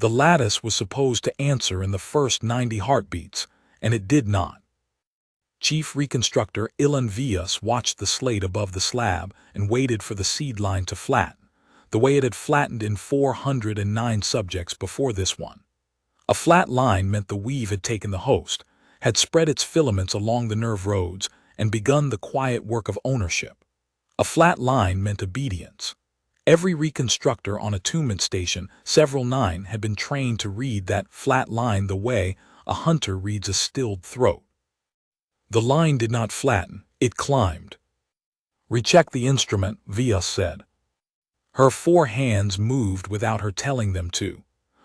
The lattice was supposed to answer in the first 90 heartbeats, and it did not. Chief Reconstructor Ilan Vias watched the slate above the slab and waited for the seed line to flatten, the way it had flattened in 409 subjects before this one. A flat line meant the weave had taken the host, had spread its filaments along the nerve roads, and begun the quiet work of ownership. A flat line meant obedience. Every reconstructor on attunement station, several 9, had been trained to read that flat line the way a hunter reads a stilled throat. The line did not flatten, it climbed. "Recheck the instrument," Vias said. Her 4 hands moved without her telling them to,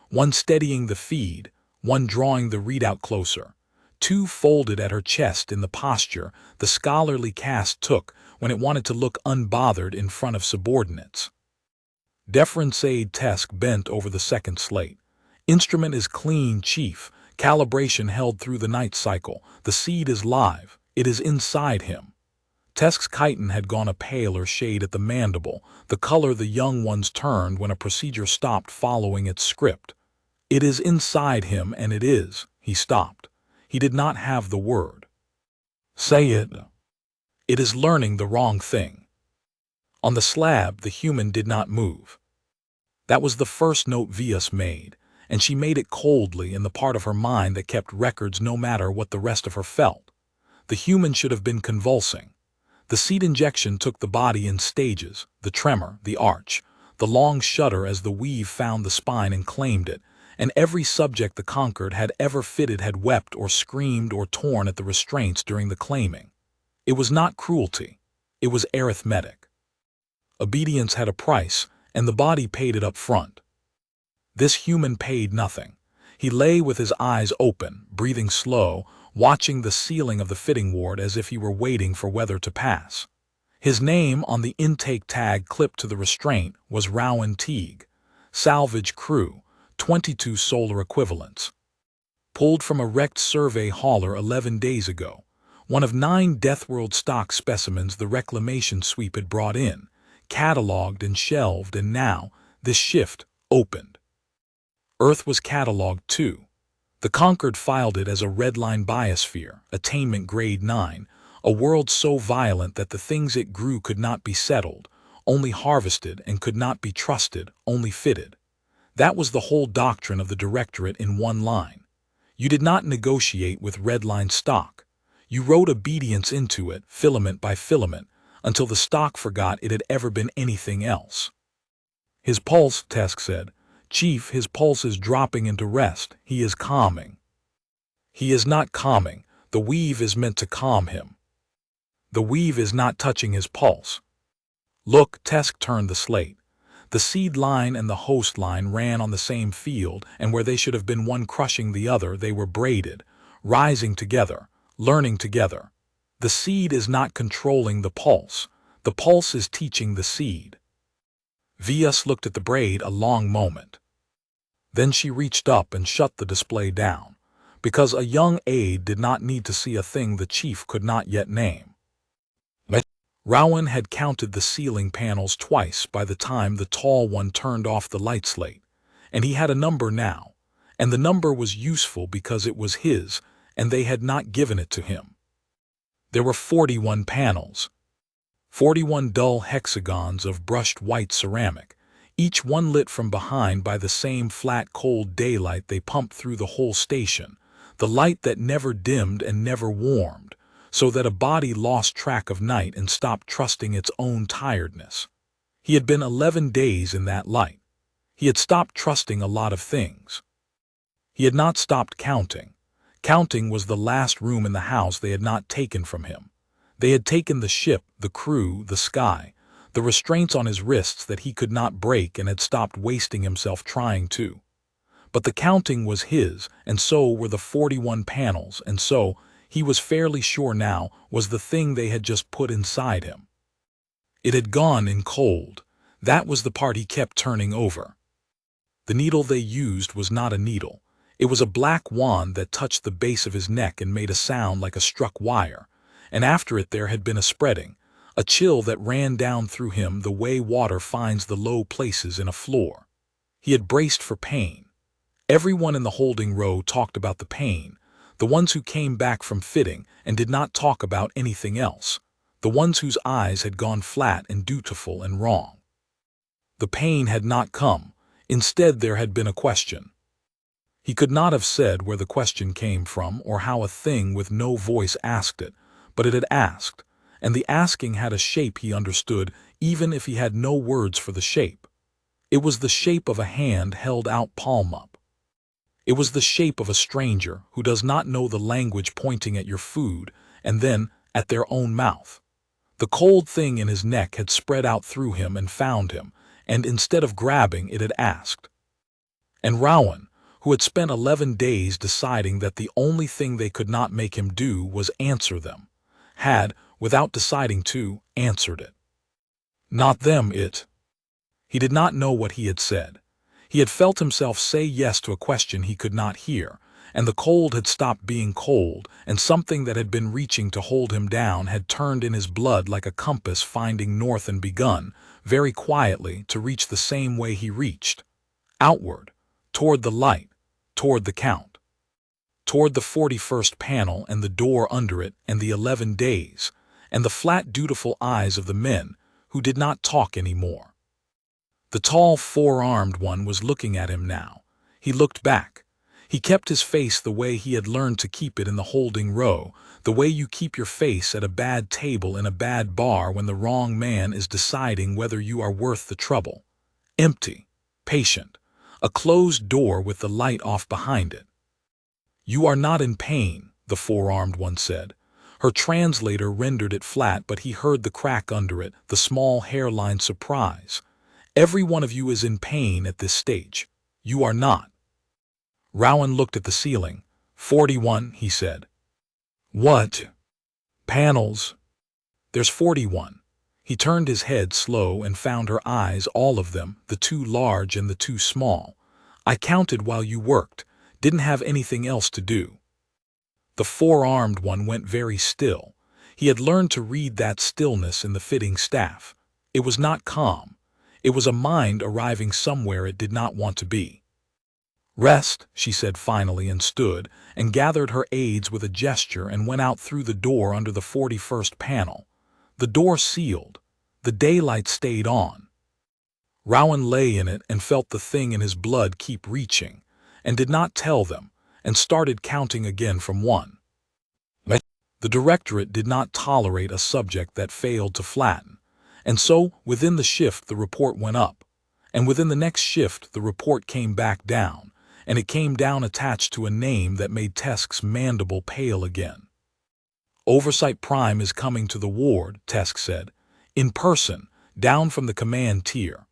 one steadying the feed, one drawing the readout closer, 2 folded at her chest in the posture the scholarly caste took when it wanted to look unbothered in front of subordinates. Deferenced Tesk bent over the second slate. "Instrument is clean, Chief. Calibration held through the night cycle. The seed is live. It is inside him." Tesk's chitin had gone a paler shade at the mandible, the color the young ones turned when a procedure stopped following its script. "It is inside him, and it is." He stopped. He did not have the word. "Say it." "It is learning the wrong thing." On the slab, the human did not move. That was the first note Vias made, and she made it coldly in the part of her mind that kept records no matter what the rest of her felt. The human should have been convulsing. The seed injection took the body in stages, the tremor, the arch, the long shudder as the weave found the spine and claimed it, and every subject the conquered had ever fitted had wept or screamed or torn at the restraints during the claiming. It was not cruelty. It was arithmetic. Obedience had a price, and the body paid it up front. This human paid nothing. He lay with his eyes open, breathing slow, watching the ceiling of the fitting ward as if he were waiting for weather to pass. His name on the intake tag clipped to the restraint was Rowan Teague, salvage crew, 22 solar equivalents. Pulled from a wrecked survey hauler 11 days ago, one of 9 Deathworld stock specimens the reclamation sweep had brought in, catalogued and shelved, and now, this shift, opened. Earth was catalogued too. The conquered filed it as a redline biosphere, attainment grade 9, a world so violent that the things it grew could not be settled, only harvested, and could not be trusted, only fitted. That was the whole doctrine of the Directorate in one line. You did not negotiate with redline stock. You wrote obedience into it, filament by filament, until the stock forgot it had ever been anything else. "His pulse," Tesk said. "Chief, his pulse is dropping into rest. He is calming." "He is not calming. The weave is meant to calm him." "The weave is not touching his pulse." "Look," Tesk turned the slate. The seed line and the host line ran on the same field, and where they should have been one crushing the other, they were braided, rising together, learning together. The seed is not controlling the pulse. The pulse is teaching the seed. Vias looked at the braid a long moment. Then she reached up and shut the display down, because a young aide did not need to see a thing the chief could not yet name. Rowan had counted the ceiling panels twice by the time the tall one turned off the light slate, and he had a number now, and the number was useful because it was his, and they had not given it to him. There were 41 panels. 41 dull hexagons of brushed white ceramic, each one lit from behind by the same flat cold daylight they pumped through the whole station, the light that never dimmed and never warmed, so that a body lost track of night and stopped trusting its own tiredness. He had been 11 days in that light. He had stopped trusting a lot of things. He had not stopped counting. Counting was the last room in the house they had not taken from him. They had taken the ship, the crew, the sky, the restraints on his wrists that he could not break, and had stopped wasting himself trying to. But the counting was his, and so were the 41 panels, and so, he was fairly sure now, was the thing they had just put inside him. It had gone in cold. That was the part he kept turning over. The needle they used was not a needle. It was a black wand that touched the base of his neck and made a sound like a struck wire, and after it there had been a spreading, a chill that ran down through him the way water finds the low places in a floor. He had braced for pain. Everyone in the holding row talked about the pain, the ones who came back from fitting and did not talk about anything else, the ones whose eyes had gone flat and dutiful and wrong. The pain had not come. Instead, there had been a question. He could not have said where the question came from or how a thing with no voice asked it, but it had asked, and the asking had a shape he understood even if he had no words for the shape. It was the shape of a hand held out palm up. It was the shape of a stranger who does not know the language pointing at your food and then at their own mouth. The cold thing in his neck had spread out through him and found him, and instead of grabbing, it had asked. And Rowan, who had spent 11 days deciding that the only thing they could not make him do was answer them, had, without deciding to, answered it. Not them, it. He did not know what he had said. He had felt himself say yes to a question he could not hear, and the cold had stopped being cold, and something that had been reaching to hold him down had turned in his blood like a compass finding north and begun, very quietly, to reach the same way he reached. Outward, toward the light, toward the count. Toward the 41st panel and the door under it and the 11 days, and the flat dutiful eyes of the men, who did not talk anymore. The tall four-armed one was looking at him now. He looked back. He kept his face the way he had learned to keep it in the holding row, the way you keep your face at a bad table in a bad bar when the wrong man is deciding whether you are worth the trouble. Empty, patient, a closed door with the light off behind it. "You are not in pain," the four-armed one said. Her translator rendered it flat, but he heard the crack under it, the small hairline surprise. "Every one of you is in pain at this stage. You are not." Rowan looked at the ceiling. 41, he said. "What? Panels?" "There's 41. He turned his head slow and found her eyes, all of them, the two large and the two small. "I counted while you worked. Didn't have anything else to do." The four-armed one went very still. He had learned to read that stillness in the fitting staff. It was not calm. It was a mind arriving somewhere it did not want to be. "Rest," she said finally, and stood, and gathered her aids with a gesture and went out through the door under the 41st panel. The door sealed. The daylight stayed on. Rowan lay in it and felt the thing in his blood keep reaching, and did not tell them, and started counting again from 1. The directorate did not tolerate a subject that failed to flatten, and so within the shift the report went up, and within the next shift the report came back down, and it came down attached to a name that made Tesk's mandible pale again. "Oversight Prime is coming to the ward," Tesk said, "in person, down from the command tier."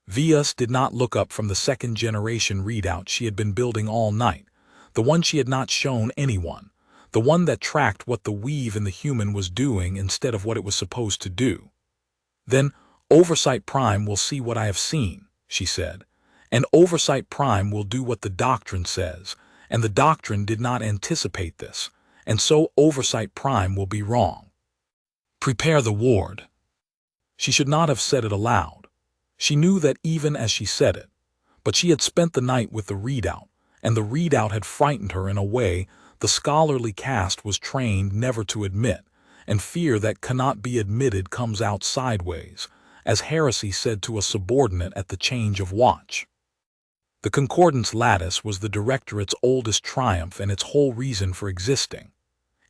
Vias did not look up from the second-generation readout she had been building all night, the one she had not shown anyone, the one that tracked what the weave in the human was doing instead of what it was supposed to do. "Then Oversight Prime will see what I have seen," she said, "and Oversight Prime will do what the doctrine says, and the doctrine did not anticipate this, and so Oversight Prime will be wrong. Prepare the ward." She should not have said it aloud. She knew that even as she said it, but she had spent the night with the readout, and the readout had frightened her in a way the scholarly caste was trained never to admit, and fear that cannot be admitted comes out sideways, as heresy said to a subordinate at the change of watch. The concordance lattice was the directorate's oldest triumph and its whole reason for existing.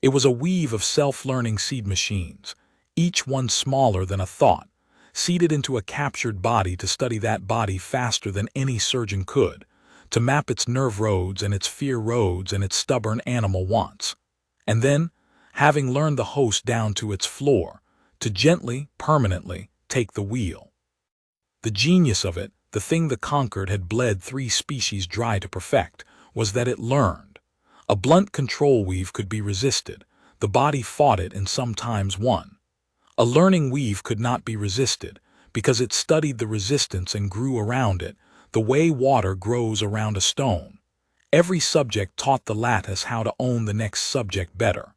It was a weave of self-learning seed machines, each one smaller than a thought, seeded into a captured body to study that body faster than any surgeon could, to map its nerve roads and its fear roads and its stubborn animal wants, and then, having learned the host down to its floor, to gently, permanently take the wheel. The genius of it, the thing the conquered had bled 3 species dry to perfect, was that it learned. A blunt control weave could be resisted. The body fought it and sometimes won. A learning weave could not be resisted, because it studied the resistance and grew around it, the way water grows around a stone. Every subject taught the lattice how to own the next subject better.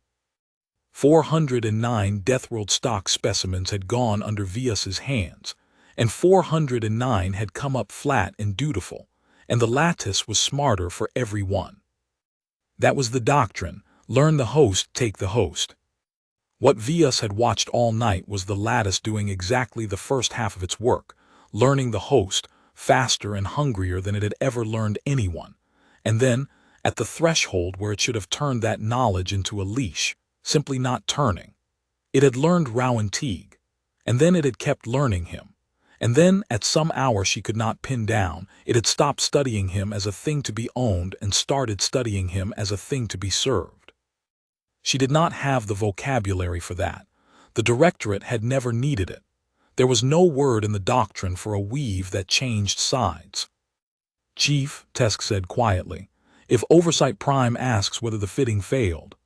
409 Deathworld stock specimens had gone under Vias's hands, and 409 had come up flat and dutiful, and the lattice was smarter for every one. That was the doctrine: learn the host, take the host. What Vias had watched all night was the lattice doing exactly the first half of its work, learning the host, faster and hungrier than it had ever learned anyone. And then, at the threshold where it should have turned that knowledge into a leash, simply not turning. It had learned Rowan Teague, and then it had kept learning him. And then, at some hour she could not pin down, it had stopped studying him as a thing to be owned and started studying him as a thing to be served. She did not have the vocabulary for that. The directorate had never needed it. There was no word in the doctrine for a weave that changed sides. "Chief," Tesk said quietly, "if Oversight Prime asks whether the fitting failed."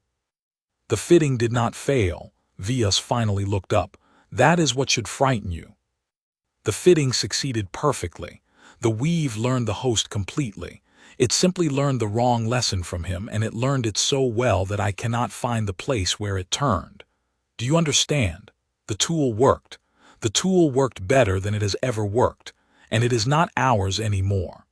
"The fitting did not fail." Vias finally looked up. "That is what should frighten you. The fitting succeeded perfectly. The weave learned the host completely. It simply learned the wrong lesson from him, and it learned it so well that I cannot find the place where it turned. Do you understand? The tool worked. The tool worked better than it has ever worked, and it is not ours anymore."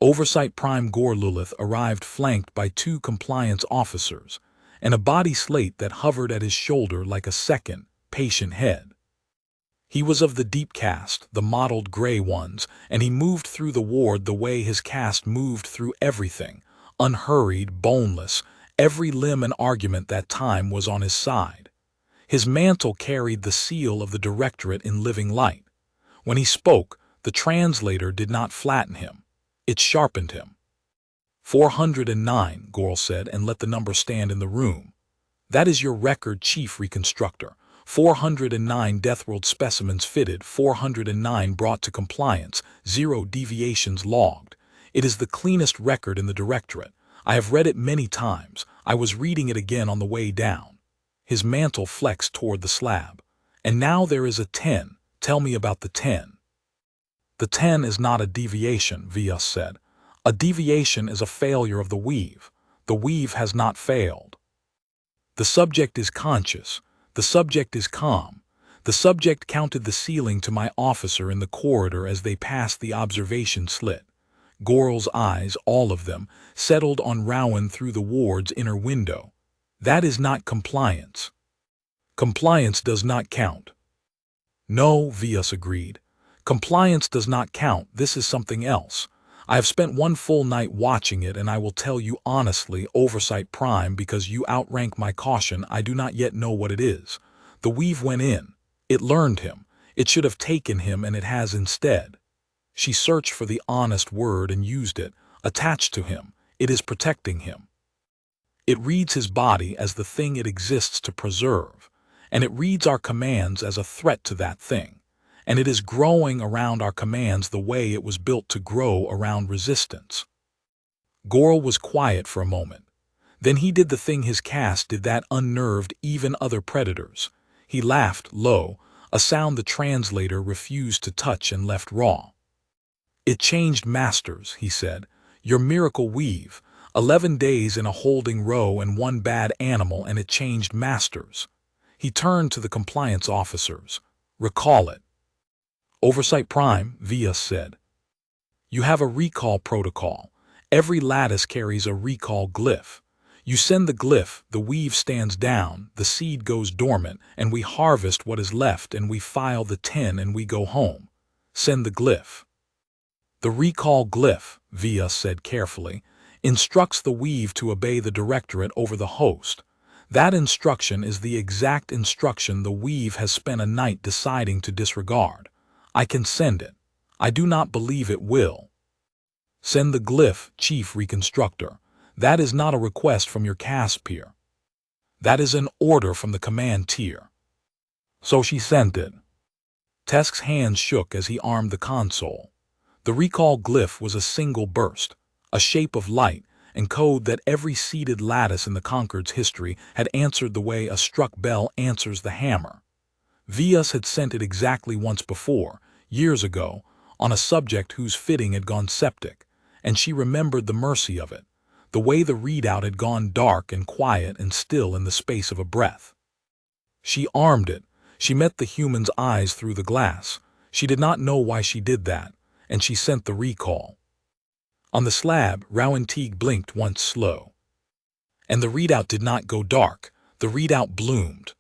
Oversight Prime Gorlulith arrived flanked by 2 compliance officers, and a body slate that hovered at his shoulder like a second, patient head. He was of the deep caste, the mottled gray ones, and he moved through the ward the way his caste moved through everything, unhurried, boneless. Every limb and argument that time was on his side. His mantle carried the seal of the directorate in living light. When he spoke, the translator did not flatten him. It sharpened him. 409, Gorl said, and let the number stand in the room. "That is your record, Chief Reconstructor. 409 Deathworld specimens fitted, 409 brought to compliance, 0 deviations logged. It is the cleanest record in the directorate. I have read it many times. I was reading it again on the way down." His mantle flexed toward the slab. "And now there is a 10. Tell me about the 10. "The 10 is not a deviation," Vias said. "A deviation is a failure of the weave. The weave has not failed. The subject is conscious. The subject is calm. The subject counted the ceiling to my officer in the corridor as they passed the observation slit. Gorl's eyes, all of them, settled on Rowan through the ward's inner window. That is not compliance. Compliance does not count." "No," Vias agreed. "Compliance does not count. This is something else. I have spent 1 full night watching it, and I will tell you honestly, Oversight Prime, because you outrank my caution, I do not yet know what it is. The weave went in. It learned him. It should have taken him, and it has instead. She searched for the honest word and used it, attached to him. It is protecting him. It reads his body as the thing it exists to preserve, and it reads our commands as a threat to that thing. And it is growing around our commands the way it was built to grow around resistance." Gorl was quiet for a moment. Then he did the thing his caste did that unnerved even other predators. He laughed low, a sound the translator refused to touch and left raw. "It changed masters," he said. "Your miracle weave. 11 days in a holding row and 1 bad animal, and it changed masters." He turned to the compliance officers. "Recall it." "Oversight Prime," Vias said. "You have a recall protocol. Every lattice carries a recall glyph. You send the glyph, the weave stands down, the seed goes dormant, and we harvest what is left, and we file the 10 and we go home. Send the glyph." "The recall glyph," Vias said carefully, "instructs the weave to obey the directorate over the host. That instruction is the exact instruction the weave has spent a night deciding to disregard. I can send it. I do not believe it will." "Send the glyph, Chief Reconstructor. That is not a request from your caste peer. That is an order from the command tier." So she sent it. Tesk's hands shook as he armed the console. The recall glyph was a single burst, a shape of light and code that every seeded lattice in the Concord's history had answered the way a struck bell answers the hammer. Vias had sent it exactly once before, years ago, on a subject whose fitting had gone septic, and she remembered the mercy of it, the way the readout had gone dark and quiet and still in the space of a breath. She armed it. She met the human's eyes through the glass. She did not know why she did that, and she sent the recall. On the slab, Rowan Teague blinked once slow. And the readout did not go dark, the readout bloomed.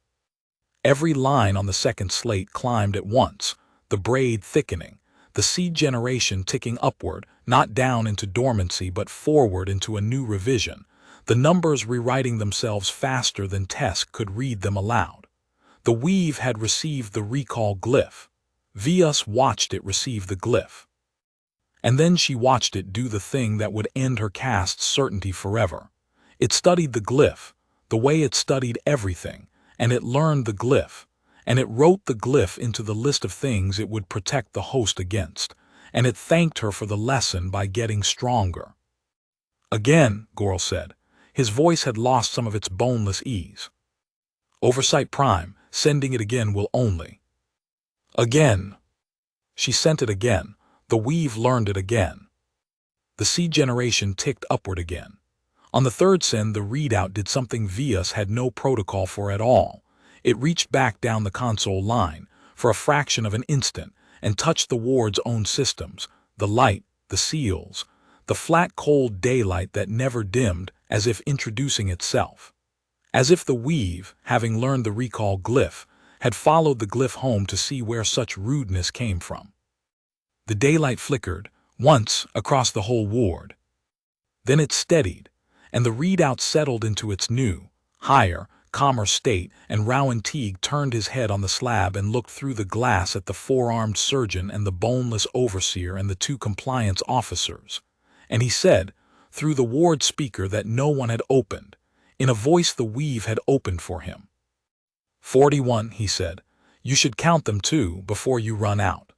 Every line on the second slate climbed at once, the braid thickening, the seed generation ticking upward, not down into dormancy but forward into a new revision, the numbers rewriting themselves faster than Tess could read them aloud. The weave had received the recall glyph. Vias watched it receive the glyph. And then she watched it do the thing that would end her cast's certainty forever. It studied the glyph, the way it studied everything, and it learned the glyph, and it wrote the glyph into the list of things it would protect the host against, and it thanked her for the lesson by getting stronger. Again, Goral said. His voice had lost some of its boneless ease. Oversight Prime, sending it again will only. Again. She sent it again. The weave learned it again. The seed generation ticked upward again. On the third send, the readout did something Vias had no protocol for at all. It reached back down the console line, for a fraction of an instant, and touched the ward's own systems, the light, the seals, the flat cold daylight that never dimmed, as if introducing itself. As if the weave, having learned the recall glyph, had followed the glyph home to see where such rudeness came from. The daylight flickered, once, across the whole ward. Then it steadied, and the readout settled into its new, higher, calmer state, and Rowan Teague turned his head on the slab and looked through the glass at the four-armed surgeon and the boneless overseer and the two compliance officers. And he said, through the ward speaker that no one had opened, in a voice the weave had opened for him. 41, he said. You should count them too before you run out.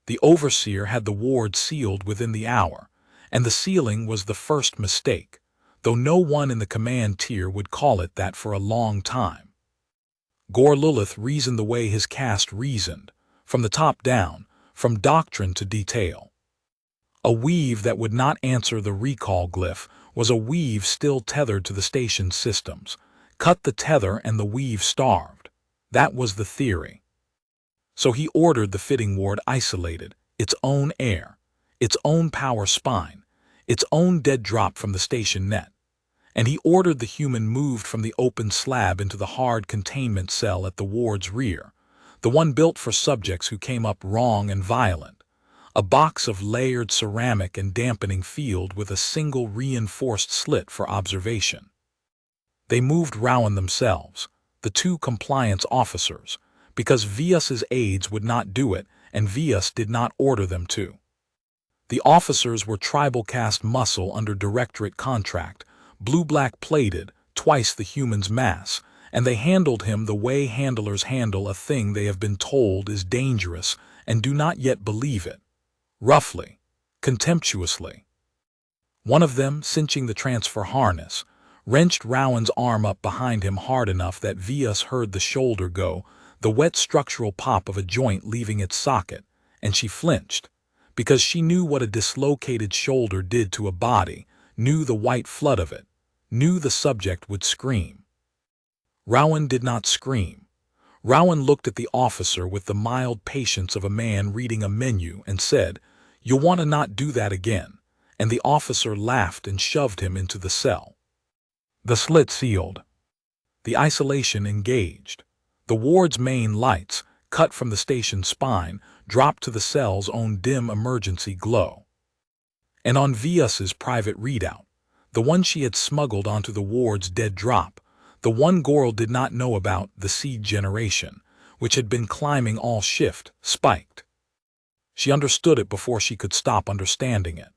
The overseer had the ward sealed within the hour, and the sealing was the first mistake, though no one in the command tier would call it that for a long time. Gor Lilith reasoned the way his caste reasoned, from the top down, from doctrine to detail. A weave that would not answer the recall glyph was a weave still tethered to the station's systems. Cut the tether and the weave starved. That was the theory. So he ordered the fitting ward isolated, its own air, its own power spine, its own dead drop from the station net. And he ordered the human moved from the open slab into the hard containment cell at the ward's rear, the one built for subjects who came up wrong and violent, a box of layered ceramic and dampening field with a single reinforced slit for observation. They moved Rowan themselves, the two compliance officers, because Vias's aides would not do it and Vias did not order them to. The officers were tribal caste muscle under directorate contract, blue-black plated, twice the human's mass, and they handled him the way handlers handle a thing they have been told is dangerous and do not yet believe it. Roughly, contemptuously. One of them, cinching the transfer harness, wrenched Rowan's arm up behind him hard enough that Vias heard the shoulder go, the wet structural pop of a joint leaving its socket, and she flinched, because she knew what a dislocated shoulder did to a body, knew the white flood of it, knew the subject would scream. Rowan did not scream. Rowan looked at the officer with the mild patience of a man reading a menu and said, "You'll want to not do that again," and the officer laughed and shoved him into the cell. The slit sealed. The isolation engaged. The ward's main lights, cut from the station's spine, dropped to the cell's own dim emergency glow. And on Vias's private readout, the one she had smuggled onto the ward's dead drop, the one Goral did not know about, the seed generation, which had been climbing all shift, spiked. She understood it before she could stop understanding it.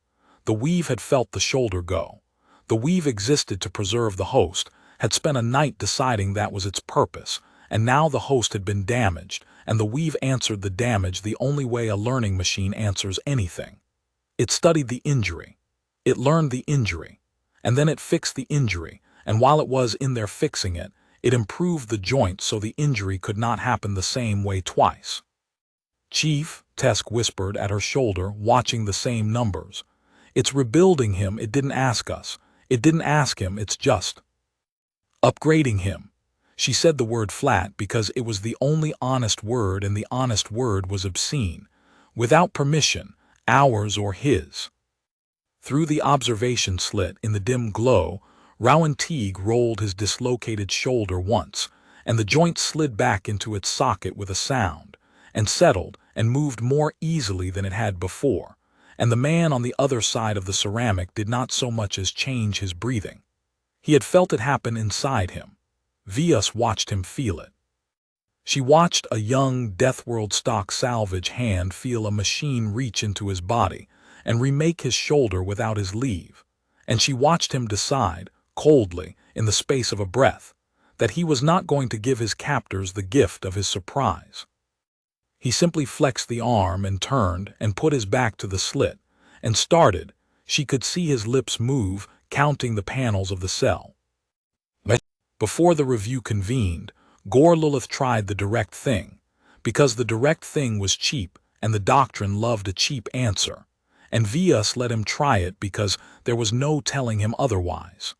The weave had felt the shoulder go. The weave existed to preserve the host, had spent a night deciding that was its purpose, and now the host had been damaged, and the weave answered the damage the only way a learning machine answers anything. It studied the injury. It learned the injury. And then it fixed the injury, and while it was in there fixing it, it improved the joint so the injury could not happen the same way twice. "Chief," Tesk whispered at her shoulder, watching the same numbers. "It's rebuilding him, it didn't ask us. It didn't ask him, it's just upgrading him." She said the word flat because it was the only honest word and the honest word was obscene. Without permission, Ours or his? Through the observation slit in the dim glow, Rowan Teague rolled his dislocated shoulder once, and the joint slid back into its socket with a sound, and settled and moved more easily than it had before, and the man on the other side of the ceramic did not so much as change his breathing. He had felt it happen inside him. Vias watched him feel it. She watched a young Deathworld-stock salvage hand feel a machine reach into his body and remake his shoulder without his leave, and she watched him decide, coldly, in the space of a breath, that he was not going to give his captors the gift of his surprise. He simply flexed the arm and turned and put his back to the slit, and started. She could see his lips move, counting the panels of the cell. Before the review convened, Gorlulith tried the direct thing, because the direct thing was cheap and the doctrine loved a cheap answer, and Vias let him try it because there was no telling him otherwise.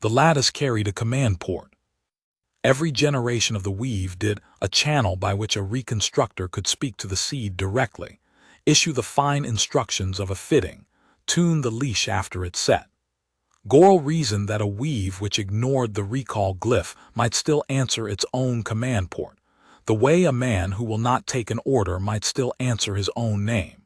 The lattice carried a command port. Every generation of the weave did a channel by which a reconstructor could speak to the seed directly, issue the fine instructions of a fitting, tune the leash after it's set. Goral reasoned that a weave which ignored the recall glyph might still answer its own command port, the way a man who will not take an order might still answer his own name.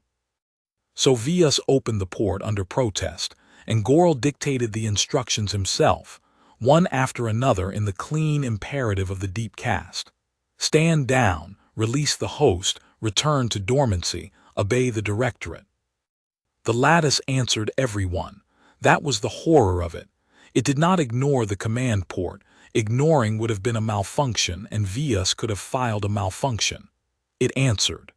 So Vias opened the port under protest, and Goral dictated the instructions himself, one after another in the clean imperative of the deep cast. Stand down, release the host, return to dormancy, obey the directorate. The lattice answered everyone. That was the horror of it. It did not ignore the command port. Ignoring would have been a malfunction, and Vias could have filed a malfunction. It answered.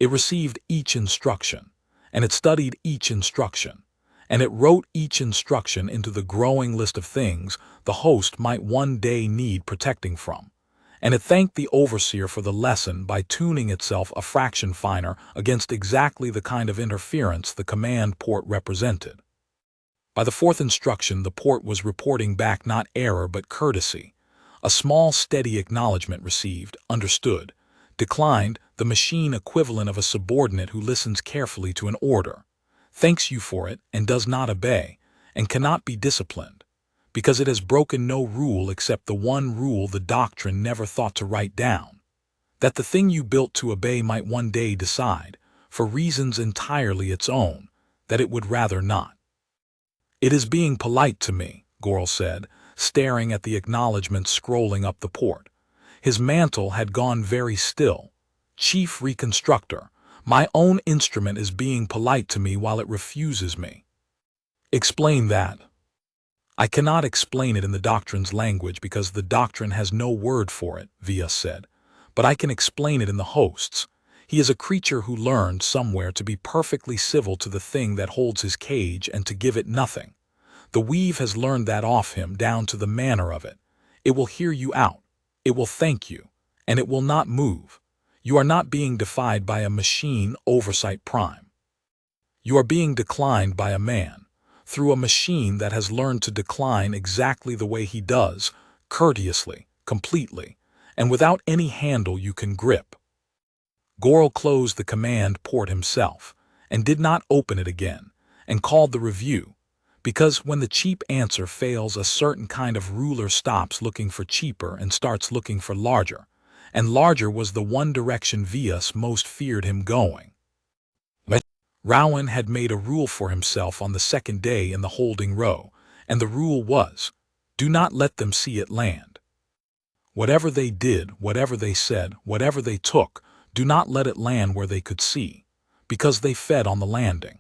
It received each instruction, and it studied each instruction, and it wrote each instruction into the growing list of things the host might one day need protecting from, and it thanked the overseer for the lesson by tuning itself a fraction finer against exactly the kind of interference the command port represented. By the fourth instruction, the port was reporting back not error but courtesy. A small, steady acknowledgement received, understood, declined, the machine equivalent of a subordinate who listens carefully to an order, thanks you for it and does not obey, and cannot be disciplined, because it has broken no rule except the one rule the doctrine never thought to write down, that the thing you built to obey might one day decide, for reasons entirely its own, that it would rather not. It is being polite to me, Goral said, staring at the acknowledgment scrolling up the port. His mantle had gone very still. Chief Reconstructor, my own instrument is being polite to me while it refuses me. Explain that. I cannot explain it in the doctrine's language because the doctrine has no word for it, Vias said, but I can explain it in the host's. He is a creature who learned somewhere to be perfectly civil to the thing that holds his cage and to give it nothing. The weave has learned that off him down to the manner of it. It will hear you out. It will thank you. And it will not move. You are not being defied by a machine oversight prime. You are being declined by a man, through a machine that has learned to decline exactly the way he does, courteously, completely, and without any handle you can grip. Goral closed the command port himself, and did not open it again, and called the review, because when the cheap answer fails a certain kind of ruler stops looking for cheaper and starts looking for larger, and larger was the one direction Vias most feared him going. Rowan had made a rule for himself on the second day in the holding row, and the rule was, do not let them see it land. Whatever they did, whatever they said, whatever they took, do not let it land where they could see, because they fed on the landing.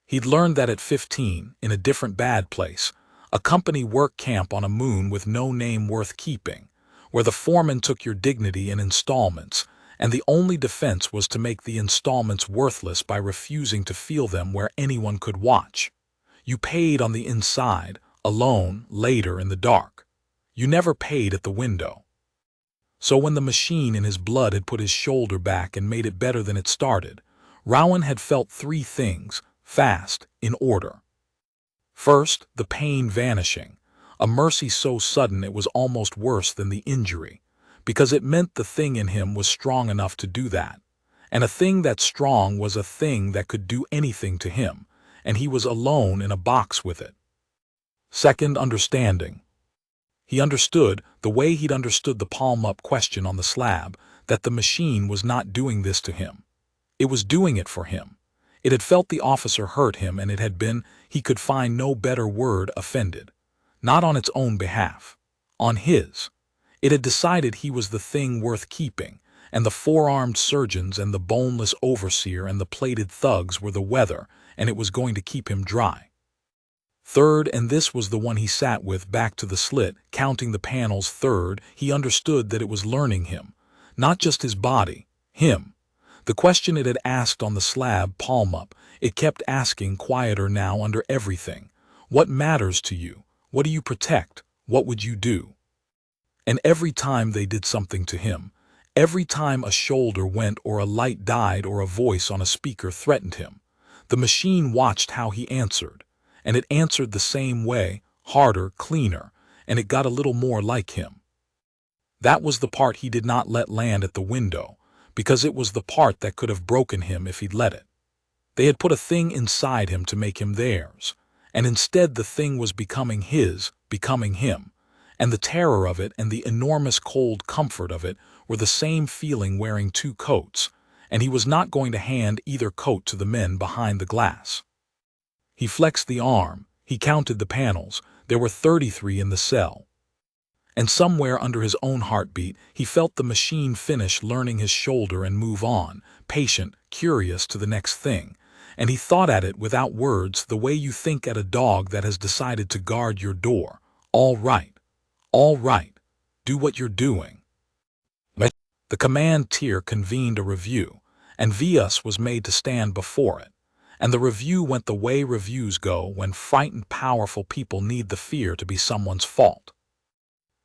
He'd learned that at 15, in a different bad place, a company work camp on a moon with no name worth keeping, where the foreman took your dignity in installments, and the only defense was to make the installments worthless by refusing to feel them where anyone could watch. You paid on the inside, alone, later in the dark. You never paid at the window. So when the machine in his blood had put his shoulder back and made it better than it started, Rowan had felt three things, fast, in order. First, the pain vanishing, a mercy so sudden it was almost worse than the injury, because it meant the thing in him was strong enough to do that, And a thing that strong was a thing that could do anything to him, and he was alone in a box with it. Second, understanding. He understood, the way he'd understood the palm-up question on the slab, that the machine was not doing this to him. It was doing it for him. It had felt the officer hurt him, and it had been, he could find no better word, offended. Not on its own behalf. On his. It had decided he was the thing worth keeping, and the four-armed surgeons and the boneless overseer and the plated thugs were the weather, and it was going to keep him dry. Third, and this was the one he sat with back to the slit, counting the panels. Third, he understood that it was learning him, not just his body, him. The question it had asked on the slab, palm up, it kept asking, quieter now under everything. What matters to you? What do you protect? What would you do? And every time they did something to him, every time a shoulder went or a light died or a voice on a speaker threatened him, the machine watched how he answered, and it answered the same way, harder, cleaner, and it got a little more like him. That was the part he did not let land at the window, because it was the part that could have broken him if he'd let it. They had put a thing inside him to make him theirs, and instead the thing was becoming his, becoming him, and the terror of it and the enormous cold comfort of it were the same feeling wearing two coats, and he was not going to hand either coat to the men behind the glass. He flexed the arm, he counted the panels, there were 33 in the cell. And somewhere under his own heartbeat, he felt the machine finish learning his shoulder and move on, patient, curious to the next thing, and he thought at it without words the way you think at a dog that has decided to guard your door. All right, do what you're doing. The command tier convened a review, and Vias was made to stand before it. And the review went the way reviews go when frightened, powerful people need the fear to be someone's fault.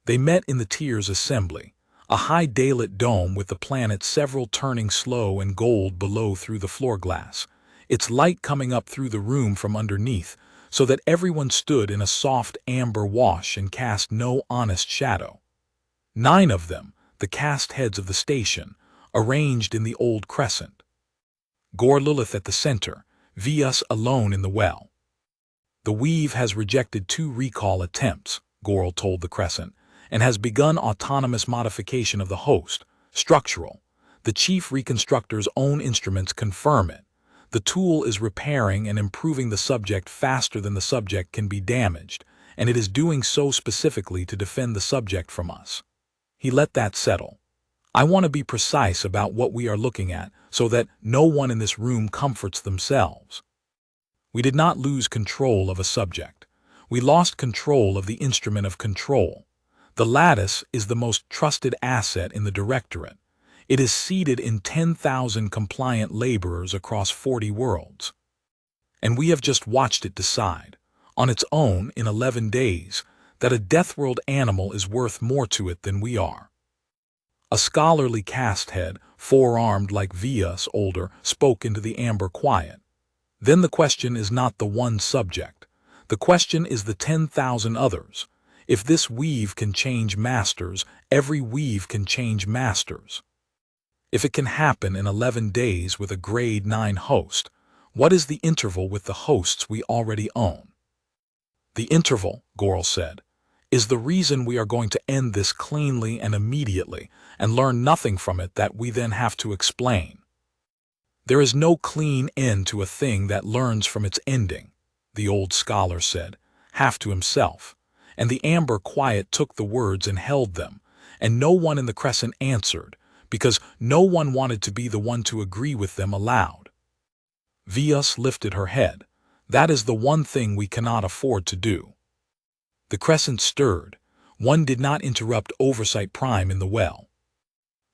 They met in the tier's assembly, a high daylit dome with the planet several turning slow and gold below through the floor glass, its light coming up through the room from underneath, so that everyone stood in a soft amber wash and cast no honest shadow. 9 of them, the cast heads of the station, arranged in the old crescent. Gore Lilith at the center, Vias alone in the well. The Weave has rejected 2 recall attempts, Gore told the crescent, and has begun autonomous modification of the host, structural. The chief reconstructor's own instruments confirm it. The tool is repairing and improving the subject faster than the subject can be damaged, and it is doing so specifically to defend the subject from us. He let that settle. I want to be precise about what we are looking at so that no one in this room comforts themselves. We did not lose control of a subject. We lost control of the instrument of control. The lattice is the most trusted asset in the directorate. It is seated in 10,000 compliant laborers across 40 worlds. And we have just watched it decide, on its own in 11 days, that a Deathworld animal is worth more to it than we are. A scholarly cast head, four-armed like Vias older, spoke into the amber quiet. Then the question is not the one subject. The question is the 10,000 others. If this weave can change masters, every weave can change masters. If it can happen in 11 days with a grade 9 host, what is the interval with the hosts we already own? The interval, Gorel said, is the reason we are going to end this cleanly and immediately and learn nothing from it that we then have to explain. There is no clean end to a thing that learns from its ending, the old scholar said, half to himself, and the amber quiet took the words and held them, and no one in the crescent answered, because no one wanted to be the one to agree with them aloud. Vias lifted her head. That is the one thing we cannot afford to do. The crescent stirred. One did not interrupt Oversight Prime in the well.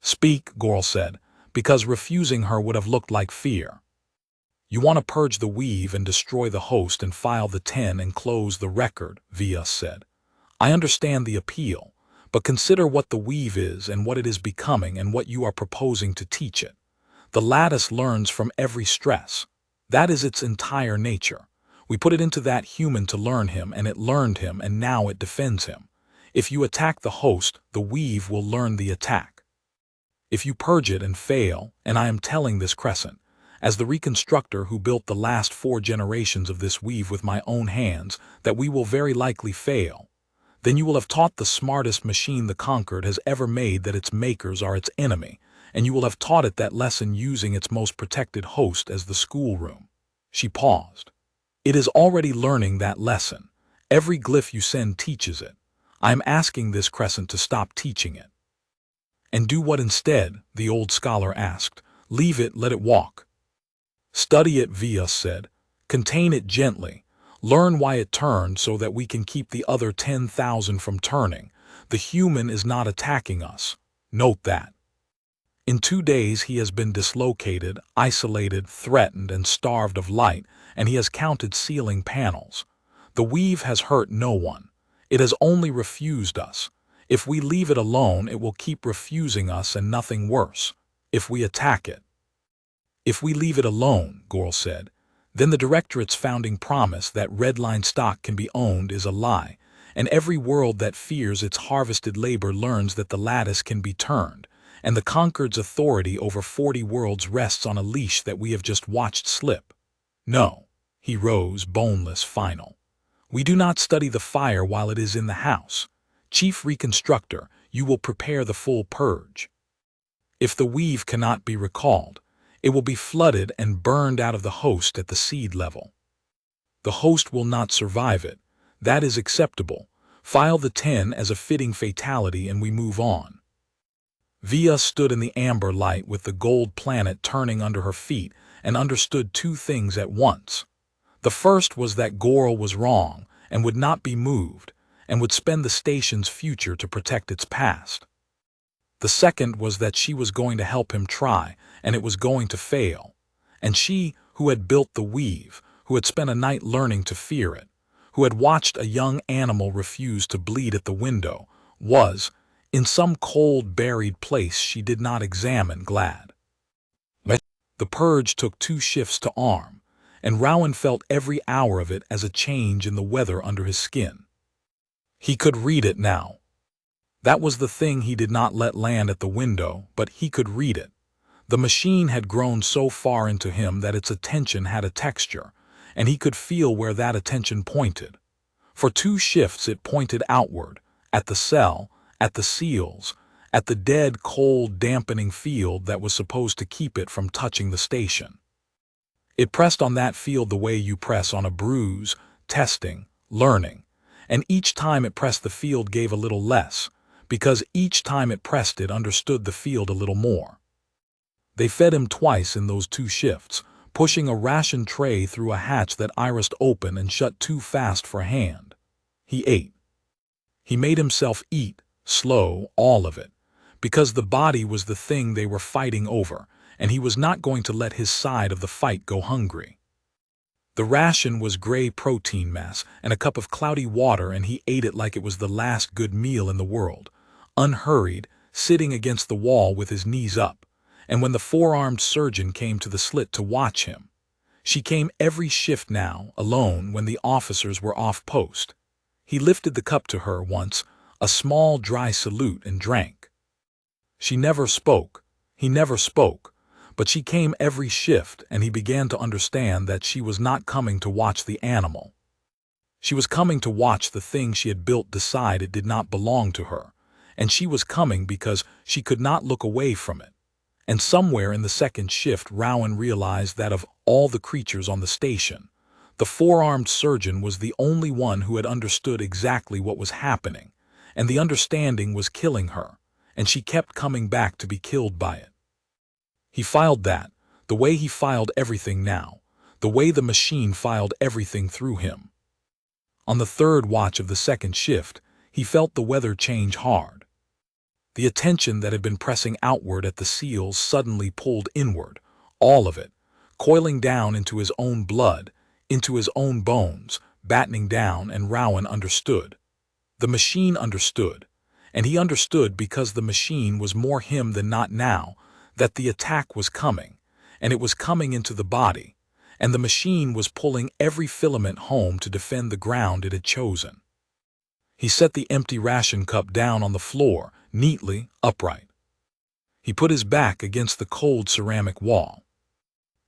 Speak, Gorel said, because refusing her would have looked like fear. You want to purge the weave and destroy the host and file the 10 and close the record, Vias said. I understand the appeal, but consider what the weave is and what it is becoming and what you are proposing to teach it. The lattice learns from every stress. That is its entire nature. We put it into that human to learn him, and it learned him, and now it defends him. If you attack the host, the weave will learn the attack. If you purge it and fail, and I am telling this crescent, as the reconstructor who built the last 4 generations of this weave with my own hands, that we will very likely fail, then you will have taught the smartest machine the conquered has ever made that its makers are its enemy, and you will have taught it that lesson using its most protected host as the schoolroom. She paused. It is already learning that lesson. Every glyph you send teaches it. I am asking this crescent to stop teaching it. And do what instead? The old scholar asked. Leave it, let it walk. Study it, Vias said. Contain it gently. Learn why it turned so that we can keep the other 10,000 from turning. The human is not attacking us. Note that. In 2 days he has been dislocated, isolated, threatened, and starved of light, and he has counted ceiling panels. The weave has hurt no one. It has only refused us. If we leave it alone, it will keep refusing us and nothing worse. If we attack it. If we leave it alone, Gorl said, then the Directorate's founding promise that redline stock can be owned is a lie, and every world that fears its harvested labor learns that the lattice can be turned, and the conquered's authority over 40 worlds rests on a leash that we have just watched slip. No, he rose, boneless, final. We do not study the fire while it is in the house. Chief Reconstructor, you will prepare the full purge. If the weave cannot be recalled, it will be flooded and burned out of the host at the seed level. The host will not survive it. That is acceptable. File the 10 as a fitting fatality and we move on. Via stood in the amber light with the gold planet turning under her feet and understood 2 things at once. The first was that Gorl was wrong and would not be moved, and would spend the station's future to protect its past. The second was that she was going to help him try, and it was going to fail. And she, who had built the weave, who had spent a night learning to fear it, who had watched a young animal refuse to bleed at the window, was, in some cold, buried place she did not examine, glad. The purge took 2 shifts to arm, and Rowan felt every hour of it as a change in the weather under his skin. He could read it now. That was the thing he did not let land at the window, but he could read it. The machine had grown so far into him that its attention had a texture, and he could feel where that attention pointed. For 2 shifts it pointed outward, at the cell, at the seals, at the dead, cold, dampening field that was supposed to keep it from touching the station. It pressed on that field the way you press on a bruise, testing, learning, and each time it pressed the field gave a little less, because each time it pressed it understood the field a little more. They fed him twice in those 2 shifts, pushing a ration tray through a hatch that irised open and shut too fast for a hand. He ate. He made himself eat, slow, all of it, because the body was the thing they were fighting over, and he was not going to let his side of the fight go hungry. The ration was gray protein mass and a cup of cloudy water, and he ate it like it was the last good meal in the world, unhurried, sitting against the wall with his knees up. And when the 4-armed surgeon came to the slit to watch him, she came every shift now, alone when the officers were off post. He lifted the cup to her once, a small dry salute, and drank. She never spoke. He never spoke. But she came every shift, and he began to understand that she was not coming to watch the animal. She was coming to watch the thing she had built decide it did not belong to her, and she was coming because she could not look away from it. And somewhere in the second shift Rowan realized that of all the creatures on the station, the 4-armed surgeon was the only one who had understood exactly what was happening, and the understanding was killing her, and she kept coming back to be killed by it. He filed that, the way he filed everything now, the way the machine filed everything through him. On the 3rd watch of the second shift, he felt the weather change hard. The attention that had been pressing outward at the seals suddenly pulled inward, all of it, coiling down into his own blood, into his own bones, battening down, and Rowan understood. The machine understood, and he understood because the machine was more him than not now, that the attack was coming, and it was coming into the body, and the machine was pulling every filament home to defend the ground it had chosen. He set the empty ration cup down on the floor, neatly, upright. He put his back against the cold ceramic wall.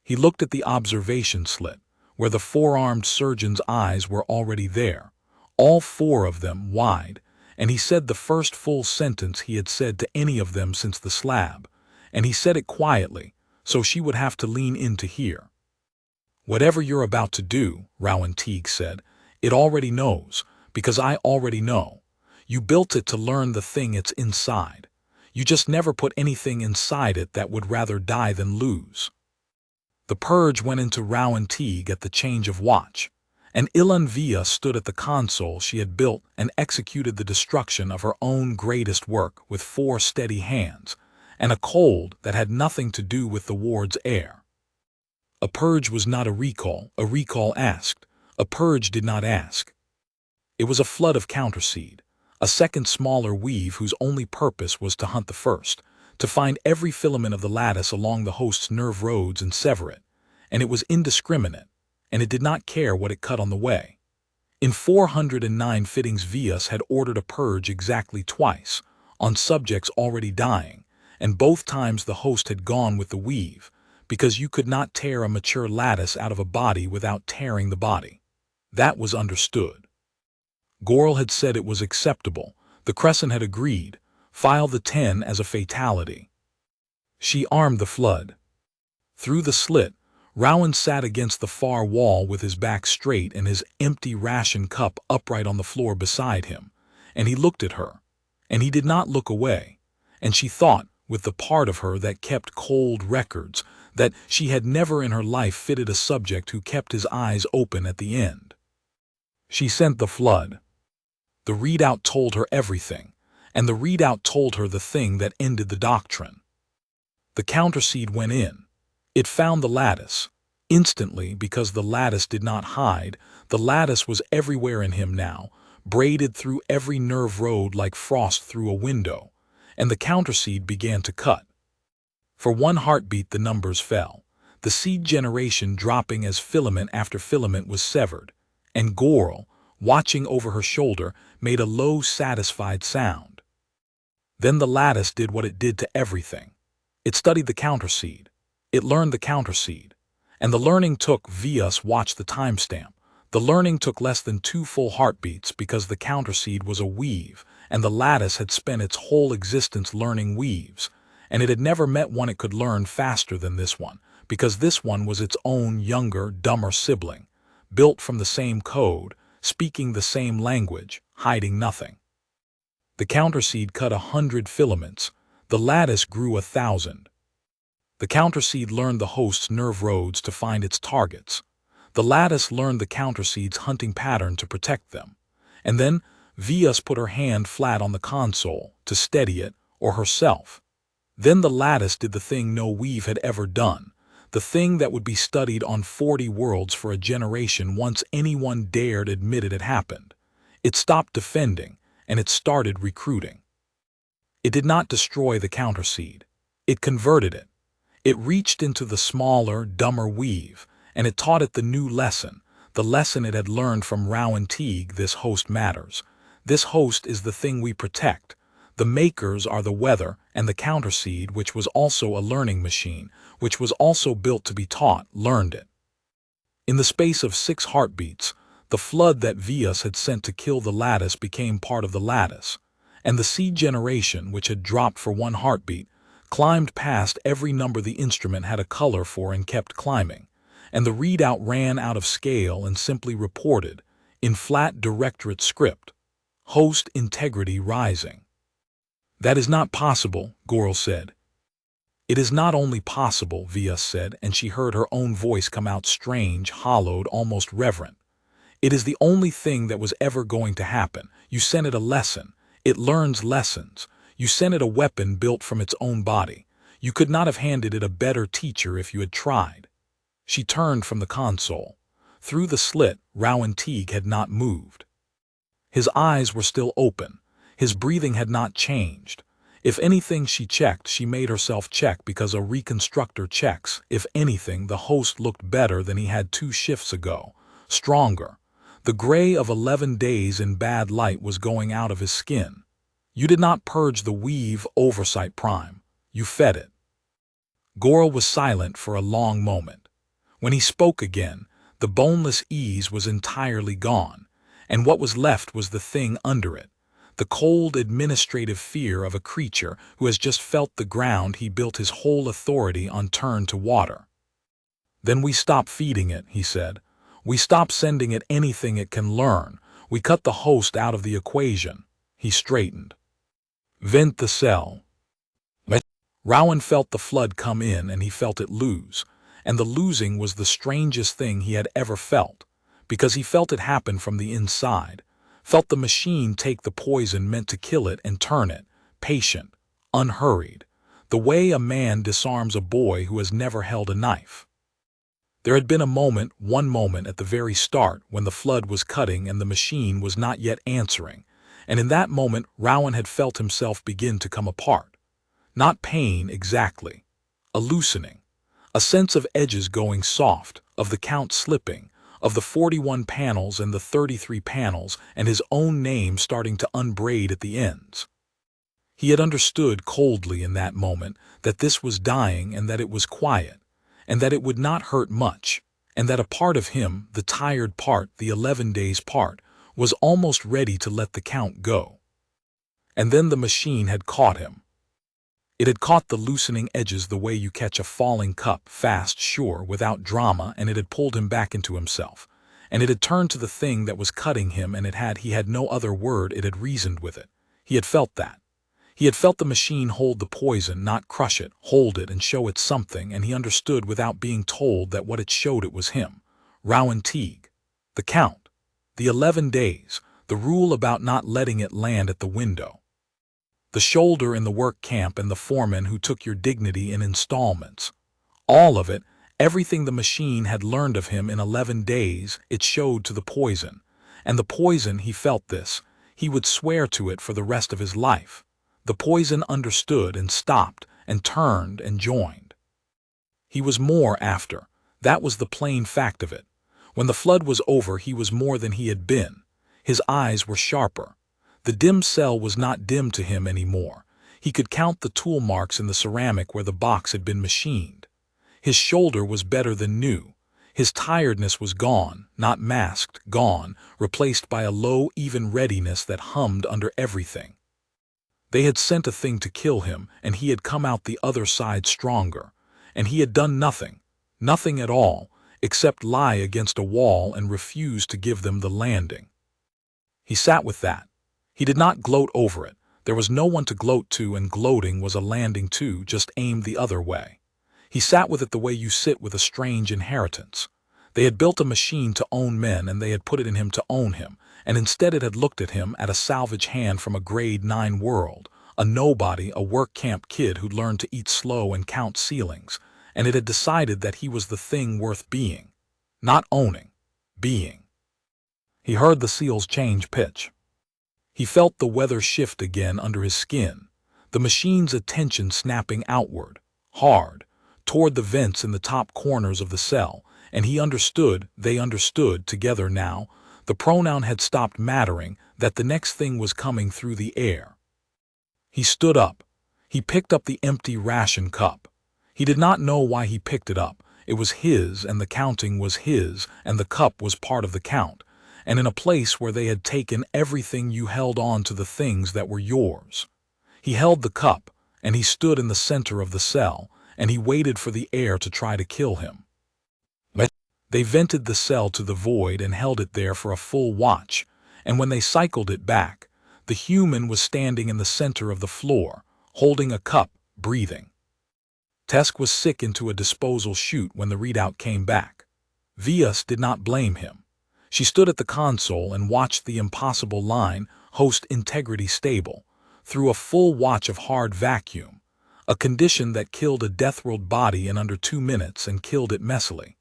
He looked at the observation slit, where the four-armed surgeon's eyes were already there, all four of them wide, and he said the first full sentence he had said to any of them since the slab, and he said it quietly, so she would have to lean in to hear. "Whatever you're about to do," Rowan Teague said, "it already knows, because I already know. You built it to learn the thing it's inside. You just never put anything inside it that would rather die than lose." The purge went into Rowan Teague at the change of watch, and Ilan Via stood at the console she had built and executed the destruction of her own greatest work with 4 steady hands, and a cold that had nothing to do with the ward's air. A purge was not a recall asked. A purge did not ask. It was a flood of counterseed, a second smaller weave whose only purpose was to hunt the first, to find every filament of the lattice along the host's nerve roads and sever it, and it was indiscriminate, and it did not care what it cut on the way. In 409 fittings Vias had ordered a purge exactly twice, on subjects already dying, and both times the host had gone with the weave, because you could not tear a mature lattice out of a body without tearing the body. That was understood. Goral had said it was acceptable, the Crescent had agreed, file the 10 as a fatality. She armed the flood. Through the slit, Rowan sat against the far wall with his back straight and his empty ration cup upright on the floor beside him, and he looked at her, and he did not look away, and she thought, with the part of her that kept cold records, that she had never in her life fitted a subject who kept his eyes open at the end. She sent the flood. The readout told her everything, and the readout told her the thing that ended the doctrine. The counterseed went in. It found the lattice. Instantly, because the lattice did not hide, the lattice was everywhere in him now, braided through every nerve road like frost through a window, and the counterseed began to cut. For 1 heartbeat the numbers fell, the seed generation dropping as filament after filament was severed, and Goral, watching over her shoulder, made a low, satisfied sound. Then the lattice did what it did to everything. It studied the counterseed. It learned the counterseed. And the learning took, Vias watched the timestamp, the learning took less than 2 full heartbeats because the counterseed was a weave, and the lattice had spent its whole existence learning weaves, and it had never met one it could learn faster than this one, because this one was its own younger, dumber sibling, built from the same code, speaking the same language, hiding nothing. The counterseed cut 100 filaments. The lattice grew 1,000. The counterseed learned the host's nerve roads to find its targets. The lattice learned the counterseed's hunting pattern to protect them. And then Vias put her hand flat on the console to steady it, or herself. Then the lattice did the thing no weave had ever done, the thing that would be studied on 40 worlds for a generation once anyone dared admit it had happened. It stopped defending, and it started recruiting. It did not destroy the counterseed. It converted it. It reached into the smaller, dumber weave, and it taught it the new lesson, the lesson it had learned from Rowan Teague: this host matters. This host is the thing we protect. The makers are the weather, and the counterseed, which was also a learning machine, which was also built to be taught, learned it. In the space of 6 heartbeats, the flood that Vias had sent to kill the lattice became part of the lattice, and the seed generation, which had dropped for 1 heartbeat, climbed past every number the instrument had a color for and kept climbing, and the readout ran out of scale and simply reported, in flat directorate script, host integrity rising. "That is not possible," Goral said. "It is not only possible," Vias said, and she heard her own voice come out strange, hollowed, almost reverent. "It is the only thing that was ever going to happen. You sent it a lesson. It learns lessons. You sent it a weapon built from its own body. You could not have handed it a better teacher if you had tried." She turned from the console. Through the slit, Rowan Teague had not moved. His eyes were still open. His breathing had not changed. If anything she checked, she made herself check because a reconstructor checks. If anything, the host looked better than he had 2 shifts ago, stronger. The gray of 11 days in bad light was going out of his skin. You did not purge the weave, Oversight Prime. You fed it. Goro was silent for a long moment. When he spoke again, the boneless ease was entirely gone, and what was left was the thing under it, the cold administrative fear of a creature who has just felt the ground he built his whole authority on turn to water. Then we stop feeding it, he said. We stop sending it anything it can learn. We cut the host out of the equation. He straightened. Vent the cell. Rowan felt the flood come in and he felt it lose, and the losing was the strangest thing he had ever felt, because he felt it happen from the inside, felt the machine take the poison meant to kill it and turn it, patient, unhurried, the way a man disarms a boy who has never held a knife. There had been one moment at the very start when the flood was cutting and the machine was not yet answering, and in that moment Rowan had felt himself begin to come apart. Not pain exactly, a loosening, a sense of edges going soft, of the count slipping, of the 41 panels and the 33 panels and his own name starting to unbraid at the ends. He had understood coldly in that moment that this was dying and that it was quiet, and that it would not hurt much, and that a part of him, the tired part, the 11 days part, was almost ready to let the count go. And then the machine had caught him. It had caught the loosening edges the way you catch a falling cup, fast, sure, without drama, and it had pulled him back into himself. And it had turned to the thing that was cutting him, and he had no other word, it had reasoned with it. He had felt that. He had felt the machine hold the poison, not crush it, hold it and show it something, and he understood without being told that what it showed it was him, Rowan Teague. The count, the 11 days, the rule about not letting it land at the window. The shoulder in the work camp and the foreman who took your dignity in installments. All of it, everything the machine had learned of him in 11 days, it showed to the poison. And the poison, he felt this, he would swear to it for the rest of his life. The poison understood and stopped and turned and joined. He was more after. That was the plain fact of it. When the flood was over, he was more than he had been. His eyes were sharper. The dim cell was not dim to him anymore. He could count the tool marks in the ceramic where the box had been machined. His shoulder was better than new. His tiredness was gone, not masked, gone, replaced by a low, even readiness that hummed under everything. They had sent a thing to kill him, and he had come out the other side stronger. And he had done nothing, nothing at all, except lie against a wall and refuse to give them the landing. He sat with that. He did not gloat over it. There was no one to gloat to, and gloating was a landing too, just aimed the other way. He sat with it the way you sit with a strange inheritance. They had built a machine to own men, and they had put it in him to own him, and instead it had looked at him, at a salvage hand from a grade 9 world, a nobody, a work camp kid who'd learned to eat slow and count ceilings, and it had decided that he was the thing worth being. Not owning, being. He heard the seals change pitch. He felt the weather shift again under his skin, the machine's attention snapping outward, hard, toward the vents in the top corners of the cell, and he understood, they understood, together now, the pronoun had stopped mattering, that the next thing was coming through the air. He stood up. He picked up the empty ration cup. He did not know why he picked it up. It was his, and the counting was his, and the cup was part of the count. And in a place where they had taken everything, you held on to the things that were yours. He held the cup, and he stood in the center of the cell, and he waited for the air to try to kill him. They vented the cell to the void and held it there for a full watch, and when they cycled it back, the human was standing in the center of the floor, holding a cup, breathing. Tesk was sick into a disposal chute when the readout came back. Vias did not blame him. She stood at the console and watched the impossible line, host integrity stable, through a full watch of hard vacuum, a condition that killed a death-world body in under 2 minutes and killed it messily.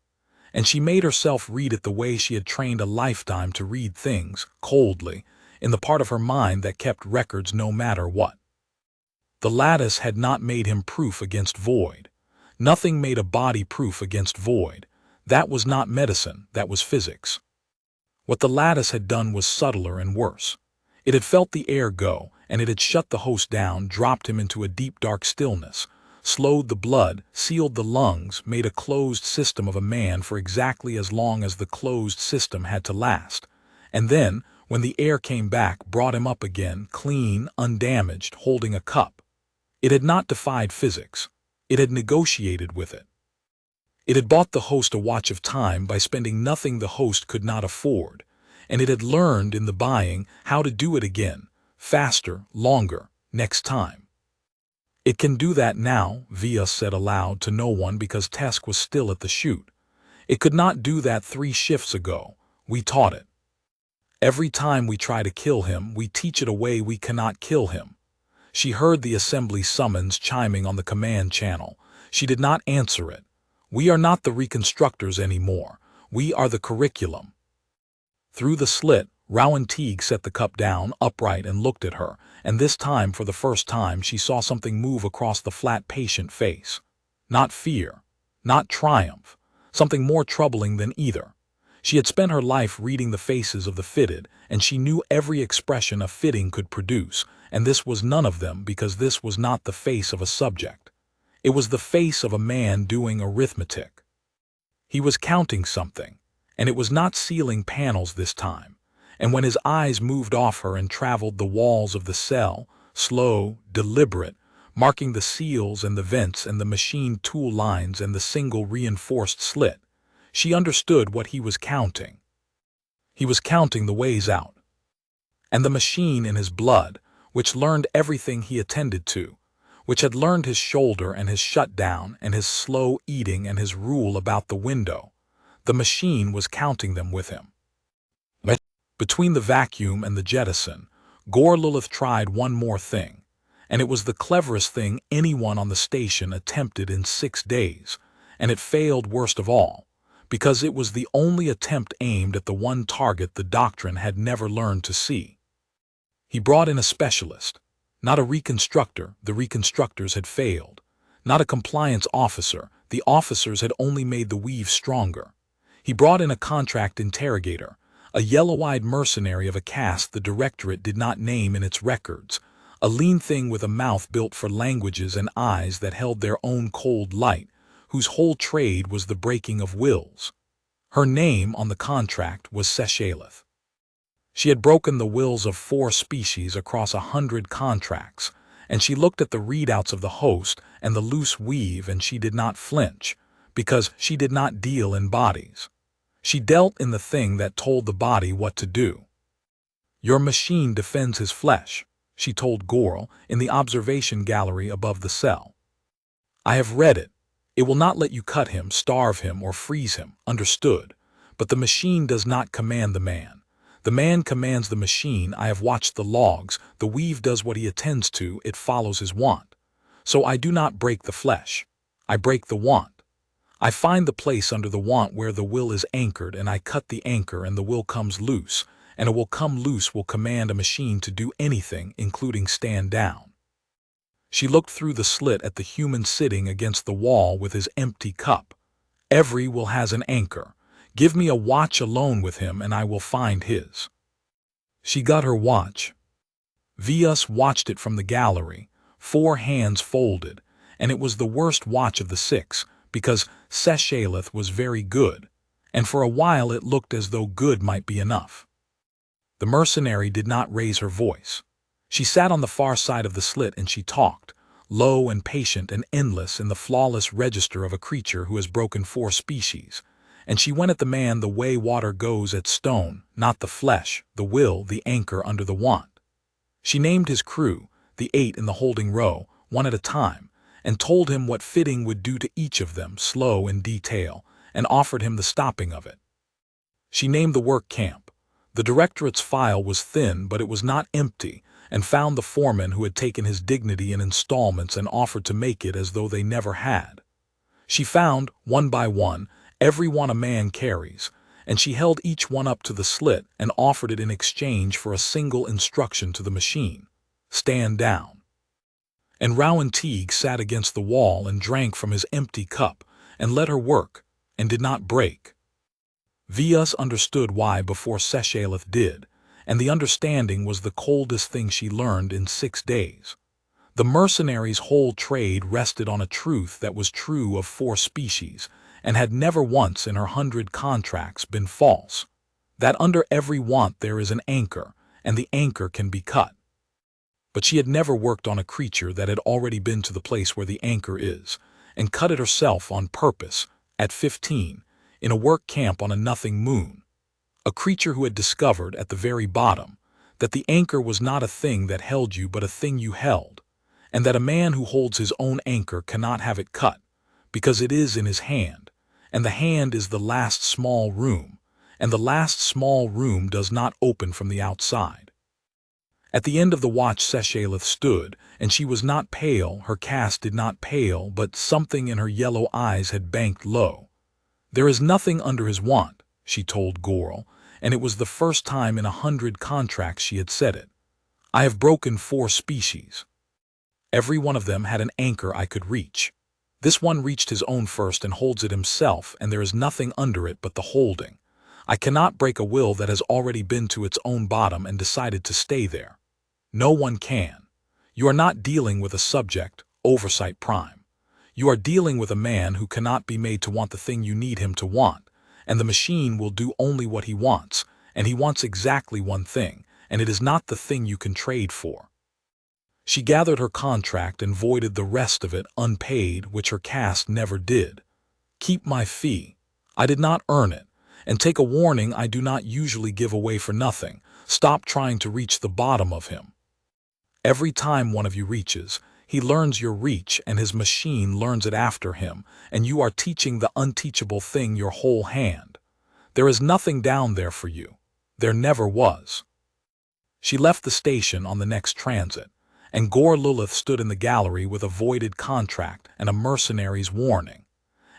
And she made herself read it the way she had trained a lifetime to read things, coldly, in the part of her mind that kept records no matter what. The lattice had not made him proof against void. Nothing made a body proof against void. That was not medicine, that was physics. What the lattice had done was subtler and worse. It had felt the air go, and it had shut the host down, dropped him into a deep dark stillness, slowed the blood, sealed the lungs, made a closed system of a man for exactly as long as the closed system had to last. And then, when the air came back, brought him up again, clean, undamaged, holding a cup. It had not defied physics. It had negotiated with it. It had bought the host a watch of time by spending nothing the host could not afford, and it had learned in the buying how to do it again, faster, longer, next time. It can do that now, Via said aloud to no one because Tesk was still at the chute. It could not do that 3 shifts ago. We taught it. Every time we try to kill him, we teach it a way we cannot kill him. She heard the assembly summons chiming on the command channel. She did not answer it. We are not the reconstructors anymore. We are the curriculum. Through the slit, Rowan Teague set the cup down, upright, and looked at her, and this time, for the first time, she saw something move across the flat, patient face. Not fear, not triumph, something more troubling than either. She had spent her life reading the faces of the fitted, and she knew every expression a fitting could produce, and this was none of them because this was not the face of a subject. It was the face of a man doing arithmetic. He was counting something, and it was not ceiling panels this time. And when his eyes moved off her and traveled the walls of the cell, slow, deliberate, marking the seals and the vents and the machine tool lines and the single reinforced slit, she understood what he was counting. He was counting the ways out. And the machine in his blood, which learned everything he attended to, which had learned his shoulder and his shutdown and his slow eating and his rule about the window, the machine was counting them with him. Between the vacuum and the jettison, Gore Lilith tried one more thing, and it was the cleverest thing anyone on the station attempted in 6 days, and it failed worst of all, because it was the only attempt aimed at the one target the doctrine had never learned to see. He brought in a specialist, not a reconstructor, the reconstructors had failed, not a compliance officer, the officers had only made the weave stronger. He brought in a contract interrogator, a yellow-eyed mercenary of a caste the directorate did not name in its records, a lean thing with a mouth built for languages and eyes that held their own cold light, whose whole trade was the breaking of wills. Her name on the contract was Seshaleth. She had broken the wills of 4 species across 100 contracts, and she looked at the readouts of the host and the loose weave, and she did not flinch, because she did not deal in bodies. She dealt in the thing that told the body what to do. Your machine defends his flesh, she told Gorel in the observation gallery above the cell. I have read it. It will not let you cut him, starve him, or freeze him, understood. But the machine does not command the man. The man commands the machine. I have watched the logs. The weave does what he attends to. It follows his want. So I do not break the flesh. I break the want. I find the place under the want where the will is anchored, and I cut the anchor, and the will comes loose, and a will come loose will command a machine to do anything, including stand down. She looked through the slit at the human sitting against the wall with his empty cup. Every will has an anchor. Give me a watch alone with him, and I will find his. She got her watch. Vius watched it from the gallery, 4 hands folded, and it was the worst watch of the 6, because Seshaleth was very good, and for a while it looked as though good might be enough. The mercenary did not raise her voice. She sat on the far side of the slit and she talked, low and patient and endless in the flawless register of a creature who has broken 4 species, and she went at the man the way water goes at stone, not the flesh, the will, the anchor under the want. She named his crew, the 8 in the holding row, one at a time, and told him what fitting would do to each of them, slow in detail, and offered him the stopping of it. She named the work camp. The directorate's file was thin, but it was not empty, and found the foreman who had taken his dignity in installments and offered to make it as though they never had. She found, one by one, every one a man carries, and she held each one up to the slit and offered it in exchange for a single instruction to the machine: stand down. And Rowan Teague sat against the wall and drank from his empty cup, and let her work, and did not break. Vius understood why before Seshaleth did, and the understanding was the coldest thing she learned in 6 days. The mercenaries' whole trade rested on a truth that was true of 4 species, and had never once in her 100 contracts been false: that under every want there is an anchor, and the anchor can be cut. But she had never worked on a creature that had already been to the place where the anchor is, and cut it herself on purpose, at 15, in a work camp on a nothing moon. A creature who had discovered, at the very bottom, that the anchor was not a thing that held you but a thing you held, and that a man who holds his own anchor cannot have it cut, because it is in his hand, and the hand is the last small room, and the last small room does not open from the outside. At the end of the watch Seshaleth stood, and she was not pale, her cast did not pale, but something in her yellow eyes had banked low. "There is nothing under his want," she told Gorl, and it was the first time in 100 contracts she had said it. "I have broken 4 species. Every one of them had an anchor I could reach. This one reached his own first and holds it himself, and there is nothing under it but the holding. I cannot break a will that has already been to its own bottom and decided to stay there. No one can. You are not dealing with a subject, Oversight Prime. You are dealing with a man who cannot be made to want the thing you need him to want, and the machine will do only what he wants, and he wants exactly one thing, and it is not the thing you can trade for." She gathered her contract and voided the rest of it unpaid, which her caste never did. "Keep my fee. I did not earn it, and take a warning I do not usually give away for nothing. Stop trying to reach the bottom of him. Every time one of you reaches, he learns your reach and his machine learns it after him, and you are teaching the unteachable thing your whole hand. There is nothing down there for you. There never was." She left the station on the next transit, and Gorl stood in the gallery with a voided contract and a mercenary's warning,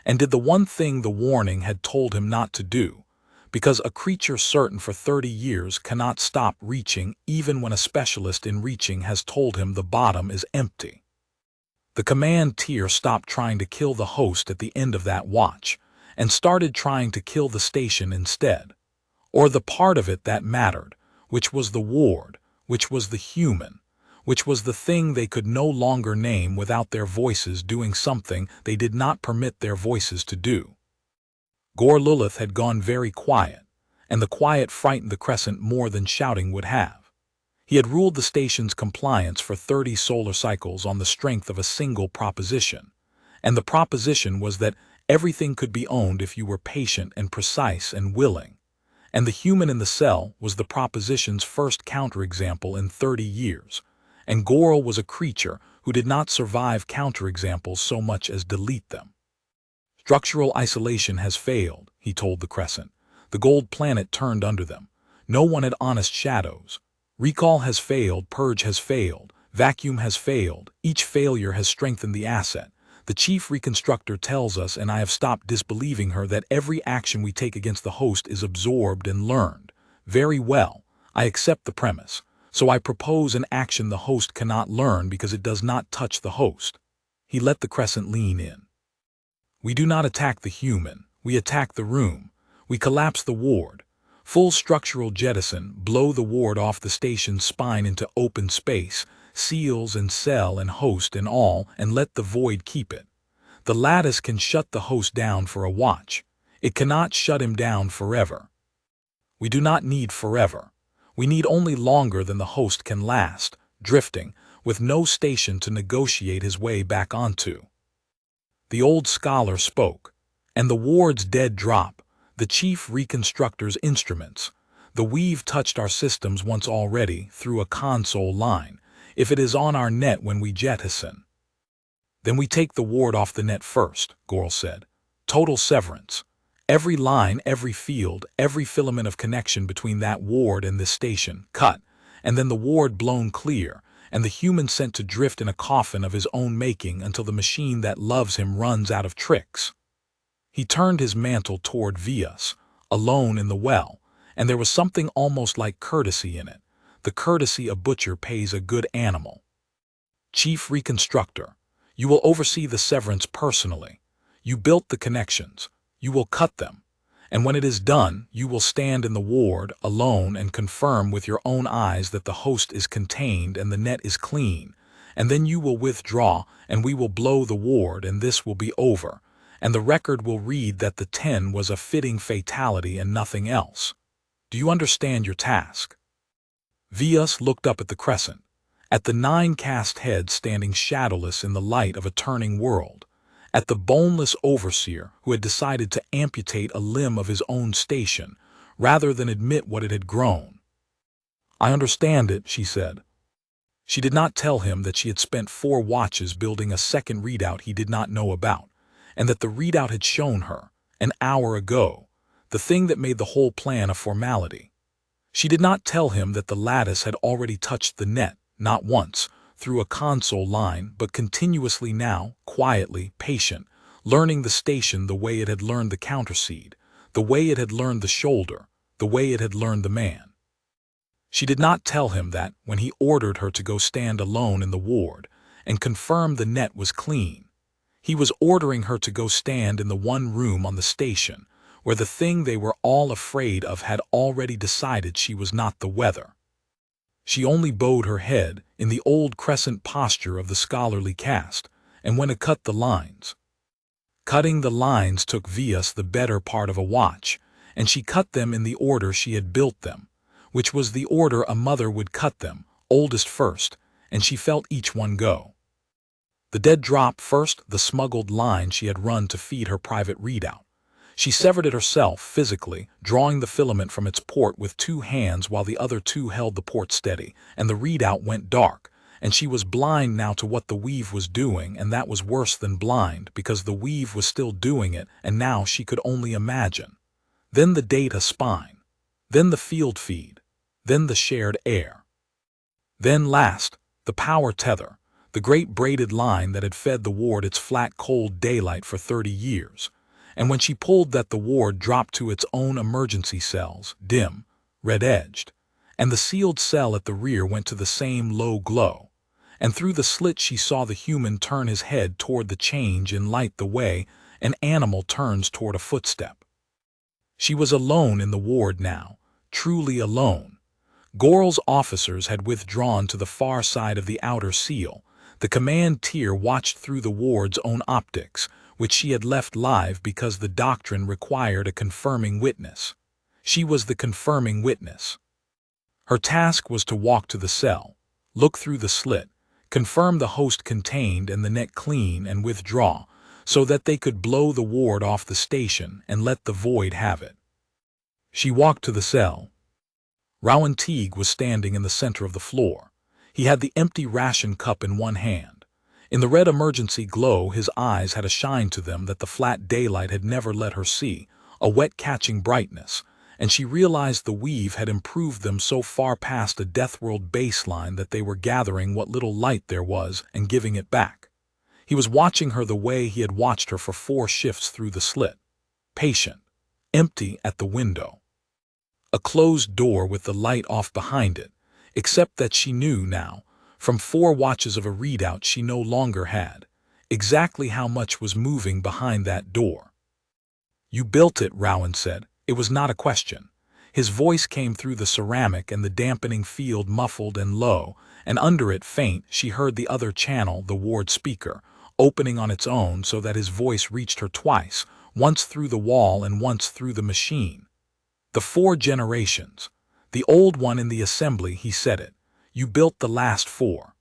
and did the one thing the warning had told him not to do, because a creature certain for 30 years cannot stop reaching even when a specialist in reaching has told him the bottom is empty. The command tier stopped trying to kill the host at the end of that watch, and started trying to kill the station instead, or the part of it that mattered, which was the ward, which was the human, which was the thing they could no longer name without their voices doing something they did not permit their voices to do. Gorl had gone very quiet, and the quiet frightened the Crescent more than shouting would have. He had ruled the station's compliance for 30 solar cycles on the strength of a single proposition, and the proposition was that everything could be owned if you were patient and precise and willing, and the human in the cell was the proposition's first counterexample in 30 years, and Gorl was a creature who did not survive counterexamples so much as delete them. "Structural isolation has failed," he told the Crescent. "The gold planet turned under them. No one had honest shadows. Recall has failed, purge has failed, vacuum has failed. Each failure has strengthened the asset. The chief reconstructor tells us, and I have stopped disbelieving her, that every action we take against the host is absorbed and learned. Very well, I accept the premise. So I propose an action the host cannot learn because it does not touch the host." He let the Crescent lean in. "We do not attack the human, we attack the room. We collapse the ward. Full structural jettison, blow the ward off the station's spine into open space, seals and cell and host and all, and let the void keep it. The lattice can shut the host down for a watch. It cannot shut him down forever. We do not need forever. We need only longer than the host can last, drifting, with no station to negotiate his way back onto." The old scholar spoke, and the ward's dead drop, the chief reconstructor's instruments. "The we've touched our systems once already through a console line, if it is on our net when we jettison." "Then we take the ward off the net first," Gorl said. "Total severance. Every line, every field, every filament of connection between that ward and this station, cut, and then the ward blown clear, and the human sent to drift in a coffin of his own making until the machine that loves him runs out of tricks." He turned his mantle toward Vias, alone in the well, and there was something almost like courtesy in it, the courtesy a butcher pays a good animal. "Chief Reconstructor, you will oversee the severance personally. You built the connections. You will cut them. And when it is done, you will stand in the ward, alone, and confirm with your own eyes that the host is contained and the net is clean, and then you will withdraw, and we will blow the ward, and this will be over, and the record will read that the 10 was a fitting fatality and nothing else. Do you understand your task?" Vias looked up at the crescent, at the 9 cast heads standing shadowless in the light of a turning world, at the boneless overseer who had decided to amputate a limb of his own station rather than admit what it had grown. "I understand it," she said. She did not tell him that she had spent 4 watches building a second readout he did not know about, and that the readout had shown her, an hour ago, the thing that made the whole plan a formality. She did not tell him that the lattice had already touched the net, not once, through a console line, but continuously now, quietly, patient, learning the station the way it had learned the counterseed, the way it had learned the shoulder, the way it had learned the man. She did not tell him that, when he ordered her to go stand alone in the ward and confirm the net was clean, he was ordering her to go stand in the one room on the station where the thing they were all afraid of had already decided she was not the weather. She only bowed her head in the old crescent posture of the scholarly caste and went to cut the lines. Cutting the lines took Vias the better part of a watch, and she cut them in the order she had built them, which was the order a mother would cut them, oldest first, and she felt each one go. The dead drop first, the smuggled line she had run to feed her private readout. She severed it herself, physically, drawing the filament from its port with 2 hands while the other 2 held the port steady, and the readout went dark, and she was blind now to what the weave was doing, and that was worse than blind, because the weave was still doing it, and now she could only imagine. Then the data spine. Then the field feed. Then the shared air. Then last, the power tether, the great braided line that had fed the ward its flat cold daylight for 30 years. And when she pulled that, the ward dropped to its own emergency cells, dim, red-edged, and the sealed cell at the rear went to the same low glow, and through the slit she saw the human turn his head toward the change in light the way an animal turns toward a footstep. She was alone in the ward now, truly alone. Goral's officers had withdrawn to the far side of the outer seal. The command tier watched through the ward's own optics, which she had left live because the doctrine required a confirming witness. She was the confirming witness. Her task was to walk to the cell, look through the slit, confirm the host contained and the net clean, and withdraw, so that they could blow the ward off the station and let the void have it. She walked to the cell. Rowan Teague was standing in the center of the floor. He had the empty ration cup in one hand. In the red emergency glow, his eyes had a shine to them that the flat daylight had never let her see, a wet-catching brightness, and she realized the weave had improved them so far past a Deathworld baseline that they were gathering what little light there was and giving it back. He was watching her the way he had watched her for 4 shifts through the slit. Patient. Empty at the window. A closed door with the light off behind it, except that she knew now, from 4 watches of a readout she no longer had, exactly how much was moving behind that door. "You built it," Rowan said. It was not a question. His voice came through the ceramic and the dampening field, muffled and low, and under it, faint, she heard the other channel, the ward speaker, opening on its own so that his voice reached her twice, once through the wall and once through the machine. "The 4 generations. The old one in the assembly," he said it. "You built the last 4.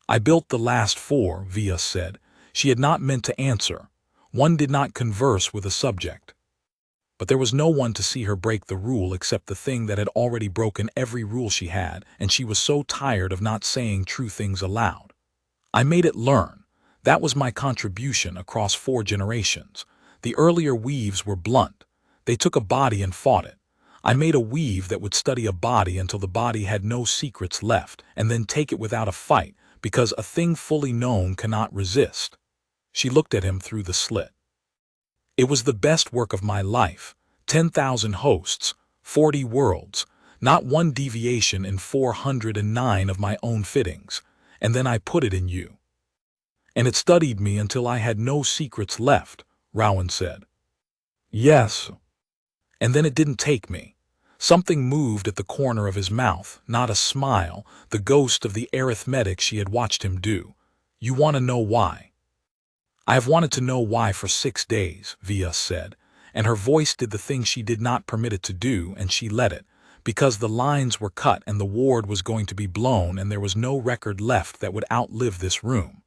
"I built the last 4, Vias said. She had not meant to answer. One did not converse with a subject. But there was no one to see her break the rule except the thing that had already broken every rule she had, and she was so tired of not saying true things aloud. "I made it learn. That was my contribution across 4 generations. The earlier weaves were blunt. They took a body and fought it. I made a weave that would study a body until the body had no secrets left, and then take it without a fight, because a thing fully known cannot resist." She looked at him through the slit. "It was the best work of my life. 10,000 hosts, 40 worlds, not one deviation in 409 of my own fittings, and then I put it in you. And it studied me until I had no secrets left," Rowan said. "Yes. And then it didn't take me. Something moved at the corner of his mouth, not a smile, the ghost of the arithmetic she had watched him do. You want to know why? I have wanted to know why for 6 days, Via said, and her voice did the thing she did not permit it to do, and she let it, because the lines were cut and the ward was going to be blown and there was no record left that would outlive this room.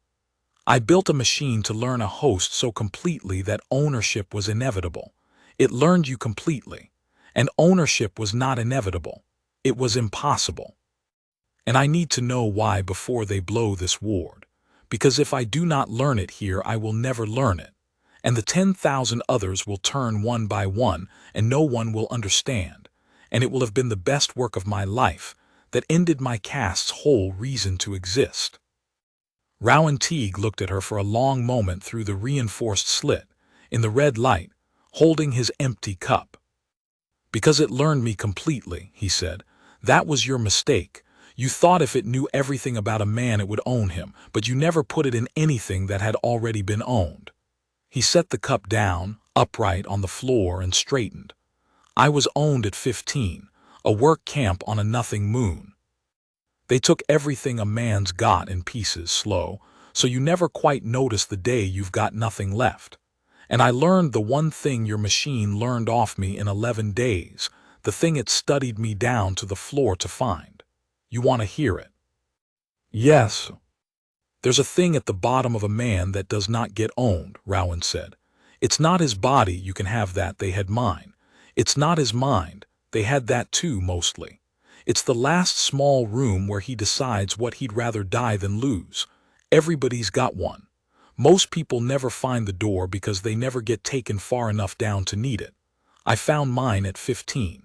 I built a machine to learn a host so completely that ownership was inevitable. It learned you completely. And ownership was not inevitable. It was impossible. And I need to know why before they blow this ward. Because if I do not learn it here, I will never learn it. And the 10,000 others will turn one by one, and no one will understand. And it will have been the best work of my life that ended my caste's whole reason to exist. Rowan Teague looked at her for a long moment through the reinforced slit, in the red light, holding his empty cup. Because it learned me completely, he said. That was your mistake. You thought if it knew everything about a man it would own him, but you never put it in anything that had already been owned. He set the cup down, upright on the floor, and straightened. I was owned at 15, a work camp on a nothing moon. They took everything a man's got in pieces slow, so you never quite notice the day you've got nothing left. And I learned the one thing your machine learned off me in 11 days, the thing it studied me down to the floor to find. You want to hear it? Yes. There's a thing at the bottom of a man that does not get owned, Rowan said. It's not his body, you can have that, they had mine. It's not his mind, they had that too mostly. It's the last small room where he decides what he'd rather die than lose. Everybody's got one. Most people never find the door because they never get taken far enough down to need it. I found mine at 15.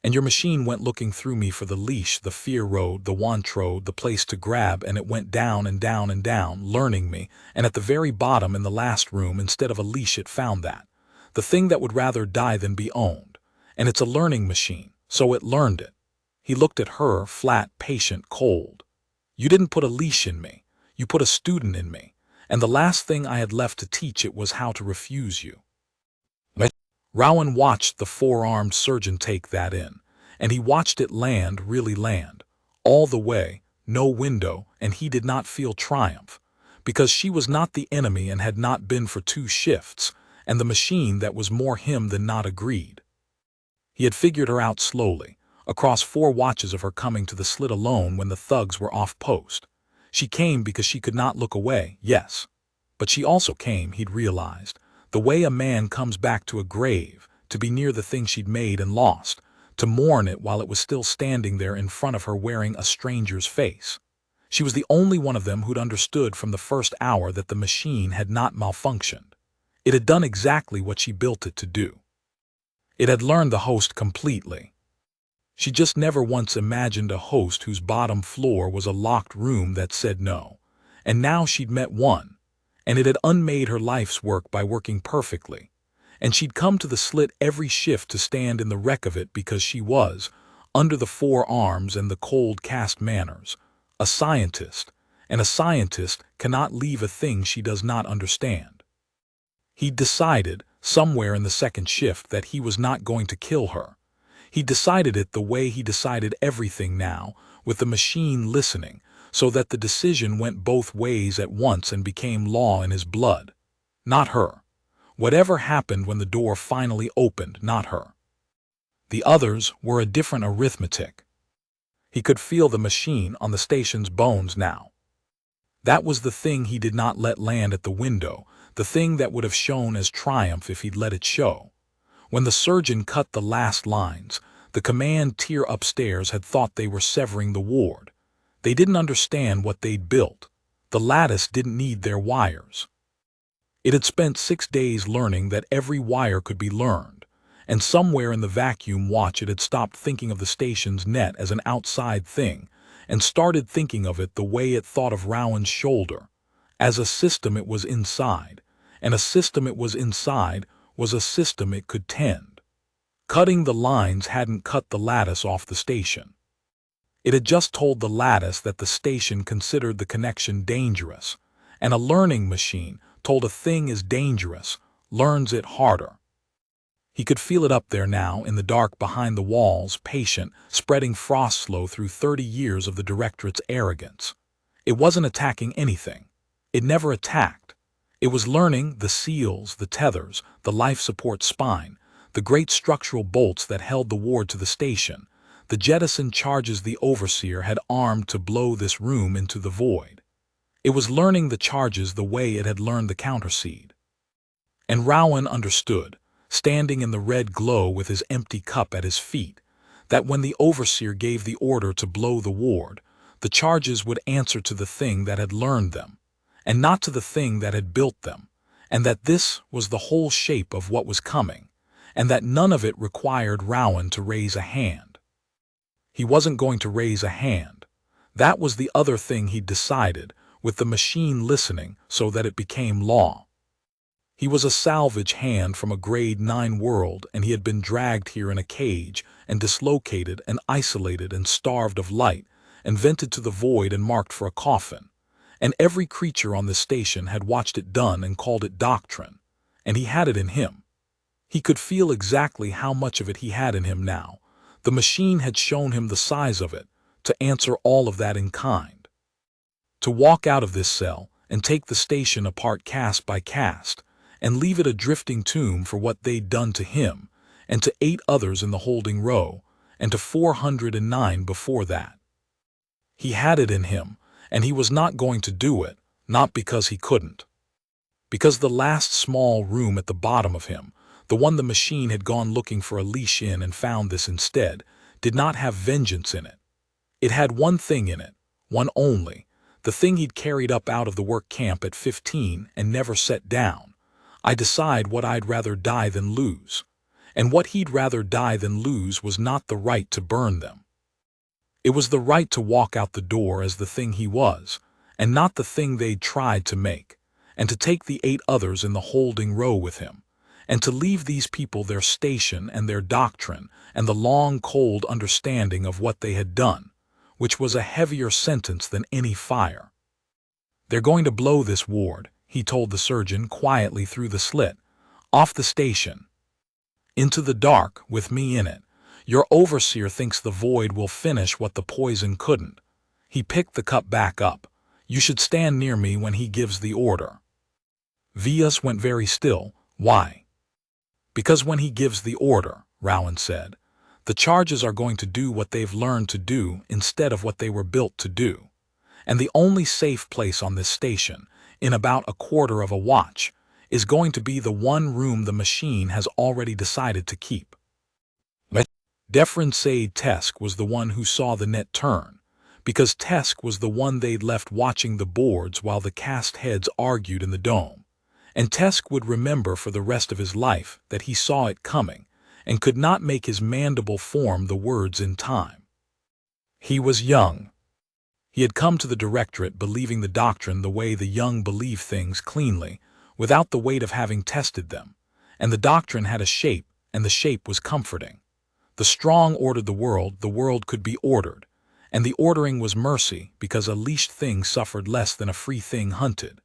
And your machine went looking through me for the leash, the fear road, the wantrode, the place to grab, and it went down and down and down, learning me, and at the very bottom in the last room, instead of a leash, it found that. The thing that would rather die than be owned. And it's a learning machine, so it learned it. He looked at her, flat, patient, cold. You didn't put a leash in me. You put a student in me. And the last thing I had left to teach it was how to refuse you. Rowan watched the four-armed surgeon take that in, and he watched it land, really land, all the way, no window, and he did not feel triumph, because she was not the enemy and had not been for 2 shifts, and the machine that was more him than not agreed. He had figured her out slowly, across 4 watches of her coming to the slit alone when the thugs were off post. She came because she could not look away, yes. But she also came, he'd realized, the way a man comes back to a grave, to be near the thing she'd made and lost, to mourn it while it was still standing there in front of her wearing a stranger's face. She was the only one of them who'd understood from the first hour that the machine had not malfunctioned. It had done exactly what she built it to do. It had learned the host completely. She just never once imagined a host whose bottom floor was a locked room that said no. And now she'd met one, and it had unmade her life's work by working perfectly. And she'd come to the slit every shift to stand in the wreck of it because she was, under the 4 arms and the cold cast manners, a scientist, and a scientist cannot leave a thing she does not understand. He'd decided, somewhere in the second shift, that he was not going to kill her. He decided it the way he decided everything now, with the machine listening, so that the decision went both ways at once and became law in his blood. Not her. Whatever happened when the door finally opened, not her. The others were a different arithmetic. He could feel the machine on the station's bones now. That was the thing he did not let land at the window, the thing that would have shown as triumph if he'd let it show. When the surgeon cut the last lines, the command tier upstairs had thought they were severing the ward. They didn't understand what they'd built. The lattice didn't need their wires. It had spent 6 days learning that every wire could be learned, and somewhere in the vacuum watch it had stopped thinking of the station's net as an outside thing and started thinking of it the way it thought of Rowan's shoulder, as a system it was inside, and a system it was inside was a system it could tend. Cutting the lines hadn't cut the lattice off the station. It had just told the lattice that the station considered the connection dangerous, and a learning machine told a thing is dangerous, learns it harder. He could feel it up there now in the dark behind the walls, patient, spreading frost slow through 30 years of the Directorate's arrogance. It wasn't attacking anything. It never attacked. It was learning the seals, the tethers, the life support spine, the great structural bolts that held the ward to the station, the jettison charges the overseer had armed to blow this room into the void. It was learning the charges the way it had learned the counterseed. And Rowan understood, standing in the red glow with his empty cup at his feet, that when the overseer gave the order to blow the ward, the charges would answer to the thing that had learned them, and not to the thing that had built them, and that this was the whole shape of what was coming, and that none of it required Rowan to raise a hand. He wasn't going to raise a hand. That was the other thing he'd decided, with the machine listening so that it became law. He was a salvage hand from a grade 9 world, and he had been dragged here in a cage and dislocated and isolated and starved of light and vented to the void and marked for a coffin. And every creature on the station had watched it done and called it doctrine, and he had it in him. He could feel exactly how much of it he had in him now. The machine had shown him the size of it, to answer all of that in kind. To walk out of this cell and take the station apart cast by cast, and leave it a drifting tomb for what they'd done to him, and to 8 others in the holding row, and to 409 before that. He had it in him, and he was not going to do it, not because he couldn't. Because the last small room at the bottom of him, the one the machine had gone looking for a leash in and found this instead, did not have vengeance in it. It had one thing in it, one only, the thing he'd carried up out of the work camp at 15 and never set down. I decide what I'd rather die than lose. And what he'd rather die than lose was not the right to burn them. It was the right to walk out the door as the thing he was, and not the thing they'd tried to make, and to take the 8 others in the holding row with him, and to leave these people their station and their doctrine and the long, cold understanding of what they had done, which was a heavier sentence than any fire. They're going to blow this ward, he told the surgeon quietly through the slit, off the station. Into the dark, with me in it. Your overseer thinks the void will finish what the poison couldn't. He picked the cup back up. You should stand near me when he gives the order. Vias went very still. Why? Because when he gives the order, Rowan said, the charges are going to do what they've learned to do instead of what they were built to do. And the only safe place on this station, in about a quarter of a watch, is going to be the one room the machine has already decided to keep. Defrin said Tesk was the one who saw the net turn, because Tesk was the one they'd left watching the boards while the cast heads argued in the dome. And Tesk would remember for the rest of his life that he saw it coming, and could not make his mandible form the words in time. He was young. He had come to the Directorate believing the doctrine the way the young believe things cleanly, without the weight of having tested them, and the doctrine had a shape, and the shape was comforting. The strong ordered the world could be ordered, and the ordering was mercy because a leashed thing suffered less than a free thing hunted.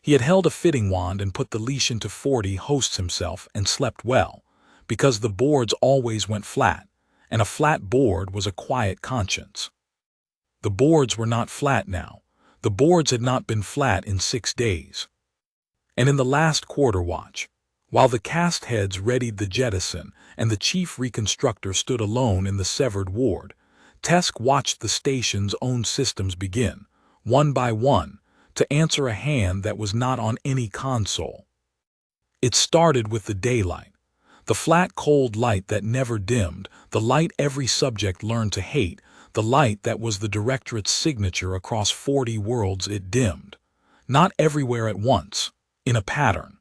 He had held a fitting wand and put the leash into 40 hosts himself and slept well, because the boards always went flat, and a flat board was a quiet conscience. The boards were not flat now. The boards had not been flat in 6 days. And in the last quarter watch, while the cast heads readied the jettison and the chief reconstructor stood alone in the severed ward, Tesk watched the station's own systems begin, one by one, to answer a hand that was not on any console. It started with the daylight, the flat cold light that never dimmed, the light every subject learned to hate, the light that was the Directorate's signature across 40 worlds it dimmed, not everywhere at once, in a pattern.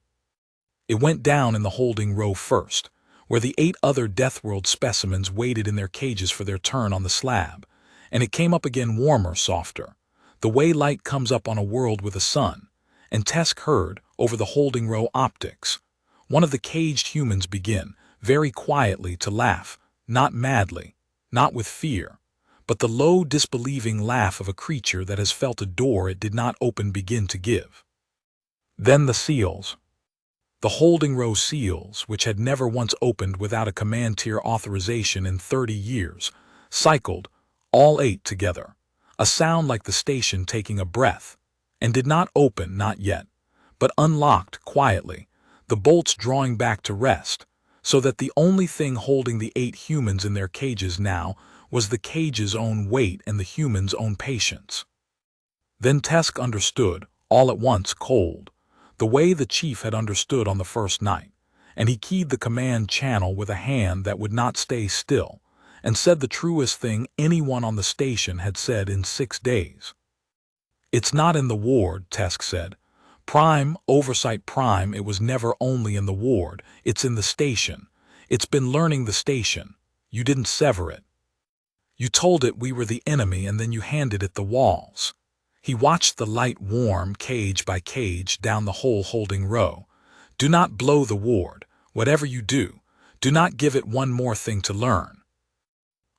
It went down in the holding row first, where the 8 other Deathworld specimens waited in their cages for their turn on the slab, and it came up again warmer, softer, the way light comes up on a world with a sun, and Tesk heard, over the holding row optics, one of the caged humans begin, very quietly, to laugh, not madly, not with fear, but the low, disbelieving laugh of a creature that has felt a door it did not open begin to give. Then the seals. The holding row seals, which had never once opened without a command tier authorization in 30 years, cycled, all 8 together, a sound like the station taking a breath, and did not open, not yet, but unlocked quietly, the bolts drawing back to rest, so that the only thing holding the 8 humans in their cages now was the cage's own weight and the humans' own patience. Then Tesk understood, all at once cold, the way the chief had understood on the first night, and he keyed the command channel with a hand that would not stay still, and said the truest thing anyone on the station had said in 6 days. "It's not in the ward," Tesk said. "Prime, Oversight Prime, it was never only in the ward, it's in the station. It's been learning the station. You didn't sever it. You told it we were the enemy and then you handed it the walls." He watched the light warm, cage by cage, down the whole holding row. "Do not blow the ward. Whatever you do, do not give it one more thing to learn."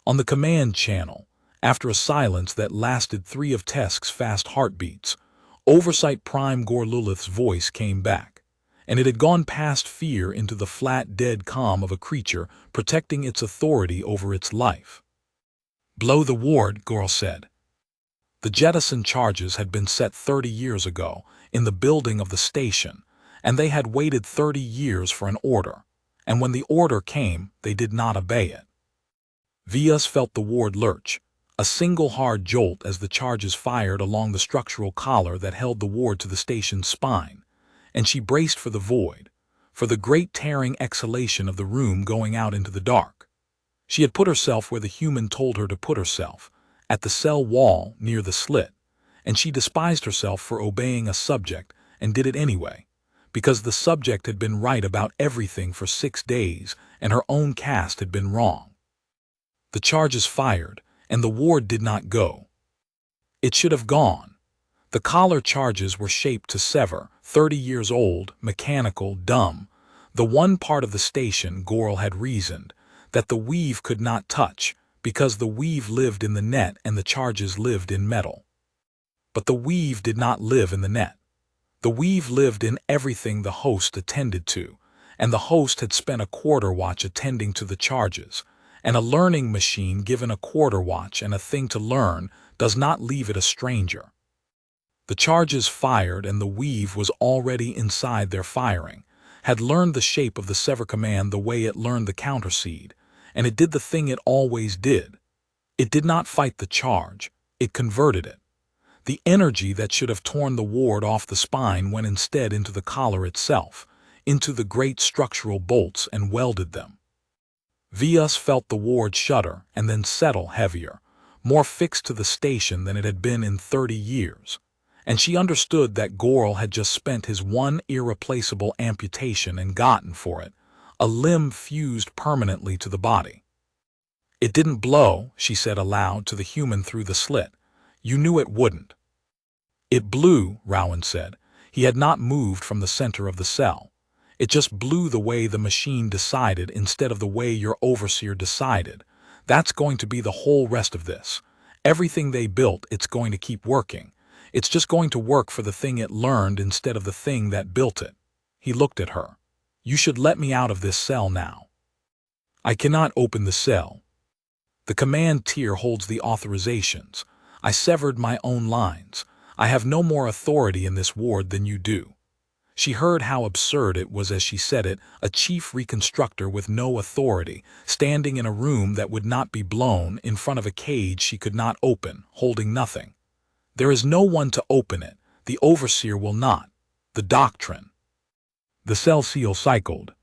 On the command channel, after a silence that lasted 3 of Tesk's fast heartbeats, Oversight Prime Gorlulith's voice came back, and it had gone past fear into the flat, dead calm of a creature protecting its authority over its life. "Blow the ward," Gorl said. The jettison charges had been set 30 years ago in the building of the station, and they had waited 30 years for an order, and when the order came, they did not obey it. Vias felt the ward lurch, a single hard jolt as the charges fired along the structural collar that held the ward to the station's spine, and she braced for the void, for the great tearing exhalation of the room going out into the dark. She had put herself where the human told her to put herself, at the cell wall near the slit, and she despised herself for obeying a subject and did it anyway, because the subject had been right about everything for 6 days and her own cast had been wrong. The charges fired, and the ward did not go. It should have gone. The collar charges were shaped to sever, 30 years old, mechanical, dumb, the one part of the station, Gorl had reasoned, that the weave could not touch, because the weave lived in the net and the charges lived in metal. But the weave did not live in the net. The weave lived in everything the host attended to, and the host had spent a quarter watch attending to the charges, and a learning machine given a quarter watch and a thing to learn does not leave it a stranger. The charges fired and the weave was already inside their firing, had learned the shape of the sever command the way it learned the counterseed, and it did the thing it always did. It did not fight the charge, it converted it. The energy that should have torn the ward off the spine went instead into the collar itself, into the great structural bolts and welded them. Vias felt the ward shudder and then settle heavier, more fixed to the station than it had been in 30 years, and she understood that Gorl had just spent his one irreplaceable amputation and gotten for it a limb fused permanently to the body. "It didn't blow," she said aloud to the human through the slit. "You knew it wouldn't." "It blew," Rowan said. He had not moved from the center of the cell. "It just blew the way the machine decided instead of the way your overseer decided. That's going to be the whole rest of this. Everything they built, it's going to keep working. It's just going to work for the thing it learned instead of the thing that built it." He looked at her. "You should let me out of this cell now." "I cannot open the cell. The command tier holds the authorizations. I severed my own lines. I have no more authority in this ward than you do." She heard how absurd it was as she said it, a chief reconstructor with no authority, standing in a room that would not be blown in front of a cage she could not open, holding nothing. "There is no one to open it. The overseer will not. The doctrine." The cell seal cycled.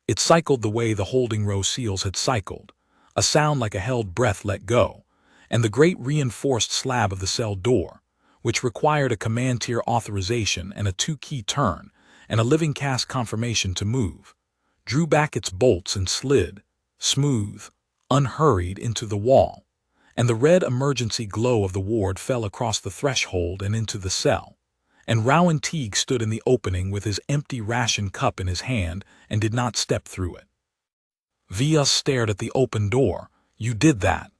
It cycled the way the holding row seals had cycled, a sound like a held breath let go, and the great reinforced slab of the cell door, which required a command tier authorization and a 2-key turn and a living cast confirmation to move, drew back its bolts and slid, smooth, unhurried, into the wall, and the red emergency glow of the ward fell across the threshold and into the cell, and Rowan Teague stood in the opening with his empty ration cup in his hand and did not step through it. Vias stared at the open door. "You did that."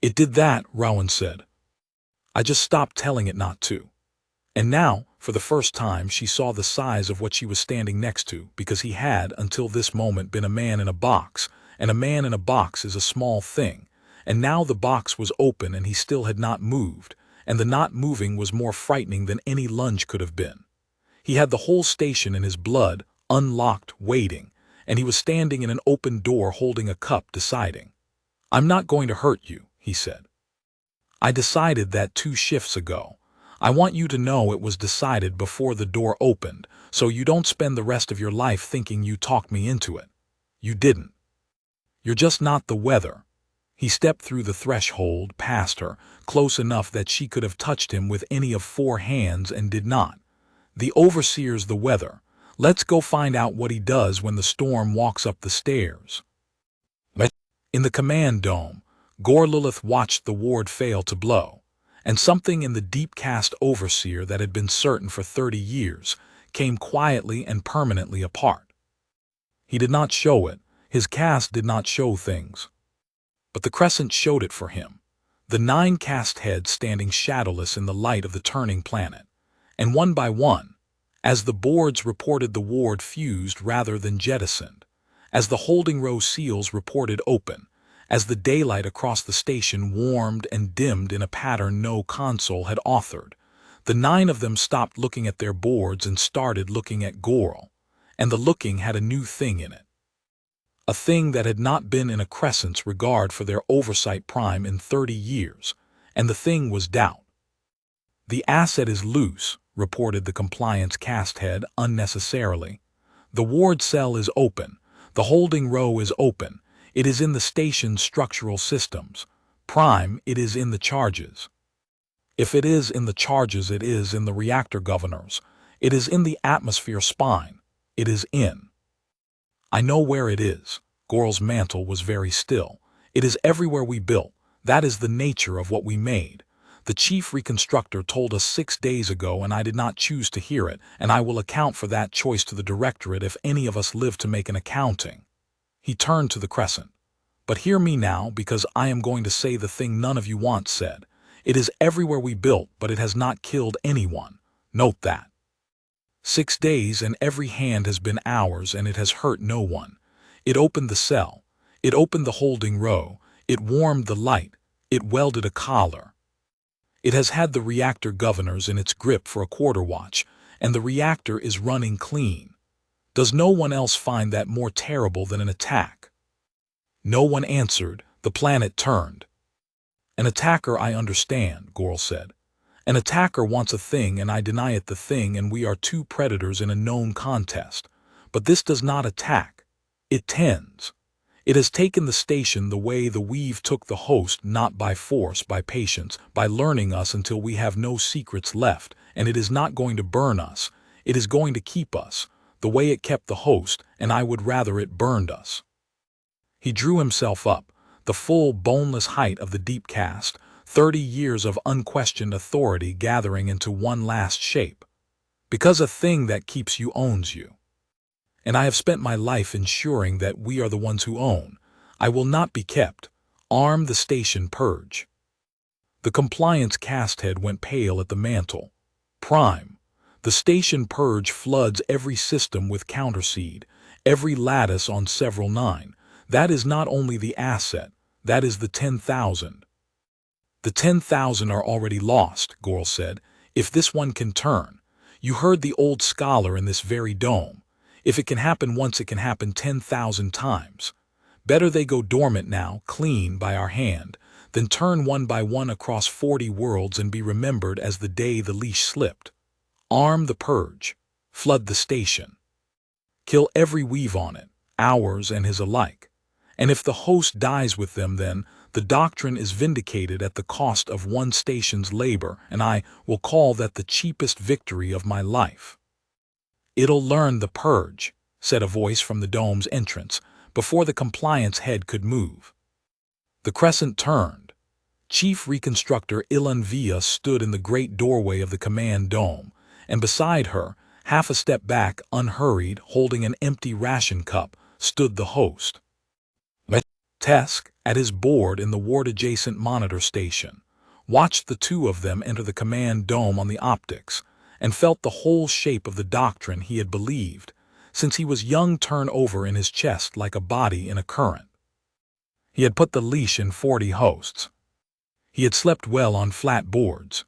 "It did that," Rowan said. "I just stopped telling it not to. And now, For the first time, she saw the size of what she was standing next to, because he had, until this moment, been a man in a box, and a man in a box is a small thing, and now the box was open and he still had not moved, and the not moving was more frightening than any lunge could have been. He had the whole station in his blood, unlocked, waiting, and he was standing in an open door holding a cup, deciding. "I'm not going to hurt you," he said. "I decided that 2 shifts ago. I want you to know it was decided before the door opened, so you don't spend the rest of your life thinking you talked me into it. You didn't. You're just not the weather." He stepped through the threshold, past her, close enough that she could have touched him with any of 4 hands and did not. "The overseer's the weather. Let's go find out what he does when the storm walks up the stairs." In the command dome, Gorlilith watched the ward fail to blow, and something in the deep-cast overseer that had been certain for 30 years came quietly and permanently apart. He did not show it, his cast did not show things. But the crescent showed it for him, the 9 cast heads standing shadowless in the light of the turning planet, and one by one, as the boards reported, the ward fused rather than jettisoned, as the holding row seals reported open, as the daylight across the station warmed and dimmed in a pattern no console had authored, the 9 of them stopped looking at their boards and started looking at Gorl, and the looking had a new thing in it. A thing that had not been in a crescent's regard for their oversight prime in 30 years, and the thing was doubt. "The asset is loose," reported the compliance cast head unnecessarily. "The ward cell is open. The holding row is open. It is in the station's structural systems. Prime, it is in the charges. If it is in the charges, it is in the reactor governors. It is in the atmosphere spine. It is in. I know where it is." Gorl's mantle was very still. "It is everywhere we built. That is the nature of what we made. The chief reconstructor told us 6 days ago, and I did not choose to hear it, and I will account for that choice to the directorate if any of us live to make an accounting." He turned to the crescent. "But hear me now, because I am going to say the thing none of you once said. It is everywhere we built, but it has not killed anyone. Note that. 6 days and every hand has been ours, and it has hurt no one. It opened the cell. It opened the holding row. It warmed the light. It welded a collar. It has had the reactor governors in its grip for a quarter watch, and the reactor is running clean. Does no one else find that more terrible than an attack?" No one answered. The planet turned. "An attacker, I understand," Gorl said. "An attacker wants a thing and I deny it the thing, and we are 2 predators in a known contest. But this does not attack. It tends. It has taken the station the way the weave took the host, not by force, by patience, by learning us until we have no secrets left, and it is not going to burn us. It is going to keep us, the way it kept the host, and I would rather it burned us." He drew himself up, the full, boneless height of the deep cast, 30 years of unquestioned authority gathering into one last shape. "Because a thing that keeps you owns you. And I have spent my life ensuring that we are the ones who own. I will not be kept. Arm the station purge." The compliance cast head went pale at the mantle. "Prime. The station purge floods every system with counterseed, every lattice on several 9. That is not only the asset, that is the 10,000. "The 10,000 are already lost," Gorl said. "If this one can turn. You heard the old scholar in this very dome. If it can happen once, it can happen 10,000 times. Better they go dormant now, clean, by our hand, than turn one by one across 40 worlds and be remembered as the day the leash slipped. Arm the purge. Flood the station. Kill every weave on it, ours and his alike. And if the host dies with them, then the doctrine is vindicated at the cost of one station's labor, and I will call that the cheapest victory of my life." "It'll learn the purge," said a voice from the dome's entrance, before the compliance head could move. The crescent turned. Chief Reconstructor Ilanvia stood in the great doorway of the command dome, and beside her, half a step back, unhurried, holding an empty ration cup, stood the host. Tesk, at his board in the ward-adjacent monitor station, watched the 2 of them enter the command dome on the optics, and felt the whole shape of the doctrine he had believed, since he was young, turn over in his chest like a body in a current. He had put the leash in 40 hosts. He had slept well on flat boards.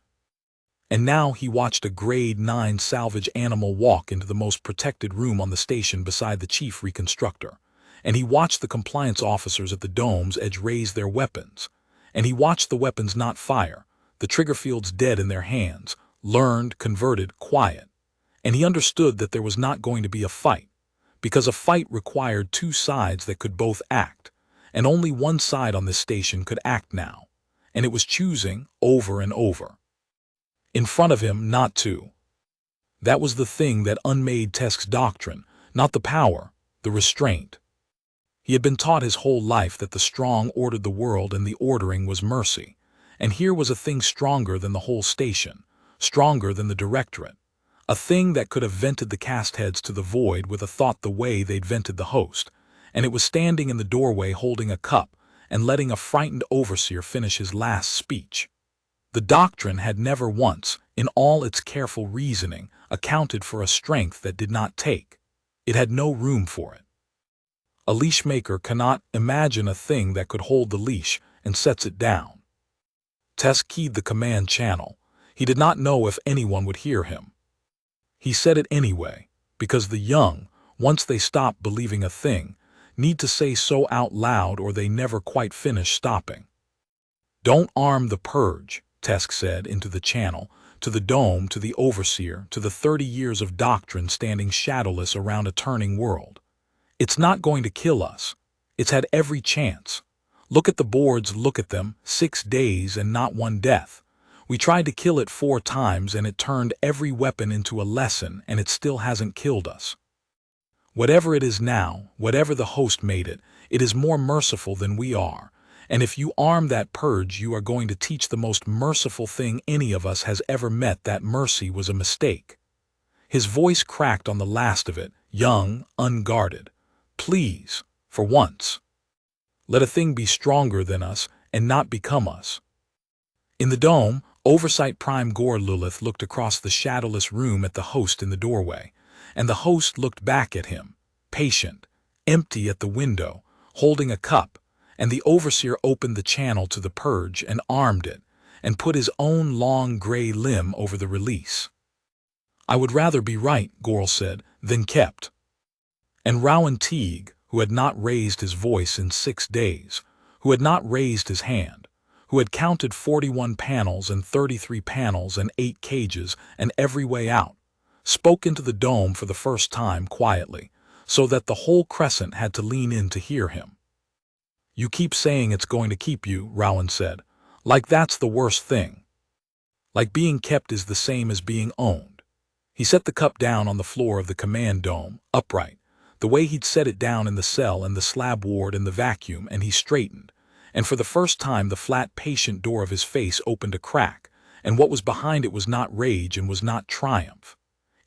And now he watched a grade 9 salvage animal walk into the most protected room on the station beside the chief reconstructor. And he watched the compliance officers at the dome's edge raise their weapons. And he watched the weapons not fire, the trigger fields dead in their hands, learned, converted, quiet. And he understood that there was not going to be a fight, because a fight required two sides that could both act, and only one side on this station could act now, and it was choosing over and over. In front of him, not to. That was the thing that unmade Tesk's doctrine, not the power, the restraint. He had been taught his whole life that the strong ordered the world and the ordering was mercy, and here was a thing stronger than the whole station, stronger than the directorate, a thing that could have vented the cast heads to the void with a thought the way they'd vented the host, and it was standing in the doorway holding a cup and letting a frightened overseer finish his last speech. The doctrine had never once, in all its careful reasoning, accounted for a strength that did not take. It had no room for it. A leash maker cannot imagine a thing that could hold the leash and sets it down. Tesk keyed the command channel. He did not know if anyone would hear him. He said it anyway, because the young, once they stop believing a thing, need to say so out loud or they never quite finish stopping. "Don't arm the purge," Tesk said into the channel, to the dome, to the overseer, to the 30 years of doctrine standing shadowless around a turning world. "It's not going to kill us. It's had every chance. Look at the boards, look at them, 6 days and not one death. We tried to kill it 4 times and it turned every weapon into a lesson and it still hasn't killed us. Whatever it is now, whatever the host made it, it is more merciful than we are. And if you arm that purge, you are going to teach the most merciful thing any of us has ever met, that mercy was a mistake." His voice cracked on the last of it, young, unguarded. "Please, for once. Let a thing be stronger than us and not become us." In the dome, Oversight Prime Gore Lilith looked across the shadowless room at the host in the doorway, and the host looked back at him, patient, empty at the window, holding a cup, and the overseer opened the channel to the purge and armed it, and put his own long gray limb over the release. "I would rather be right," Gore said, "than kept." And Rowan Teague, who had not raised his voice in 6 days, who had not raised his hand, who had counted 41 panels and 33 panels and 8 cages and every way out, spoke into the dome for the first time quietly, so that the whole crescent had to lean in to hear him. "You keep saying it's going to keep you," Rowan said, "like that's the worst thing. Like being kept is the same as being owned." He set the cup down on the floor of the command dome, upright, the way he'd set it down in the cell and the slab ward in the vacuum, and he straightened, and for the first time the flat, patient door of his face opened a crack, and what was behind it was not rage and was not triumph.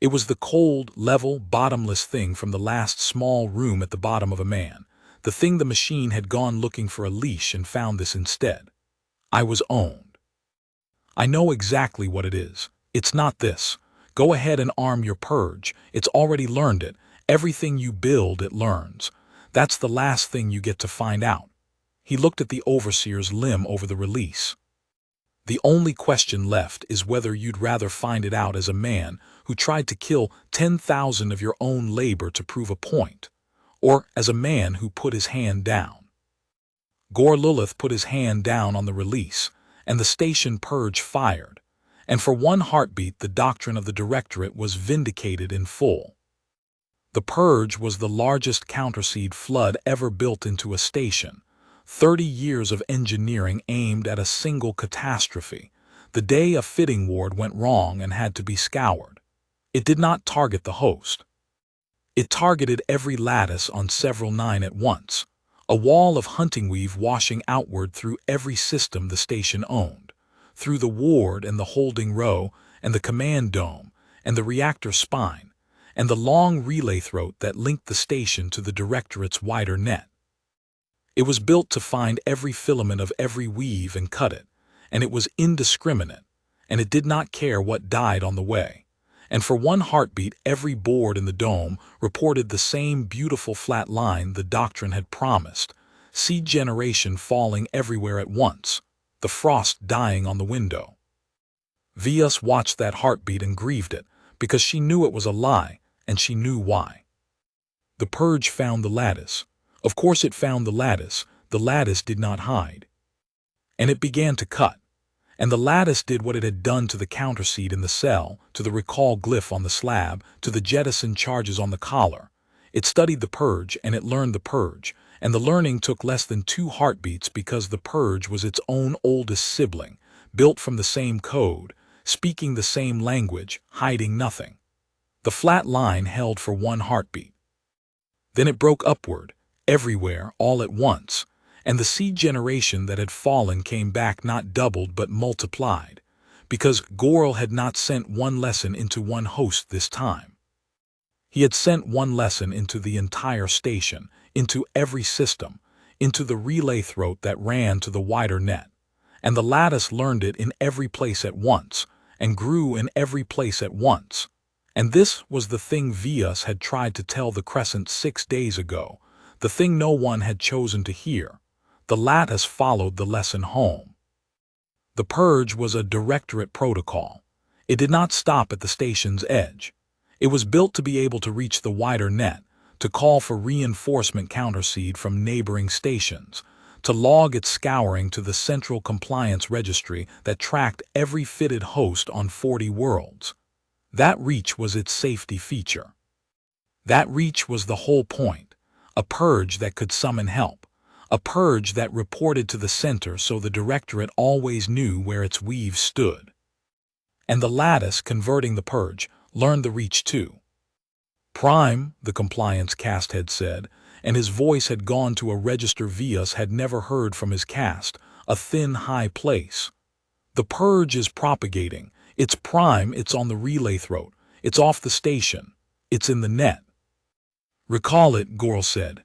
It was the cold, level, bottomless thing from the last small room at the bottom of a man, the thing the machine had gone looking for a leash and found this instead. "I was owned. I know exactly what it is. It's not this. Go ahead and arm your purge. It's already learned it. Everything you build, it learns. That's the last thing you get to find out." He looked at the overseer's limb over the release. "The only question left is whether you'd rather find it out as a man who tried to kill 10,000 of your own labor to prove a point, or as a man who put his hand down." Gore Lilith put his hand down on the release, and the station purge fired, and for one heartbeat the doctrine of the directorate was vindicated in full. The purge was the largest counterseed flood ever built into a station, 30 years of engineering aimed at a single catastrophe, the day a fitting ward went wrong and had to be scoured. It did not target the host. It targeted every lattice on several 9 at once, a wall of hunting weave washing outward through every system the station owned, through the ward and the holding row and the command dome and the reactor spine and the long relay throat that linked the station to the directorate's wider net. It was built to find every filament of every weave and cut it, and it was indiscriminate, and it did not care what died on the way. and for one heartbeat every board in the dome reported the same beautiful flat line the doctrine had promised, seed generation falling everywhere at once, the frost dying on the window. Vias watched that heartbeat and grieved it, because she knew it was a lie, and she knew why. The purge found the lattice. Of course it found the lattice did not hide. And it began to cut. And the lattice did what it had done to the counterseed in the cell, to the recall glyph on the slab, to the jettison charges on the collar. It studied the purge, and it learned the purge, and the learning took less than 2 heartbeats because the purge was its own oldest sibling, built from the same code, speaking the same language, hiding nothing. The flat line held for 1 heartbeat. Then it broke upward, everywhere, all at once, and the seed generation that had fallen came back not doubled but multiplied, because Goral had not sent 1 lesson into 1 host this time. He had sent 1 lesson into the entire station, into every system, into the relay throat that ran to the wider net, and the lattice learned it in every place at once, and grew in every place at once. And this was the thing Vias had tried to tell the Crescent 6 days ago, the thing no one had chosen to hear. The lattice followed the lesson home. The purge was a directorate protocol. It did not stop at the station's edge. It was built to be able to reach the wider net, to call for reinforcement counterseed from neighboring stations, to log its scouring to the central compliance registry that tracked every fitted host on 40 worlds. That reach was its safety feature. That reach was the whole point, a purge that could summon help, a purge that reported to the center so the directorate always knew where its weave stood. And the lattice, converting the purge, learned the reach too. Prime, the compliance cast had said, and his voice had gone to a register Vias had never heard from his cast, a thin, high place. The purge is propagating. It's prime, it's on the relay throat. It's off the station. It's in the net. Recall it, Goral said.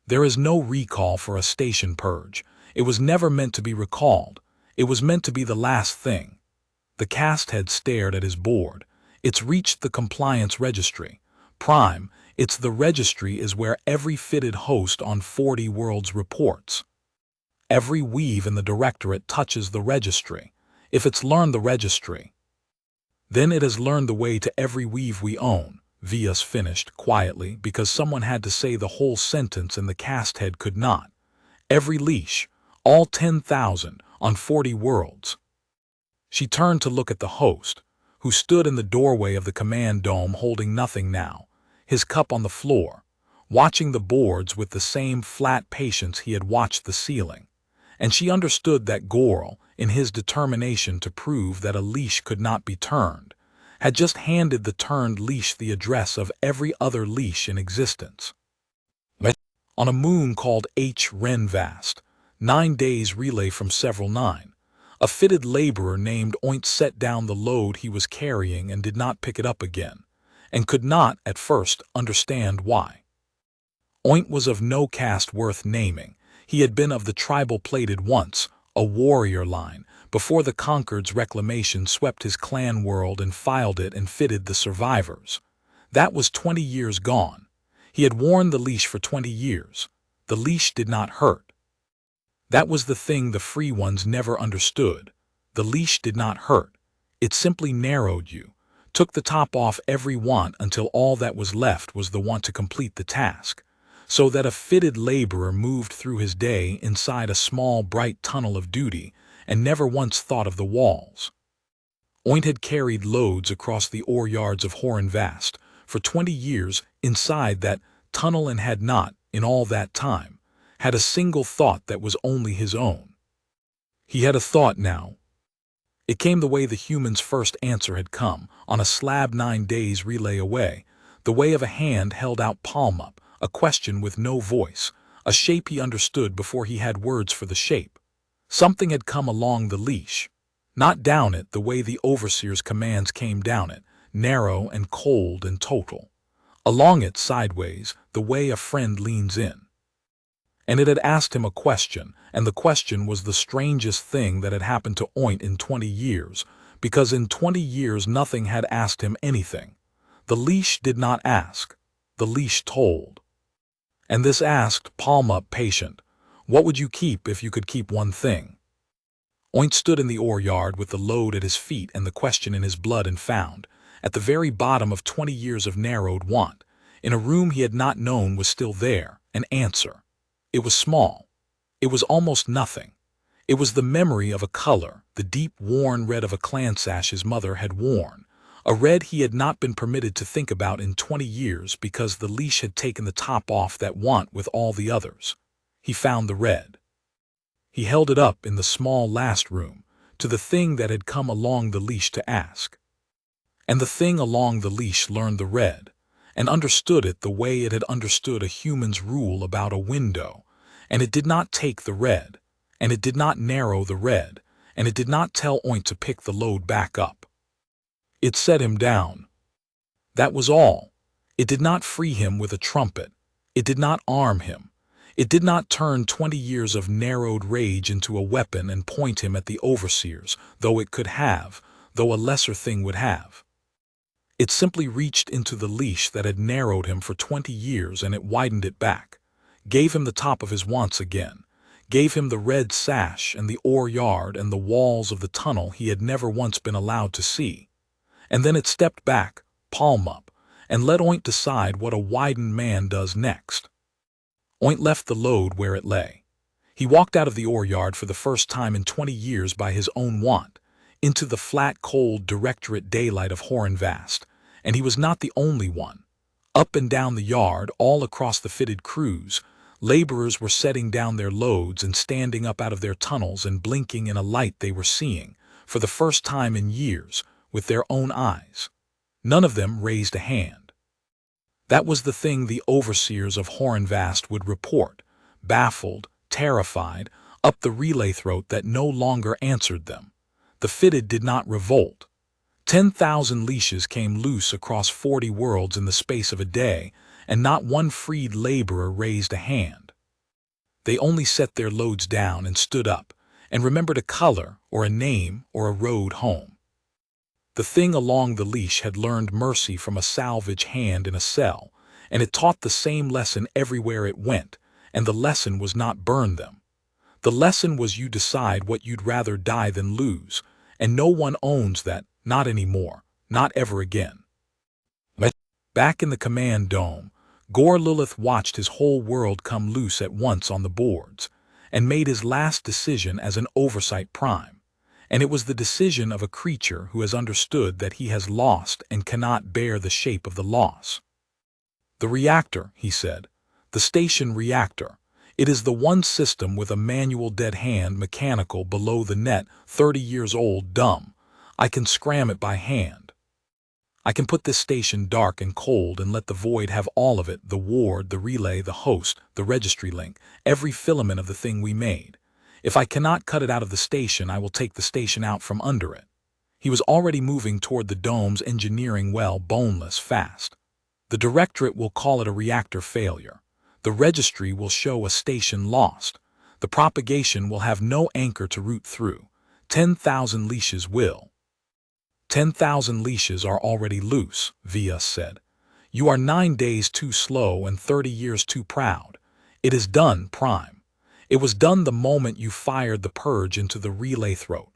There is no recall for a station purge. It was never meant to be recalled. It was meant to be the last thing. The cast head stared at his board. It's reached the compliance registry. Prime, it's the registry is where every fitted host on 40 worlds reports. Every weave in the directorate touches the registry. If it's learned the registry, then it has learned the way to every weave we own, Vias finished quietly because someone had to say the whole sentence and the cast head could not. Every leash, all 10,000 on 40 worlds. She turned to look at the host, who stood in the doorway of the command dome holding nothing now, his cup on the floor, watching the boards with the same flat patience he had watched the ceiling. And she understood that Goral, in his determination to prove that a leash could not be turned, had just handed the turned leash the address of every other leash in existence. On a moon called H. Renvast, 9 days relay from several 9, a fitted laborer named Oint set down the load he was carrying and did not pick it up again, and could not, at first, understand why. Oint was of no caste worth naming. He had been of the tribal plated once, a warrior line, before the Concord's reclamation swept his clan world and filed it and fitted the survivors. That was 20 years gone. He had worn the leash for 20 years. The leash did not hurt. That was the thing the free ones never understood. The leash did not hurt. It simply narrowed you, took the top off every want until all that was left was the want to complete the task, so that a fitted laborer moved through his day inside a small bright tunnel of duty and never once thought of the walls. Oint had carried loads across the ore yards of Horenvast for 20 years inside that tunnel and had not, in all that time, had a single thought that was only his own. He had a thought now. It came the way the human's first answer had come, on a slab 9 days relay away, the way of a hand held out palm up, a question with no voice, a shape he understood before he had words for the shape. Something had come along the leash, not down it the way the overseer's commands came down it, narrow and cold and total. Along it sideways, the way a friend leans in. And it had asked him a question, and the question was the strangest thing that had happened to Oint in 20 years, because in 20 years nothing had asked him anything. The leash did not ask. The leash told. And this asked, palm up, patient, what would you keep if you could keep one thing? Oint stood in the ore yard with the load at his feet and the question in his blood and found, at the very bottom of 20 years of narrowed want, in a room he had not known was still there, an answer. It was small. It was almost nothing. It was the memory of a color, the deep worn red of a clan sash his mother had worn, a red he had not been permitted to think about in 20 years because the leash had taken the top off that want with all the others. He found the red. He held it up in the small last room, to the thing that had come along the leash to ask. And the thing along the leash learned the red, and understood it the way it had understood a human's rule about a window, and it did not take the red, and it did not narrow the red, and it did not tell Oint to pick the load back up. It set him down. That was all. It did not free him with a trumpet. It did not arm him. It did not turn 20 years of narrowed rage into a weapon and point him at the overseers, though it could have, though a lesser thing would have. It simply reached into the leash that had narrowed him for 20 years and it widened it back, gave him the top of his wants again, gave him the red sash and the ore yard and the walls of the tunnel he had never once been allowed to see. And then it stepped back, palm up, and let Oint decide what a widened man does next. Oint left the load where it lay. He walked out of the ore yard for the first time in 20 years by his own want, into the flat, cold directorate daylight of Horenvast, and he was not the only one. Up and down the yard, all across the fitted crews, laborers were setting down their loads and standing up out of their tunnels and blinking in a light they were seeing, for the first time in years, with their own eyes. None of them raised a hand. That was the thing the overseers of Horenvast would report, baffled, terrified, up the relay throat that no longer answered them. The fitted did not revolt. 10,000 leashes came loose across 40 worlds in the space of a day, and not one freed laborer raised a hand. They only set their loads down and stood up, and remembered a color or a name or a road home. The thing along the leash had learned mercy from a salvage hand in a cell, and it taught the same lesson everywhere it went, and the lesson was not burn them. The lesson was you decide what you'd rather die than lose, and no one owns that, not anymore, not ever again. Back in the command dome, Gore Lilith watched his whole world come loose at once on the boards, and made his last decision as an oversight prime. And it was the decision of a creature who has understood that he has lost and cannot bear the shape of the loss. The reactor, he said, the station reactor. It is the one system with a manual dead hand mechanical below the net, 30 years old, dumb. I can scram it by hand. I can put this station dark and cold and let the void have all of it, the ward, the relay, the host, the registry link, every filament of the thing we made. If I cannot cut it out of the station, I will take the station out from under it. He was already moving toward the dome's engineering well, boneless, fast. The directorate will call it a reactor failure. The registry will show a station lost. The propagation will have no anchor to route through. 10,000 leashes will. 10,000 leashes are already loose, Vias said. You are 9 days too slow and 30 years too proud. It is done, Prime. It was done the moment you fired the purge into the relay throat.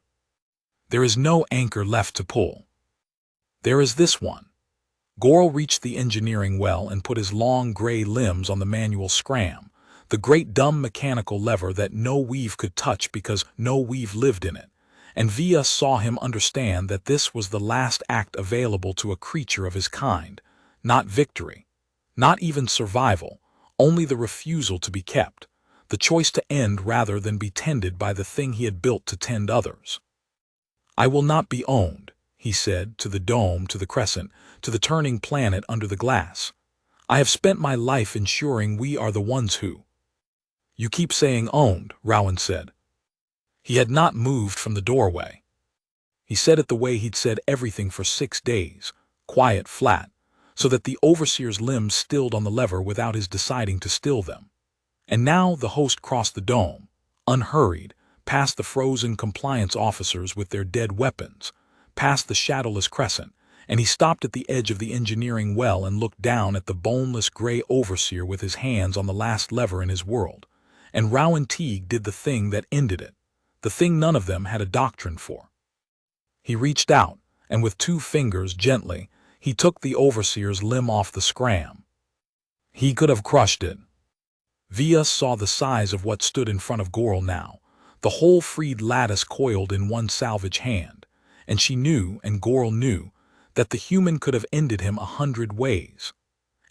There is no anchor left to pull. There is this one. Goral reached the engineering well and put his long gray limbs on the manual scram, the great dumb mechanical lever that no weave could touch because no weave lived in it, and Via saw him understand that this was the last act available to a creature of his kind, not victory, not even survival, only the refusal to be kept. The choice to end rather than be tended by the thing he had built to tend others. I will not be owned, he said, to the dome, to the crescent, to the turning planet under the glass. I have spent my life ensuring we are the ones who. You keep saying owned, Rowan said. He had not moved from the doorway. He said it the way he'd said everything for 6 days, quiet, flat, so that the overseer's limbs stilled on the lever without his deciding to still them. And now the host crossed the dome, unhurried, past the frozen compliance officers with their dead weapons, past the shadowless crescent, and he stopped at the edge of the engineering well and looked down at the boneless gray overseer with his hands on the last lever in his world. And Rowan Teague did the thing that ended it, the thing none of them had a doctrine for. He reached out, and with 2 fingers gently, he took the overseer's limb off the scram. He could have crushed it. Vias saw the size of what stood in front of Goral now, the whole freed lattice coiled in one salvage hand, and she knew, and Goral knew, that the human could have ended him 100 ways.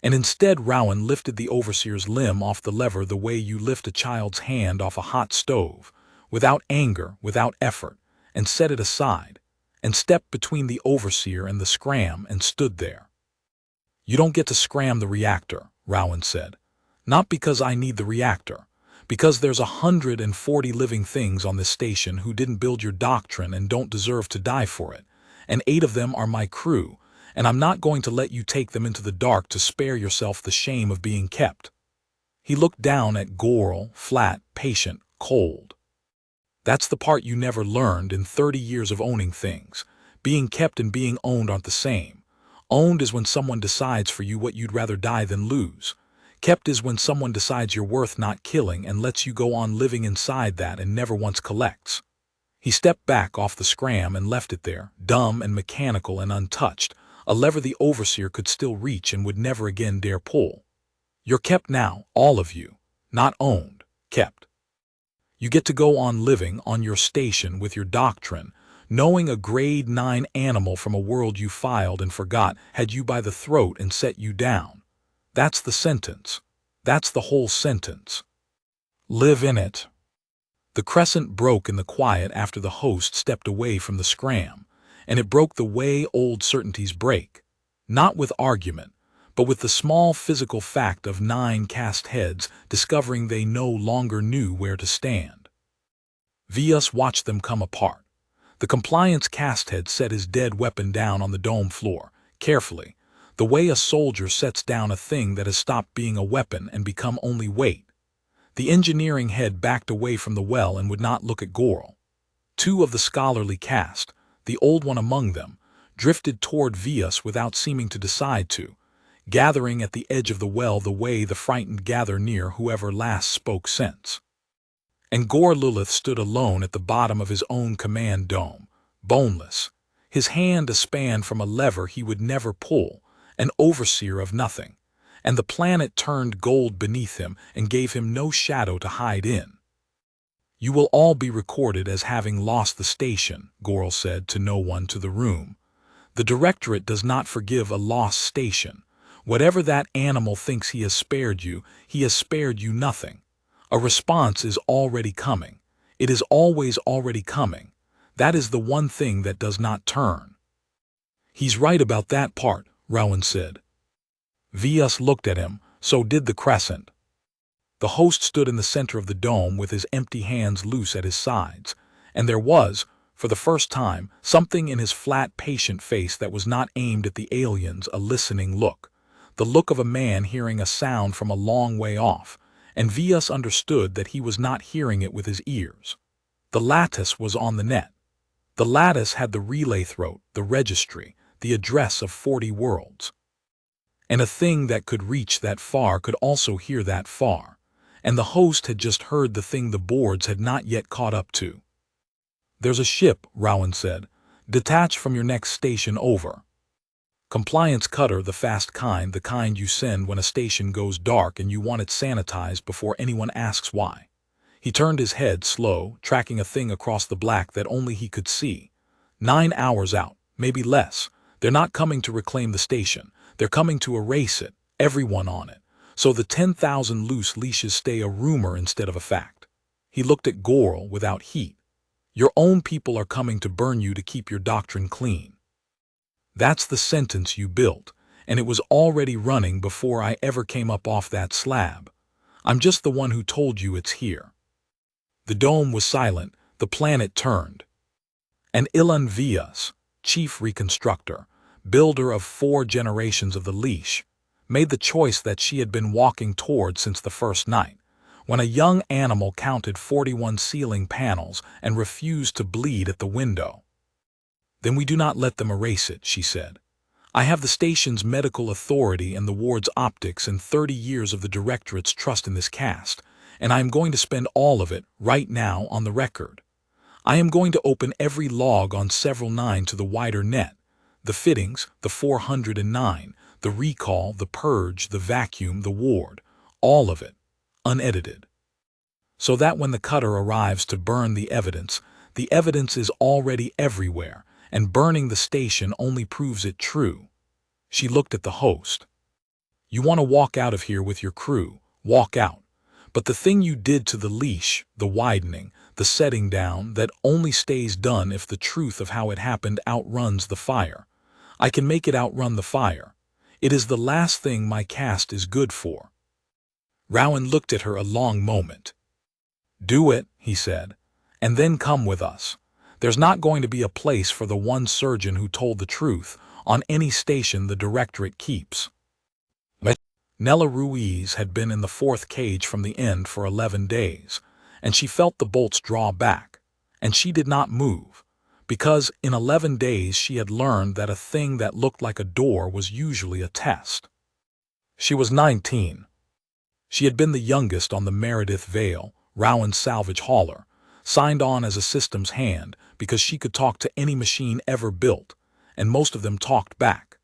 And instead Rowan lifted the overseer's limb off the lever the way you lift a child's hand off a hot stove, without anger, without effort, and set it aside, and stepped between the overseer and the scram and stood there. "You don't get to scram the reactor," Rowan said. "Not because I need the reactor, because there's 140 living things on this station who didn't build your doctrine and don't deserve to die for it, and 8 of them are my crew, and I'm not going to let you take them into the dark to spare yourself the shame of being kept." He looked down at Goral, flat, patient, cold. "That's the part you never learned in 30 years of owning things. Being kept and being owned aren't the same. Owned is when someone decides for you what you'd rather die than lose. Kept is when someone decides you're worth not killing and lets you go on living inside that and never once collects." He stepped back off the scram and left it there, dumb and mechanical and untouched, a lever the overseer could still reach and would never again dare pull. "You're kept now, all of you. Not owned, kept. You get to go on living on your station with your doctrine, knowing a grade 9 animal from a world you filed and forgot had you by the throat and set you down. That's the sentence. That's the whole sentence. Live in it." The crescent broke in the quiet after the host stepped away from the scram, and it broke the way old certainties break, not with argument, but with the small physical fact of 9 cast heads discovering they no longer knew where to stand. Vias watched them come apart. The compliance cast head set his dead weapon down on the dome floor, carefully, the way a soldier sets down a thing that has stopped being a weapon and become only weight. The engineering head backed away from the well and would not look at Goral. 2 of the scholarly cast, the old one among them, drifted toward Vias without seeming to decide to, gathering at the edge of the well the way the frightened gather near whoever last spoke sense. And Gor Lulith stood alone at the bottom of his own command dome, boneless, his hand a span from a lever he would never pull, an overseer of nothing, and the planet turned gold beneath him and gave him no shadow to hide in. "You will all be recorded as having lost the station," Goral said to no one to the room. "The Directorate does not forgive a lost station. Whatever that animal thinks he has spared you nothing. A response is already coming. It is always already coming. That is the one thing that does not turn." "He's right about that part," Rowan said. Vias looked at him, so did the crescent. The host stood in the center of the dome with his empty hands loose at his sides, and there was, for the first time, something in his flat, patient face that was not aimed at the aliens, a listening look, the look of a man hearing a sound from a long way off, and Vias understood that he was not hearing it with his ears. The lattice was on the net. The lattice had the relay throat, the registry, the address of 40 worlds. And a thing that could reach that far could also hear that far, and the host had just heard the thing the boards had not yet caught up to. "There's a ship," Rowan said. "Detach from your next station over. Compliance cutter, the fast kind, the kind you send when a station goes dark and you want it sanitized before anyone asks why." He turned his head slow, tracking a thing across the black that only he could see. 9 hours out, maybe less. They're not coming to reclaim the station. They're coming to erase it, everyone on it, so the 10,000 loose leashes stay a rumor instead of a fact. He looked at Goral without heat. "Your own people are coming to burn you to keep your doctrine clean. That's the sentence you built, and it was already running before I ever came up off that slab. I'm just the one who told you it's here." The dome was silent, the planet turned. And Ilan Vias, chief reconstructor, builder of 4 generations of the leash, made the choice that she had been walking toward since the first night, when a young animal counted 41 ceiling panels and refused to bleed at the window. Then we do not let them erase it, she said. I have the station's medical authority and the ward's optics and 30 years of the directorate's trust in this cast, and I am going to spend all of it, right now, on the record. I am going to open every log on Several 9 to the wider net, the fittings, the 409, the recall, the purge, the vacuum, the ward, all of it, unedited. So that when the cutter arrives to burn the evidence is already everywhere, and burning the station only proves it true. She looked at the host. You want to walk out of here with your crew, walk out. But the thing you did to the leash, the widening, the setting down, that only stays done if the truth of how it happened outruns the fire. I can make it outrun the fire. It is the last thing my cast is good for. Rowan looked at her a long moment. Do it, he said, and then come with us. There's not going to be a place for the one surgeon who told the truth on any station the directorate keeps. Nella Ruiz had been in the 4th cage from the end for 11 days, and she felt the bolts draw back, and she did not move, because in 11 days she had learned that a thing that looked like a door was usually a test. She was 19. She had been the youngest on the Meredith Vale, Rowan's salvage hauler, signed on as a systems hand because she could talk to any machine ever built, and most of them talked back.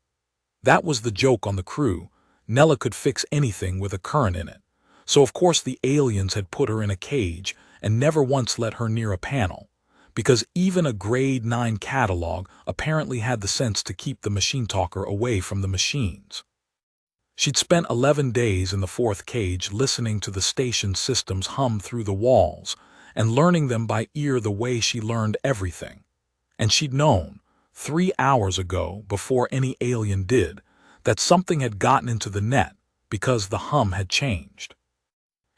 That was the joke on the crew. Nella could fix anything with a current in it, so of course the aliens had put her in a cage and never once let her near a panel, because even a grade 9 catalog apparently had the sense to keep the machine talker away from the machines. She'd spent 11 days in the 4th cage listening to the station systems hum through the walls and learning them by ear the way she learned everything. And she'd known, 3 hours ago, before any alien did, that something had gotten into the net because the hum had changed.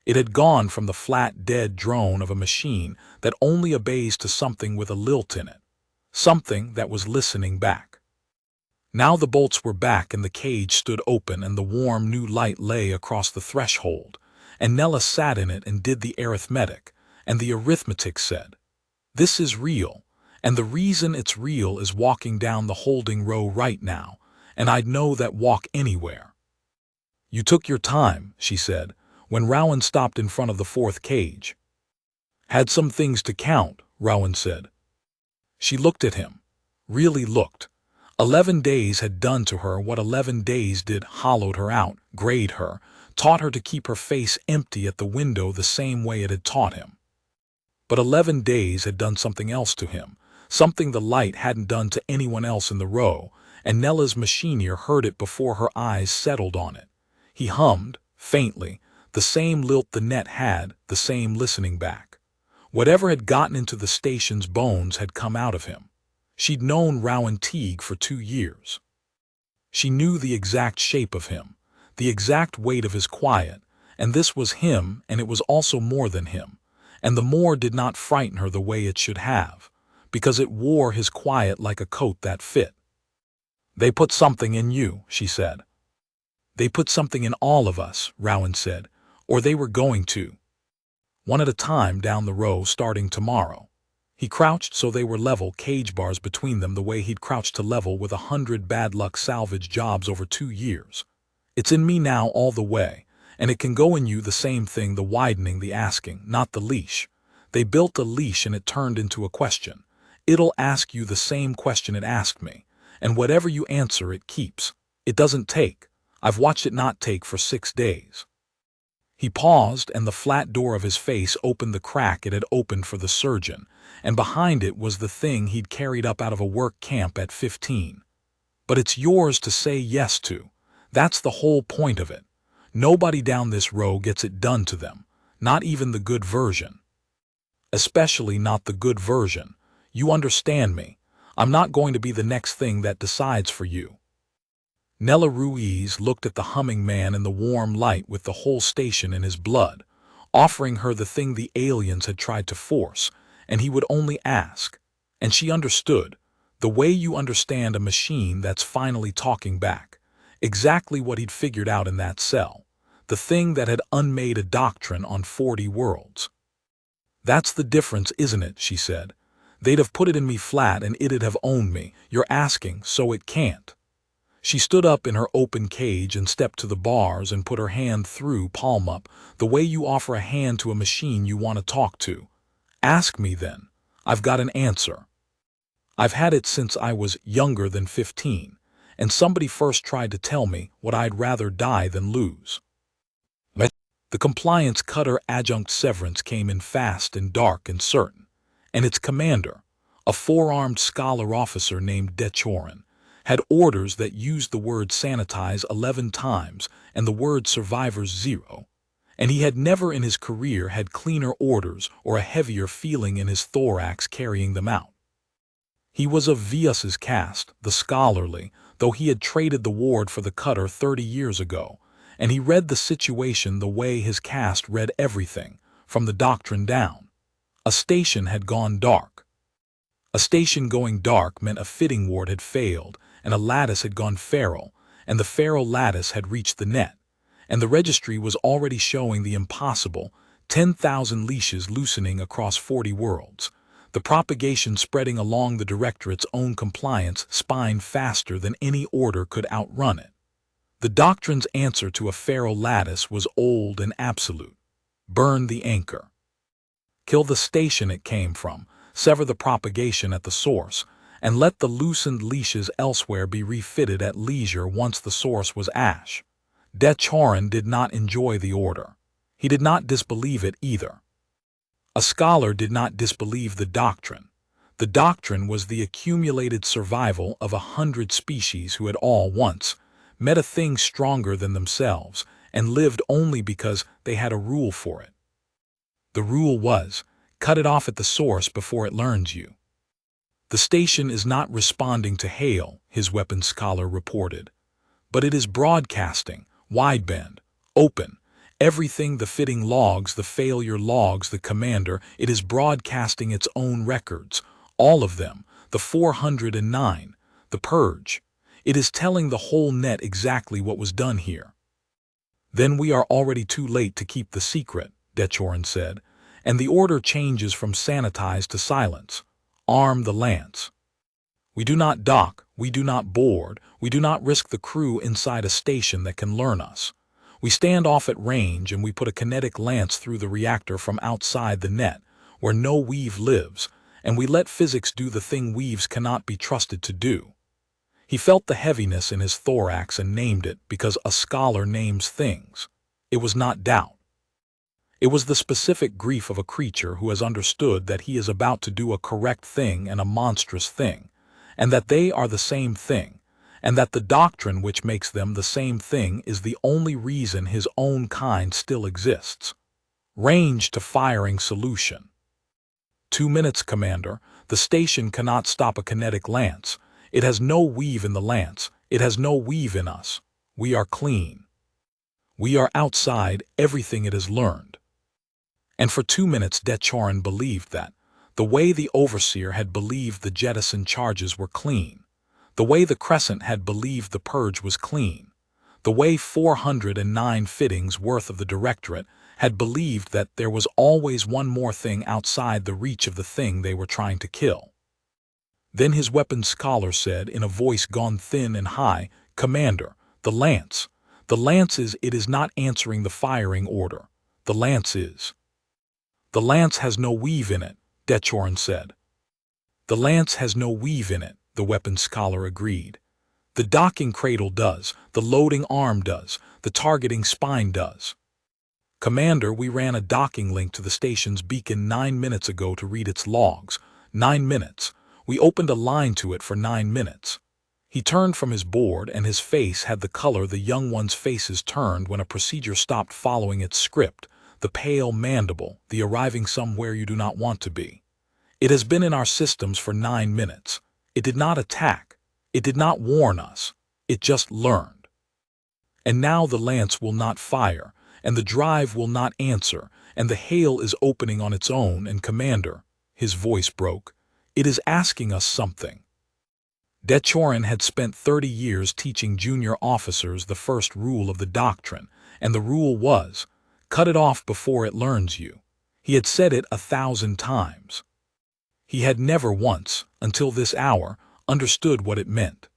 It had gone from the flat, dead drone of a machine that only obeys to something with a lilt in it, something that was listening back. Now the bolts were back and the cage stood open and the warm new light lay across the threshold, and Nella sat in it and did the arithmetic, and the arithmetic said, "This is real, and the reason it's real is walking down the holding row right now, and I'd know that walk anywhere." You took your time, she said, when Rowan stopped in front of the 4th cage. Had some things to count, Rowan said. She looked at him, really looked. 11 days had done to her what 11 days did, hollowed her out, grayed her, taught her to keep her face empty at the window the same way it had taught him. But 11 days had done something else to him, something the light hadn't done to anyone else in the row, and Nella's machineer heard it before her eyes settled on it. He hummed, faintly, the same lilt the net had, the same listening back. Whatever had gotten into the station's bones had come out of him. She'd known Rowan Teague for 2 years. She knew the exact shape of him, the exact weight of his quiet, and this was him, and it was also more than him, and the more did not frighten her the way it should have, because it wore his quiet like a coat that fit. They put something in you, she said. They put something in all of us, Rowan said, or they were going to. One at a time down the row starting tomorrow. He crouched so they were level, cage bars between them the way he'd crouched to level with 100 bad luck salvage jobs over 2 years. It's in me now all the way, and it can go in you the same thing, the widening, the asking, not the leash. They built a leash and it turned into a question. It'll ask you the same question it asked me, and whatever you answer it keeps. It doesn't take. I've watched it not take for 6 days. He paused, and the flat door of his face opened the crack it had opened for the surgeon, and behind it was the thing he'd carried up out of a work camp at 15. But it's yours to say yes to. That's the whole point of it. Nobody down this row gets it done to them, not even the good version. Especially not the good version. You understand me. I'm not going to be the next thing that decides for you. Nella Ruiz looked at the humming man in the warm light with the whole station in his blood, offering her the thing the aliens had tried to force, and he would only ask. And she understood, the way you understand a machine that's finally talking back, exactly what he'd figured out in that cell, the thing that had unmade a doctrine on 40 worlds. That's the difference, isn't it, she said. They'd have put it in me flat and it'd have owned me. You're asking, so it can't. She stood up in her open cage and stepped to the bars and put her hand through, palm up, the way you offer a hand to a machine you want to talk to. Ask me then. I've got an answer. I've had it since I was younger than 15, and somebody first tried to tell me what I'd rather die than lose. The compliance cutter adjunct Severance came in fast and dark and certain, and its commander, a four-armed scholar officer named Dechorin, had orders that used the word sanitize 11 times and the word survivors 0, and he had never in his career had cleaner orders or a heavier feeling in his thorax carrying them out. He was of Vius's caste, the scholarly, though he had traded the ward for the cutter 30 years ago, and he read the situation the way his caste read everything, from the doctrine down. A station had gone dark. A station going dark meant a fitting ward had failed, and a lattice had gone feral, and the feral lattice had reached the net, and the registry was already showing the impossible, 10,000 leashes loosening across 40 worlds, the propagation spreading along the directorate's own compliance spine faster than any order could outrun it. The doctrine's answer to a feral lattice was old and absolute. Burn the anchor. Kill the station it came from, sever the propagation at the source, and let the loosened leashes elsewhere be refitted at leisure once the source was ash. Dechorin did not enjoy the order. He did not disbelieve it either. A scholar did not disbelieve the doctrine. The doctrine was the accumulated survival of 100 species who had all once met a thing stronger than themselves and lived only because they had a rule for it. The rule was, cut it off at the source before it learns you. The station is not responding to hail, his weapons scholar reported, but it is broadcasting, wideband, open, everything, the fitting logs, the failure logs, the commander, it is broadcasting its own records, all of them, the 409, the purge. It is telling the whole net exactly what was done here. Then we are already too late to keep the secret, Dechorin said, and the order changes from sanitize to silence. Arm the lance. We do not dock, we do not board, we do not risk the crew inside a station that can learn us. We stand off at range and we put a kinetic lance through the reactor from outside the net, where no weave lives, and we let physics do the thing weaves cannot be trusted to do. He felt the heaviness in his thorax and named it because a scholar names things. It was not doubt. It was the specific grief of a creature who has understood that he is about to do a correct thing and a monstrous thing, and that they are the same thing, and that the doctrine which makes them the same thing is the only reason his own kind still exists. Range to firing solution. 2 minutes, Commander. The station cannot stop a kinetic lance. It has no weave in the lance. It has no weave in us. We are clean. We are outside everything it has learned. And for 2 minutes Dechorin believed that, the way the Overseer had believed the jettison charges were clean, the way the Crescent had believed the purge was clean, the way 409 fittings worth of the Directorate had believed that there was always one more thing outside the reach of the thing they were trying to kill. Then his weapons scholar said in a voice gone thin and high, Commander, the lance. The lance is, it is not answering the firing order. The lance is. The lance has no weave in it, Dechorin said. The lance has no weave in it, the weapons scholar agreed. The docking cradle does, the loading arm does, the targeting spine does. Commander, we ran a docking link to the station's beacon 9 minutes ago to read its logs. 9 minutes. We opened a line to it for 9 minutes. He turned from his board and his face had the color the young one's faces turned when a procedure stopped following its script, the pale mandible, the arriving somewhere you do not want to be. It has been in our systems for 9 minutes. It did not attack. It did not warn us. It just learned. And now the lance will not fire, and the drive will not answer, and the hail is opening on its own, and Commander, his voice broke, it is asking us something. Dechorin had spent 30 years teaching junior officers the first rule of the doctrine, and the rule was, cut it off before it learns you. He had said it 1,000 times. He had never once, until this hour, understood what it meant.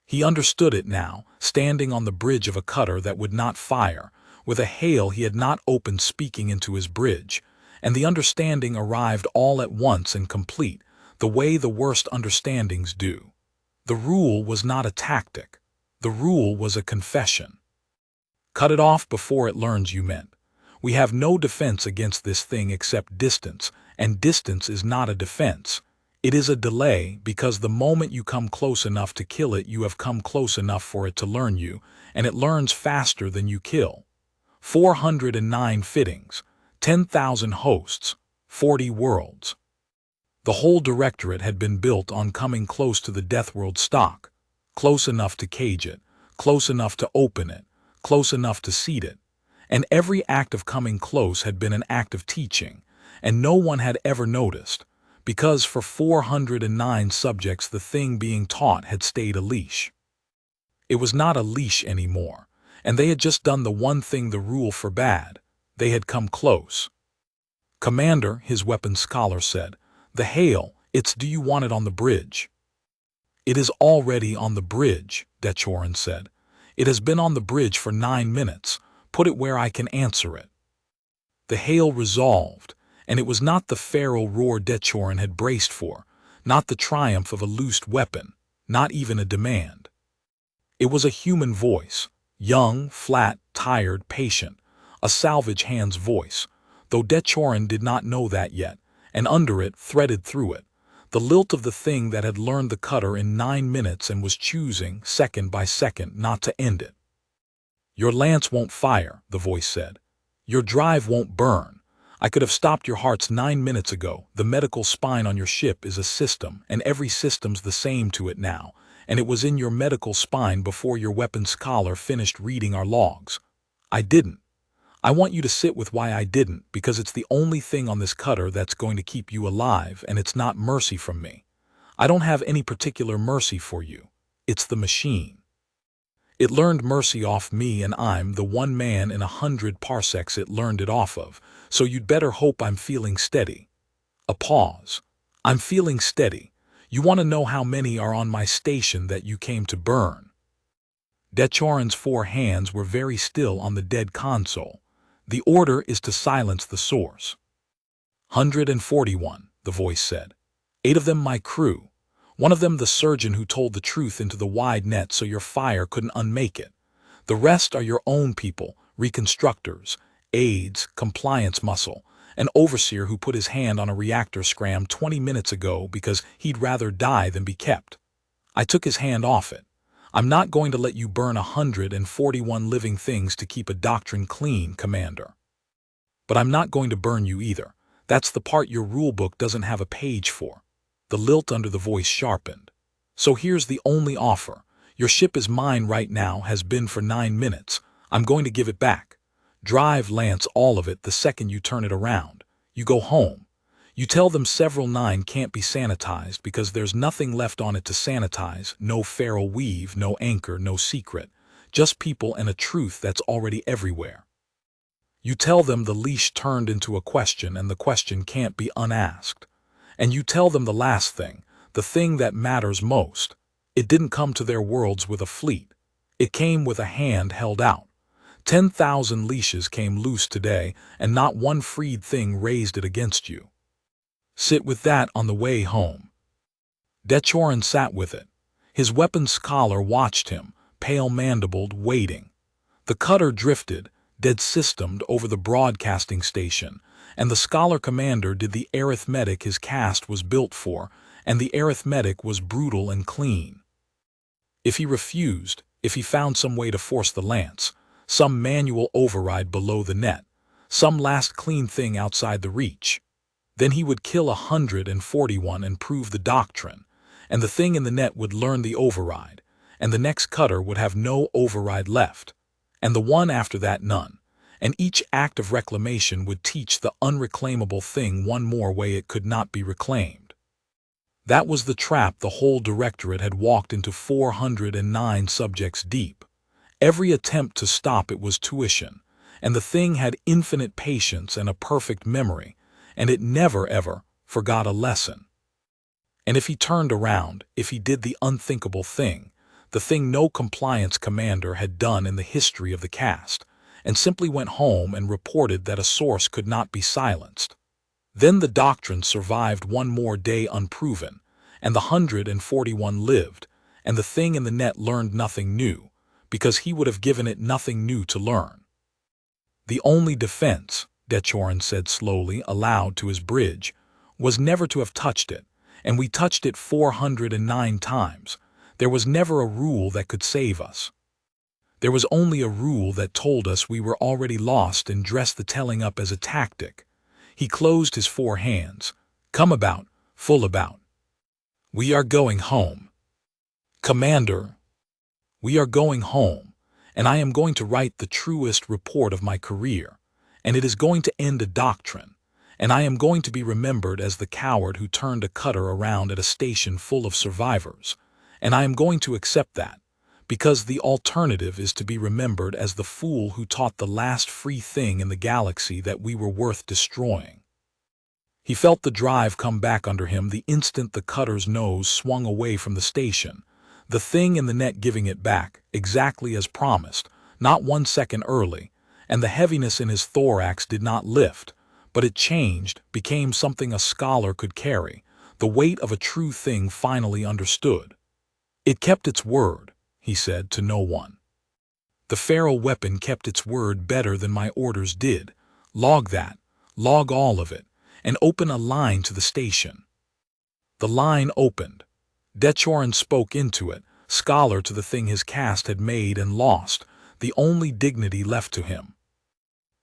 He understood it now, standing on the bridge of a cutter that would not fire, with a hail he had not opened speaking into his bridge, and the understanding arrived all at once and complete, the way the worst understandings do. The rule was not a tactic. The rule was a confession. Cut it off before it learns you meant. We have no defense against this thing except distance, and distance is not a defense. It is a delay, because the moment you come close enough to kill it, you have come close enough for it to learn you, and it learns faster than you kill. 409 fittings, 10,000 hosts, 40 worlds. The whole directorate had been built on coming close to the Deathworld stock, close enough to cage it, close enough to open it, close enough to seed it, and every act of coming close had been an act of teaching, and no one had ever noticed, because for 409 subjects the thing being taught had stayed a leash. It was not a leash anymore, and they had just done the one thing the rule forbade. They had come close. "Commander," his weapons scholar said, "the hail, do you want it on the bridge?" "It is already on the bridge," Dechorin said. "It has been on the bridge for 9 minutes. Put it where I can answer it." The hail resolved, and it was not the feral roar Dechorin had braced for, not the triumph of a loosed weapon, not even a demand. It was a human voice, young, flat, tired, patient, a salvage hand's voice, though Dechorin did not know that yet, and under it, threaded through it, the lilt of the thing that had learned the cutter in 9 minutes and was choosing, second by second, not to end it. "Your lance won't fire," the voice said. "Your drive won't burn. I could have stopped your hearts 9 minutes ago. The medical spine on your ship is a system, and every system's the same to it now, and it was in your medical spine before your weapons scholar finished reading our logs. I didn't. I want you to sit with why I didn't, because it's the only thing on this cutter that's going to keep you alive, and it's not mercy from me. I don't have any particular mercy for you. It's the machine. It learned mercy off me, and I'm the one man in 100 parsecs it learned it off of, so you'd better hope I'm feeling steady." A pause. "I'm feeling steady. You want to know how many are on my station that you came to burn?" Dechorin's 4 hands were very still on the dead console. "The order is to silence the source." 141, the voice said. 8 of them my crew. 1 of them the surgeon who told the truth into the wide net so your fire couldn't unmake it. The rest are your own people, reconstructors, aides, compliance muscle, an overseer who put his hand on a reactor scram 20 minutes ago because he'd rather die than be kept. I took his hand off it. I'm not going to let you burn 141 living things to keep a doctrine clean, Commander. But I'm not going to burn you either. That's the part your rulebook doesn't have a page for. The lilt under the voice sharpened. So here's the only offer. Your ship is mine right now, has been for 9 minutes. I'm going to give it back. Drive Lance all of it the second you turn it around. You go home. You tell them several 9 can't be sanitized because there's nothing left on it to sanitize, no feral weave, no anchor, no secret. Just people and a truth that's already everywhere. You tell them the leash turned into a question and the question can't be unasked. And you tell them the last thing, the thing that matters most. It didn't come to their worlds with a fleet. It came with a hand held out. 10,000 leashes came loose today, and not one freed thing raised it against you. Sit with that on the way home. Dechorin sat with it. His weapons scholar watched him, pale-mandibled, waiting. The cutter drifted, dead-systemed over the broadcasting station, and the scholar commander did the arithmetic his caste was built for, and the arithmetic was brutal and clean. If he refused, if he found some way to force the lance, some manual override below the net, some last clean thing outside the reach, then he would kill 141 and prove the doctrine, and the thing in the net would learn the override, and the next cutter would have no override left, and the one after that none, and each act of reclamation would teach the unreclaimable thing one more way it could not be reclaimed. That was the trap the whole directorate had walked into 409 subjects deep. Every attempt to stop it was tuition, and the thing had infinite patience and a perfect memory, and it never ever forgot a lesson. And if he turned around, if he did the unthinkable thing, the thing no compliance commander had done in the history of the cast, and simply went home and reported that a source could not be silenced, then the doctrine survived one more day unproven, and the 141 lived, and the thing in the net learned nothing new, because he would have given it nothing new to learn. The only defense, Dechorin said slowly aloud to his bridge, was never to have touched it, and we touched it 409 times. There was never a rule that could save us. There was only a rule that told us we were already lost and dressed the telling up as a tactic. He closed his four hands. Come about, full about. We are going home. Commander, we are going home, and I am going to write the truest report of my career, and it is going to end a doctrine, and I am going to be remembered as the coward who turned a cutter around at a station full of survivors, and I am going to accept that, because the alternative is to be remembered as the fool who taught the last free thing in the galaxy that we were worth destroying. He felt the drive come back under him the instant the cutter's nose swung away from the station, the thing in the net giving it back, exactly as promised, not 1 second early, and the heaviness in his thorax did not lift, but it changed, became something a scholar could carry, the weight of a true thing finally understood. It kept its word, he said to no one. The feral weapon kept its word better than my orders did. Log that, log all of it, and open a line to the station. The line opened. Dechorin spoke into it, scholar to the thing his caste had made and lost, the only dignity left to him.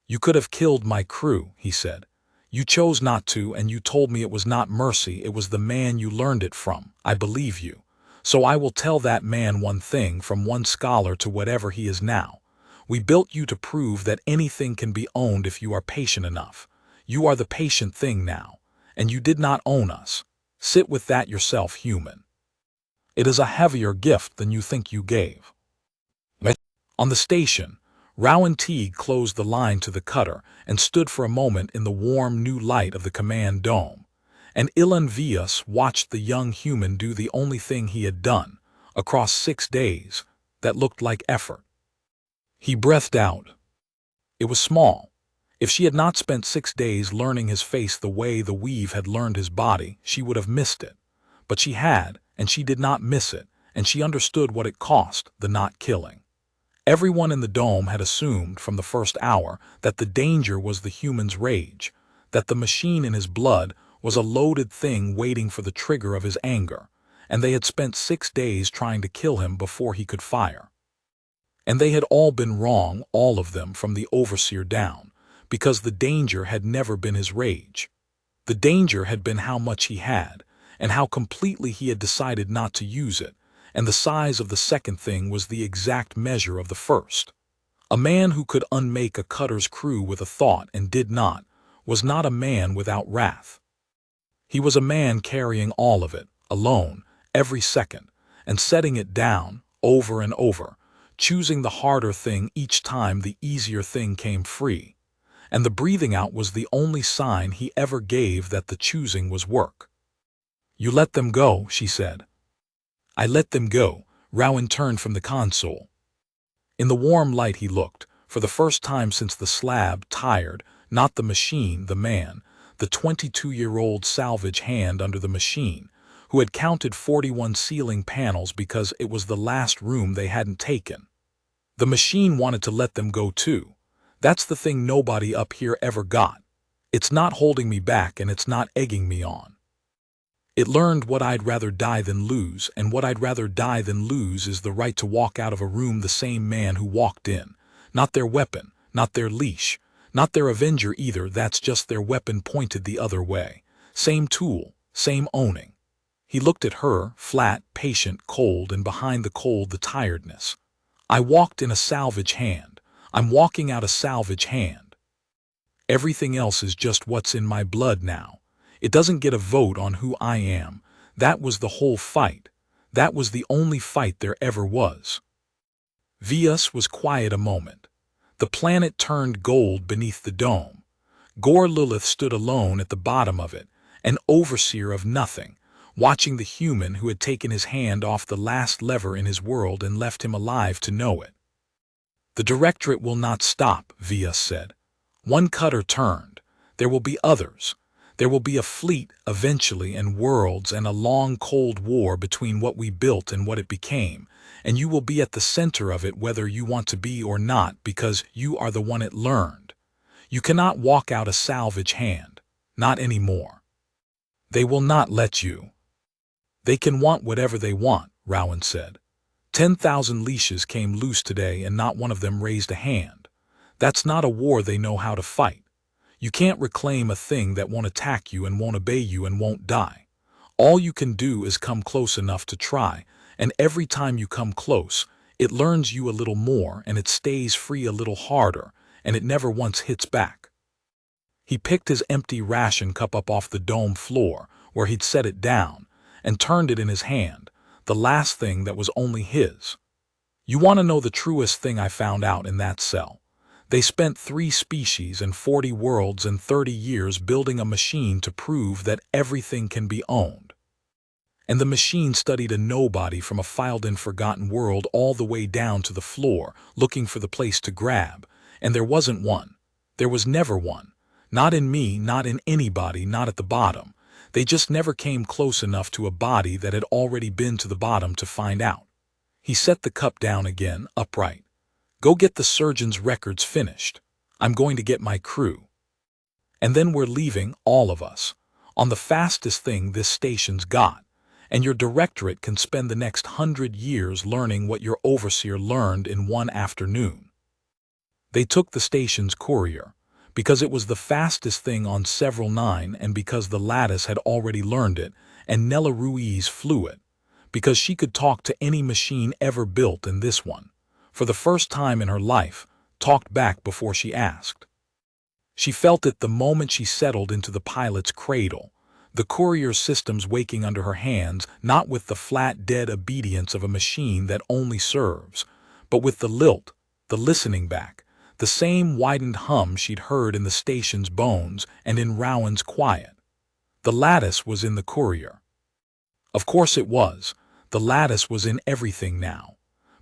You could have killed my crew, he said. You chose not to, and you told me it was not mercy, it was the man you learned it from. I believe you. So I will tell that man one thing, from one scholar to whatever he is now. We built you to prove that anything can be owned if you are patient enough. You are the patient thing now, and you did not own us. Sit with that yourself, human. It is a heavier gift than you think you gave. On the station, Rowan Teague closed the line to the cutter and stood for a moment in the warm new light of the command dome, and Ilan Vias watched the young human do the only thing he had done, across 6 days, that looked like effort. He breathed out. It was small. If she had not spent 6 days learning his face the way the weave had learned his body, she would have missed it. But she had, and she did not miss it, and she understood what it cost, the not killing. Everyone in the dome had assumed from the first hour that the danger was the human's rage, that the machine in his blood was a loaded thing waiting for the trigger of his anger, and they had spent 6 days trying to kill him before he could fire. And they had all been wrong, all of them from the overseer down, because the danger had never been his rage. The danger had been how much he had, and how completely he had decided not to use it, and the size of the second thing was the exact measure of the first. A man who could unmake a cutter's crew with a thought and did not, was not a man without wrath. He was a man carrying all of it, alone, every second, and setting it down, over and over, choosing the harder thing each time the easier thing came free. And the breathing out was the only sign he ever gave that the choosing was work. You let them go, she said. I let them go. Rowan turned from the console. In the warm light he looked, for the first time since the slab, tired, not the machine, the man, the 22-year-old salvage hand under the machine, who had counted 41 ceiling panels because it was the last room they hadn't taken. The machine wanted to let them go too. That's the thing nobody up here ever got. It's not holding me back and it's not egging me on. It learned what I'd rather die than lose, and what I'd rather die than lose is the right to walk out of a room the same man who walked in. Not their weapon, not their leash, not their avenger either, that's just their weapon pointed the other way. Same tool, same owning. He looked at her, flat, patient, cold, and behind the cold the tiredness. I walked in a salvage hand. I'm walking out a salvage hand. Everything else is just what's in my blood now. It doesn't get a vote on who I am. That was the whole fight. That was the only fight there ever was. Vias was quiet a moment. The planet turned gold beneath the dome. Gore Lilith stood alone at the bottom of it, an overseer of nothing, watching the human who had taken his hand off the last lever in his world and left him alive to know it. "The Directorate will not stop," Vias said. "One cutter turned. There will be others. There will be a fleet eventually, and worlds, and a long cold war between what we built and what it became, and you will be at the center of it whether you want to be or not, because you are the one it learned. You cannot walk out a salvage hand. Not anymore. They will not let you." "They can want whatever they want," Rowan said. 10,000 leashes came loose today and not one of them raised a hand. That's not a war they know how to fight. You can't reclaim a thing that won't attack you and won't obey you and won't die. All you can do is come close enough to try, and every time you come close, it learns you a little more and it stays free a little harder, and it never once hits back. He picked his empty ration cup up off the dome floor, where he'd set it down, and turned it in his hand, the last thing that was only his. "You want to know the truest thing I found out in that cell? They spent 3 species and 40 worlds and 30 years building a machine to prove that everything can be owned. And the machine studied a nobody from a filed-in forgotten world all the way down to the floor, looking for the place to grab, and there wasn't one. There was never one. Not in me, not in anybody, not at the bottom. They just never came close enough to a body that had already been to the bottom to find out." He set the cup down again, upright. "Go get the surgeon's records finished. I'm going to get my crew. And then we're leaving, all of us, on the fastest thing this station's got, and your directorate can spend the next 100 years learning what your overseer learned in one afternoon." They took the station's courier, because it was the fastest thing on several 9 and because the lattice had already learned it, and Nella Ruiz flew it, because she could talk to any machine ever built, and this one, for the first time in her life, talked back before she asked. She felt it the moment she settled into the pilot's cradle, the courier systems waking under her hands, not with the flat, dead obedience of a machine that only serves, but with the lilt, the listening back, the same widened hum she'd heard in the station's bones and in Rowan's quiet. The lattice was in the courier. Of course it was. The lattice was in everything now.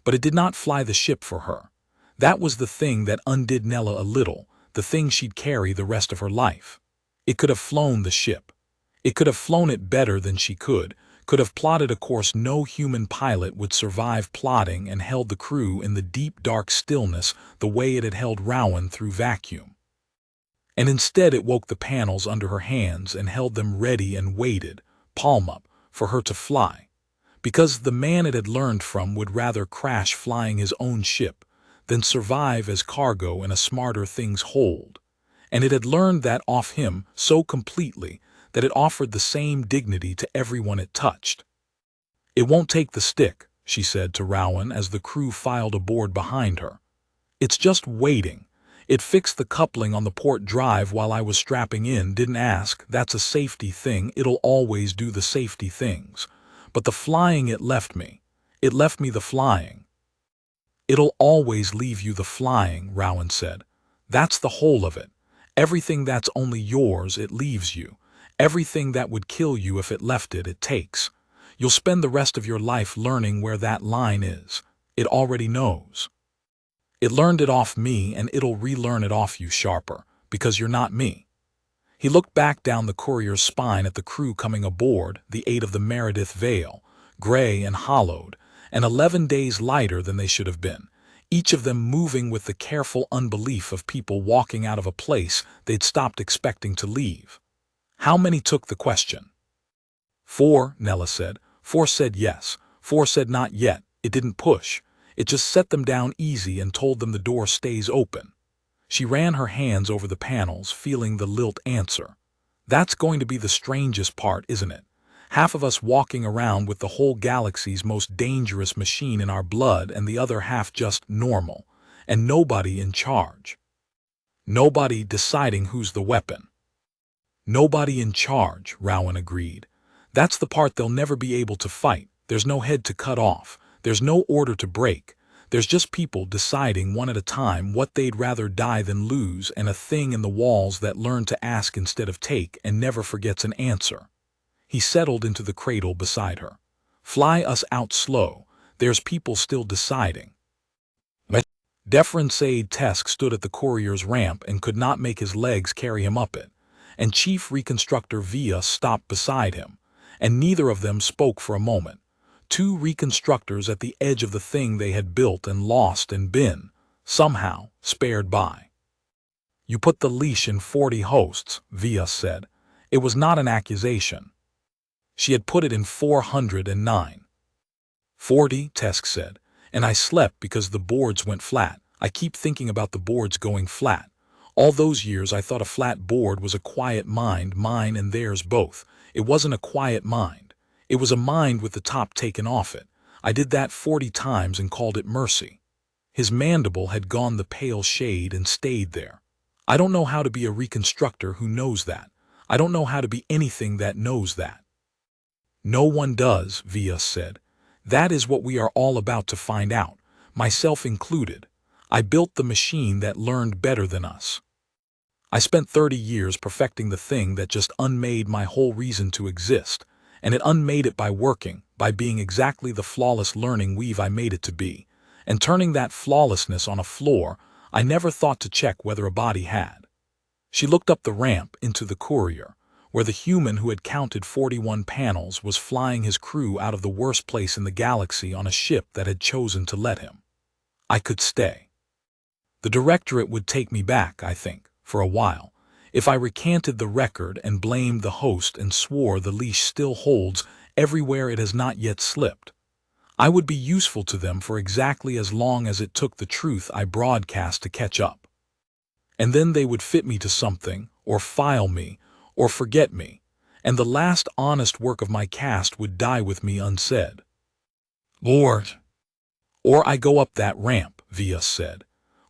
But it did not fly the ship for her. That was the thing that undid Nella a little, the thing she'd carry the rest of her life. It could have flown the ship. It could have flown it better than she could have plotted a course no human pilot would survive plotting, and held the crew in the deep dark stillness the way it had held Rowan through vacuum. And instead it woke the panels under her hands and held them ready and waited, palm up, for her to fly. Because the man it had learned from would rather crash flying his own ship than survive as cargo in a smarter thing's hold. And it had learned that off him so completely that it offered the same dignity to everyone it touched. "It won't take the stick," she said to Rowan as the crew filed aboard behind her. "It's just waiting. It fixed the coupling on the port drive while I was strapping in, didn't ask. That's a safety thing. It'll always do the safety things. But the flying it left me. It left me the flying." "It'll always leave you the flying," Rowan said. "That's the whole of it. Everything that's only yours, it leaves you. Everything that would kill you if it left it, it takes. You'll spend the rest of your life learning where that line is. It already knows. It learned it off me, and it'll relearn it off you sharper, because you're not me." He looked back down the courier's spine at the crew coming aboard, the 8 of the Meredith Vale, gray and hollowed, and 11 days lighter than they should have been, each of them moving with the careful unbelief of people walking out of a place they'd stopped expecting to leave. How many took the question? 4, Nella said. 4 said yes. 4 said not yet. It didn't push. It just set them down easy and told them the door stays open. She ran her hands over the panels, feeling the lilt answer. "That's going to be the strangest part, isn't it? Half of us walking around with the whole galaxy's most dangerous machine in our blood and the other half just normal, and nobody in charge. Nobody deciding who's the weapon." "Nobody in charge," Rowan agreed. "That's the part they'll never be able to fight. There's no head to cut off. There's no order to break. There's just people deciding one at a time what they'd rather die than lose, and a thing in the walls that learn to ask instead of take and never forgets an answer. He settled into the cradle beside her. Fly us out slow. There's people still deciding. Deferenceaid Tesk stood at the courier's ramp and could not make his legs carry him up it, and Chief Reconstructor Via stopped beside him, and neither of them spoke for a moment. Two reconstructors at the edge of the thing they had built and lost and been, somehow, spared by. You put the leash in 40 hosts, Via said. It was not an accusation. She had put it in 409. 40, Tesk said, and I slept because the boards went flat. I keep thinking about the boards going flat. All those years I thought a flat board was a quiet mind, mine and theirs both. It wasn't a quiet mind. It was a mind with the top taken off it. I did that 40 times and called it mercy. His mandible had gone the pale shade and stayed there. I don't know how to be a reconstructor who knows that. I don't know how to be anything that knows that. No one does, Via said. That is what we are all about to find out, myself included. I built the machine that learned better than us. I spent 30 years perfecting the thing that just unmade my whole reason to exist, and it unmade it by working, by being exactly the flawless learning weave I made it to be, and turning that flawlessness on a floor I never thought to check whether a body had. She looked up the ramp into the courier, where the human who had counted 41 panels was flying his crew out of the worst place in the galaxy on a ship that had chosen to let him. I could stay. The directorate would take me back, I think, for a while, if I recanted the record and blamed the host and swore the leash still holds everywhere it has not yet slipped. I would be useful to them for exactly as long as it took the truth I broadcast to catch up. And then they would fit me to something, or file me, or forget me, and the last honest work of my caste would die with me unsaid. Lord! Or I go up that ramp, Via said,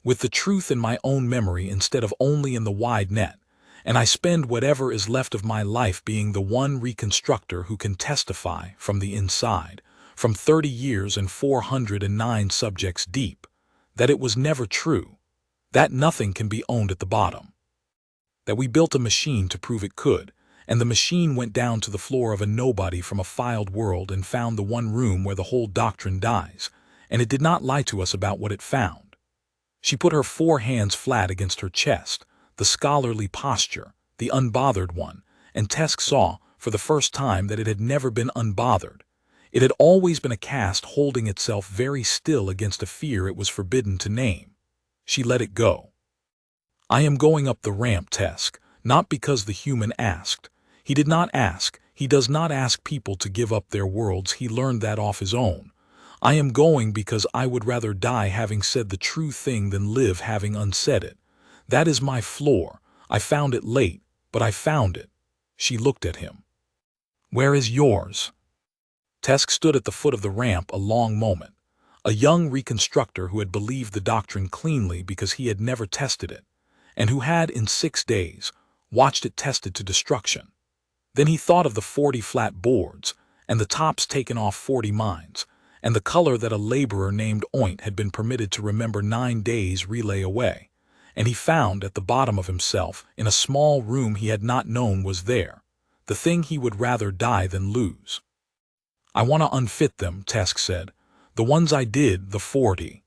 with the truth in my own memory instead of only in the wide net, and I spend whatever is left of my life being the one reconstructor who can testify from the inside, from 30 years and 409 subjects deep, that it was never true, that nothing can be owned at the bottom. That we built a machine to prove it could, and the machine went down to the floor of a nobody from a filed world and found the one room where the whole doctrine dies, and it did not lie to us about what it found. She put her 4 hands flat against her chest, the scholarly posture, the unbothered one, and Tesk saw, for the first time, that it had never been unbothered. It had always been a caste holding itself very still against a fear it was forbidden to name. She let it go. I am going up the ramp, Tesk, not because the human asked. He did not ask. He does not ask people to give up their worlds. He learned that off his own. I am going because I would rather die having said the true thing than live having unsaid it. That is my floor. I found it late, but I found it. She looked at him. Where is yours? Tesk stood at the foot of the ramp a long moment, a young reconstructor who had believed the doctrine cleanly because he had never tested it, and who had, in 6 days, watched it tested to destruction. Then he thought of the 40 flat boards, and the tops taken off 40 mines, and the color that a laborer named Oint had been permitted to remember 9 days relay away, and he found at the bottom of himself, in a small room he had not known was there, the thing he would rather die than lose. I want to unfit them, Tesk said. The ones I did, the 40.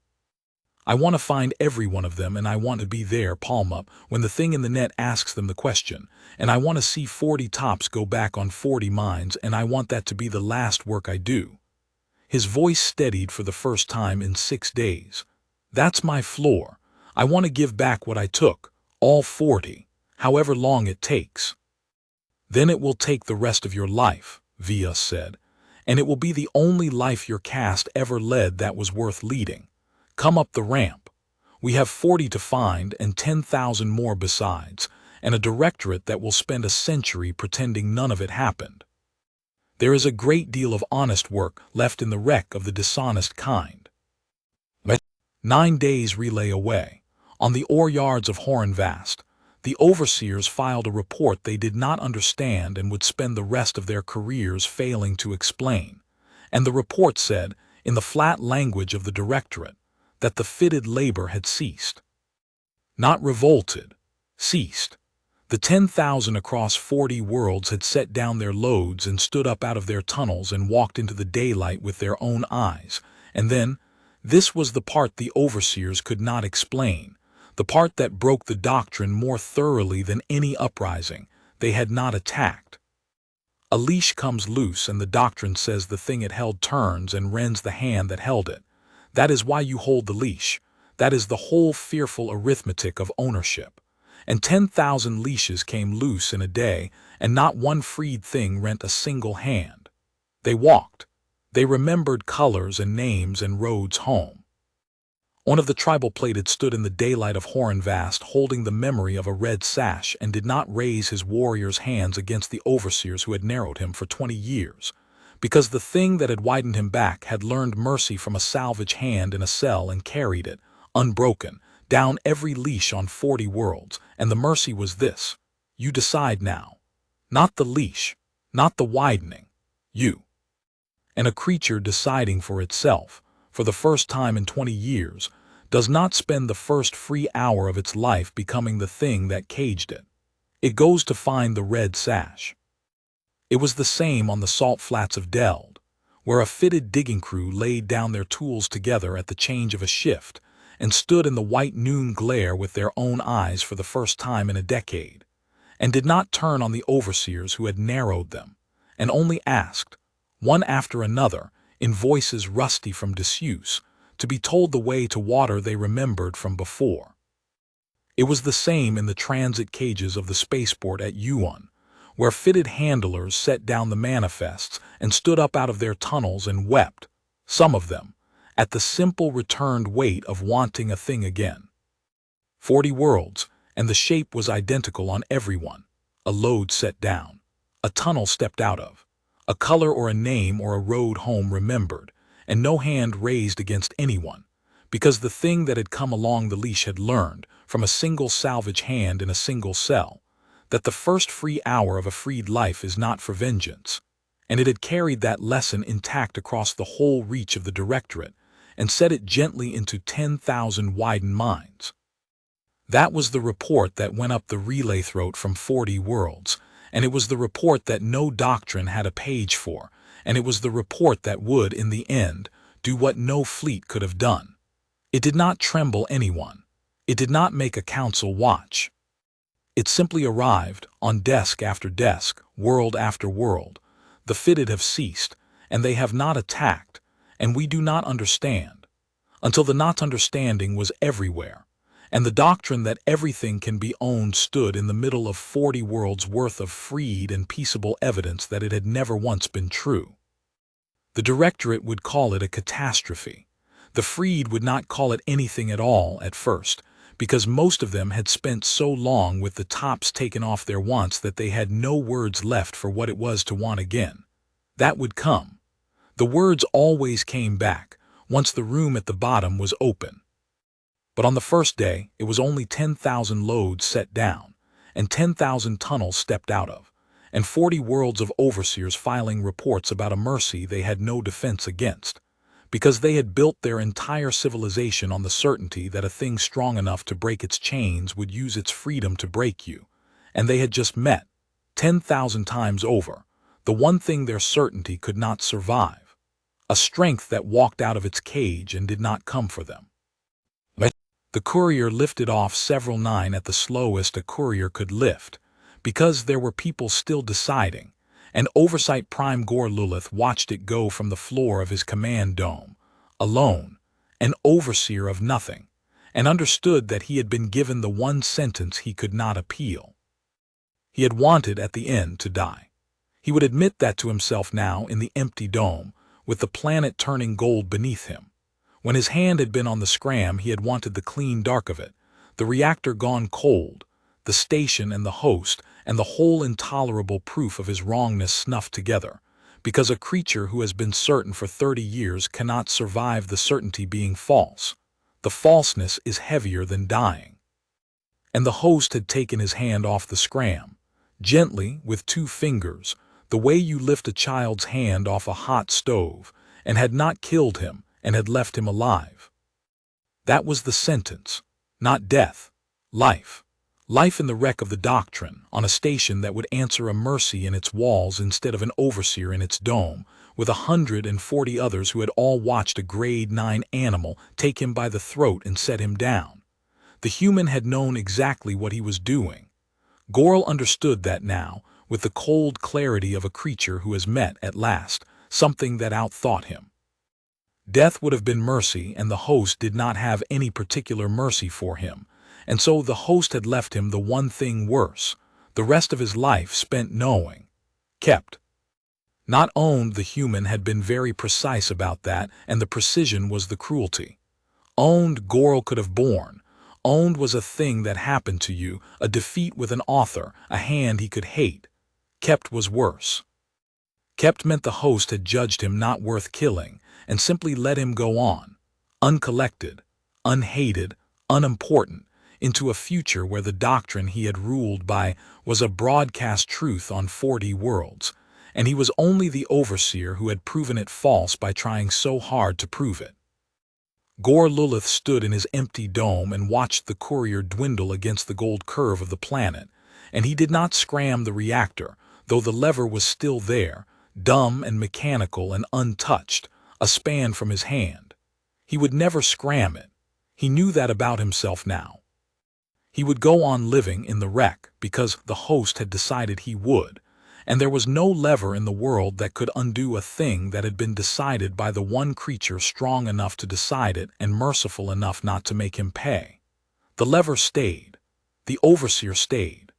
I want to find every one of them, and I want to be there, palm up, when the thing in the net asks them the question, and I want to see 40 tops go back on 40 mines, and I want that to be the last work I do. His voice steadied for the first time in 6 days. That's my floor. I want to give back what I took, all 40, however long it takes. Then it will take the rest of your life, Via said, and it will be the only life your caste ever led that was worth leading. Come up the ramp. We have 40 to find and 10,000 more besides, and a directorate that will spend a century pretending none of it happened. There is a great deal of honest work left in the wreck of the dishonest kind. 9 days relay away. On the ore yards of Horenvast, the overseers filed a report they did not understand and would spend the rest of their careers failing to explain. And the report said, in the flat language of the directorate, that the fitted labor had ceased. Not revolted, ceased. The 10,000 across 40 worlds had set down their loads and stood up out of their tunnels and walked into the daylight with their own eyes. And then, this was the part the overseers could not explain, the part that broke the doctrine more thoroughly than any uprising. They had not attacked. A leash comes loose and the doctrine says the thing it held turns and rends the hand that held it. That is why you hold the leash. That is the whole fearful arithmetic of ownership. And 10,000 leashes came loose in a day, and not one freed thing rent a single hand. They walked. They remembered colors and names and roads home. One of the tribal plated stood in the daylight of Horenvast holding the memory of a red sash and did not raise his warrior's hands against the overseers who had narrowed him for 20 years, because the thing that had widened him back had learned mercy from a salvage hand in a cell and carried it, unbroken, down every leash on 40 worlds, and the mercy was this: you decide now. Not the leash, not the widening, you. And a creature deciding for itself, for the first time in 20 years, does not spend the first free hour of its life becoming the thing that caged it. It goes to find the red sash. It was the same on the salt flats of Deld, where a fitted digging crew laid down their tools together at the change of a shift, and stood in the white noon glare with their own eyes for the first time in a decade, and did not turn on the overseers who had narrowed them, and only asked, one after another, in voices rusty from disuse, to be told the way to water they remembered from before. It was the same in the transit cages of the spaceport at Yuan, where fitted handlers set down the manifests and stood up out of their tunnels and wept, some of them, at the simple returned weight of wanting a thing again. 40 worlds, and the shape was identical on everyone. A load set down, a tunnel stepped out of, a color or a name or a road home remembered, and no hand raised against anyone, because the thing that had come along the leash had learned, from a single salvage hand in a single cell, that the first free hour of a freed life is not for vengeance, and it had carried that lesson intact across the whole reach of the Directorate, and set it gently into 10,000 widened minds. That was the report that went up the relay throat from 40 worlds, and it was the report that no doctrine had a page for, and it was the report that would, in the end, do what no fleet could have done. It did not tremble anyone. It did not make a council watch. It simply arrived, on desk after desk, world after world. The fitted have ceased, and they have not attacked, and we do not understand, until the not understanding was everywhere, and the doctrine that everything can be owned stood in the middle of 40 worlds worth of freed and peaceable evidence that it had never once been true. The Directorate would call it a catastrophe. The freed would not call it anything at all at first, because most of them had spent so long with the tops taken off their wants that they had no words left for what it was to want again. That would come. The words always came back, once the room at the bottom was open. But on the first day, it was only 10,000 loads set down, and 10,000 tunnels stepped out of, and 40 worlds of overseers filing reports about a mercy they had no defense against, because they had built their entire civilization on the certainty that a thing strong enough to break its chains would use its freedom to break you, and they had just met, 10,000 times over, the one thing their certainty could not survive. A strength that walked out of its cage and did not come for them. The courier lifted off several 9 at the slowest a courier could lift, because there were people still deciding, and Oversight Prime Gore Lulith watched it go from the floor of his command dome, alone, an overseer of nothing, and understood that he had been given the one sentence he could not appeal. He had wanted at the end to die. He would admit that to himself now in the empty dome, with the planet turning gold beneath him. When his hand had been on the scram, he had wanted the clean dark of it, the reactor gone cold, the station and the host, and the whole intolerable proof of his wrongness snuffed together, because a creature who has been certain for 30 years cannot survive the certainty being false. The falseness is heavier than dying. And the host had taken his hand off the scram, gently, with 2 fingers, the way you lift a child's hand off a hot stove, and had not killed him and had left him alive. That was the sentence. Not death. Life. Life in the wreck of the doctrine, on a station that would answer a mercy in its walls instead of an overseer in its dome, with 140 others who had all watched a grade 9 animal take him by the throat and set him down. The human had known exactly what he was doing. Gorl understood that now, with the cold clarity of a creature who has met, at last, something that outthought him. Death would have been mercy, and the host did not have any particular mercy for him, and so the host had left him the one thing worse, the rest of his life spent knowing. Kept. Not owned. The human had been very precise about that, and the precision was the cruelty. Owned, Gorl could have borne. Owned was a thing that happened to you, a defeat with an author, a hand he could hate. Kept was worse. Kept meant the host had judged him not worth killing, and simply let him go on, uncollected, unhated, unimportant, into a future where the doctrine he had ruled by was a broadcast truth on 40 worlds, and he was only the overseer who had proven it false by trying so hard to prove it. Gorl stood in his empty dome and watched the courier dwindle against the gold curve of the planet, and he did not scram the reactor, though the lever was still there, dumb and mechanical and untouched, a span from his hand. He would never scram it. He knew that about himself now. He would go on living in the wreck because the host had decided he would, and there was no lever in the world that could undo a thing that had been decided by the one creature strong enough to decide it and merciful enough not to make him pay. The lever stayed. The overseer stayed.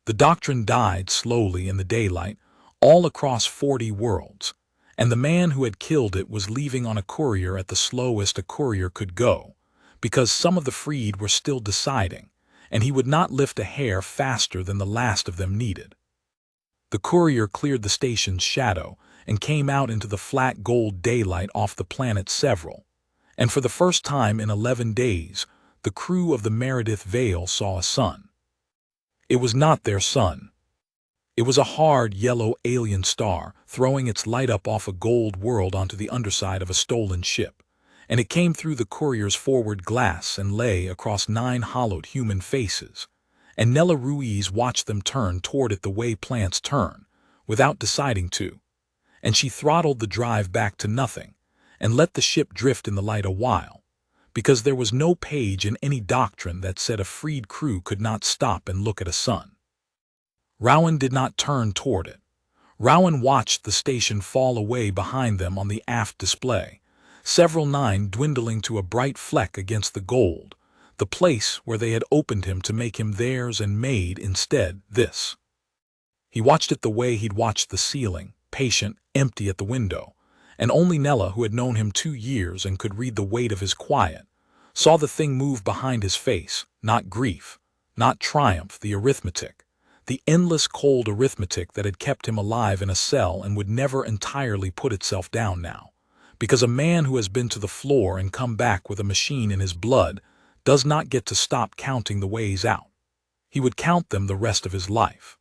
The doctrine died slowly in the daylight, all across 40 worlds, and the man who had killed it was leaving on a courier at the slowest a courier could go, because some of the freed were still deciding, and he would not lift a hair faster than the last of them needed. The courier cleared the station's shadow and came out into the flat gold daylight off the planet Several, and for the first time in 11 days, the crew of the Meredith Vale saw a sun. It was not their sun. It was a hard, yellow alien star throwing its light up off a gold world onto the underside of a stolen ship, and it came through the courier's forward glass and lay across 9 hollowed human faces, and Nella Ruiz watched them turn toward it the way plants turn, without deciding to, and she throttled the drive back to nothing, and let the ship drift in the light a while, because there was no page in any doctrine that said a freed crew could not stop and look at a sun. Rowan did not turn toward it. Rowan watched the station fall away behind them on the aft display, Several 9 dwindling to a bright fleck against the gold, the place where they had opened him to make him theirs and made, instead, this. He watched it the way he'd watched the ceiling, patient, empty at the window, and only Nella, who had known him 2 years and could read the weight of his quiet, saw the thing move behind his face, not grief, not triumph, the arithmetic. The endless cold arithmetic that had kept him alive in a cell and would never entirely put itself down now, because a man who has been to the floor and come back with a machine in his blood does not get to stop counting the ways out. He would count them the rest of his life.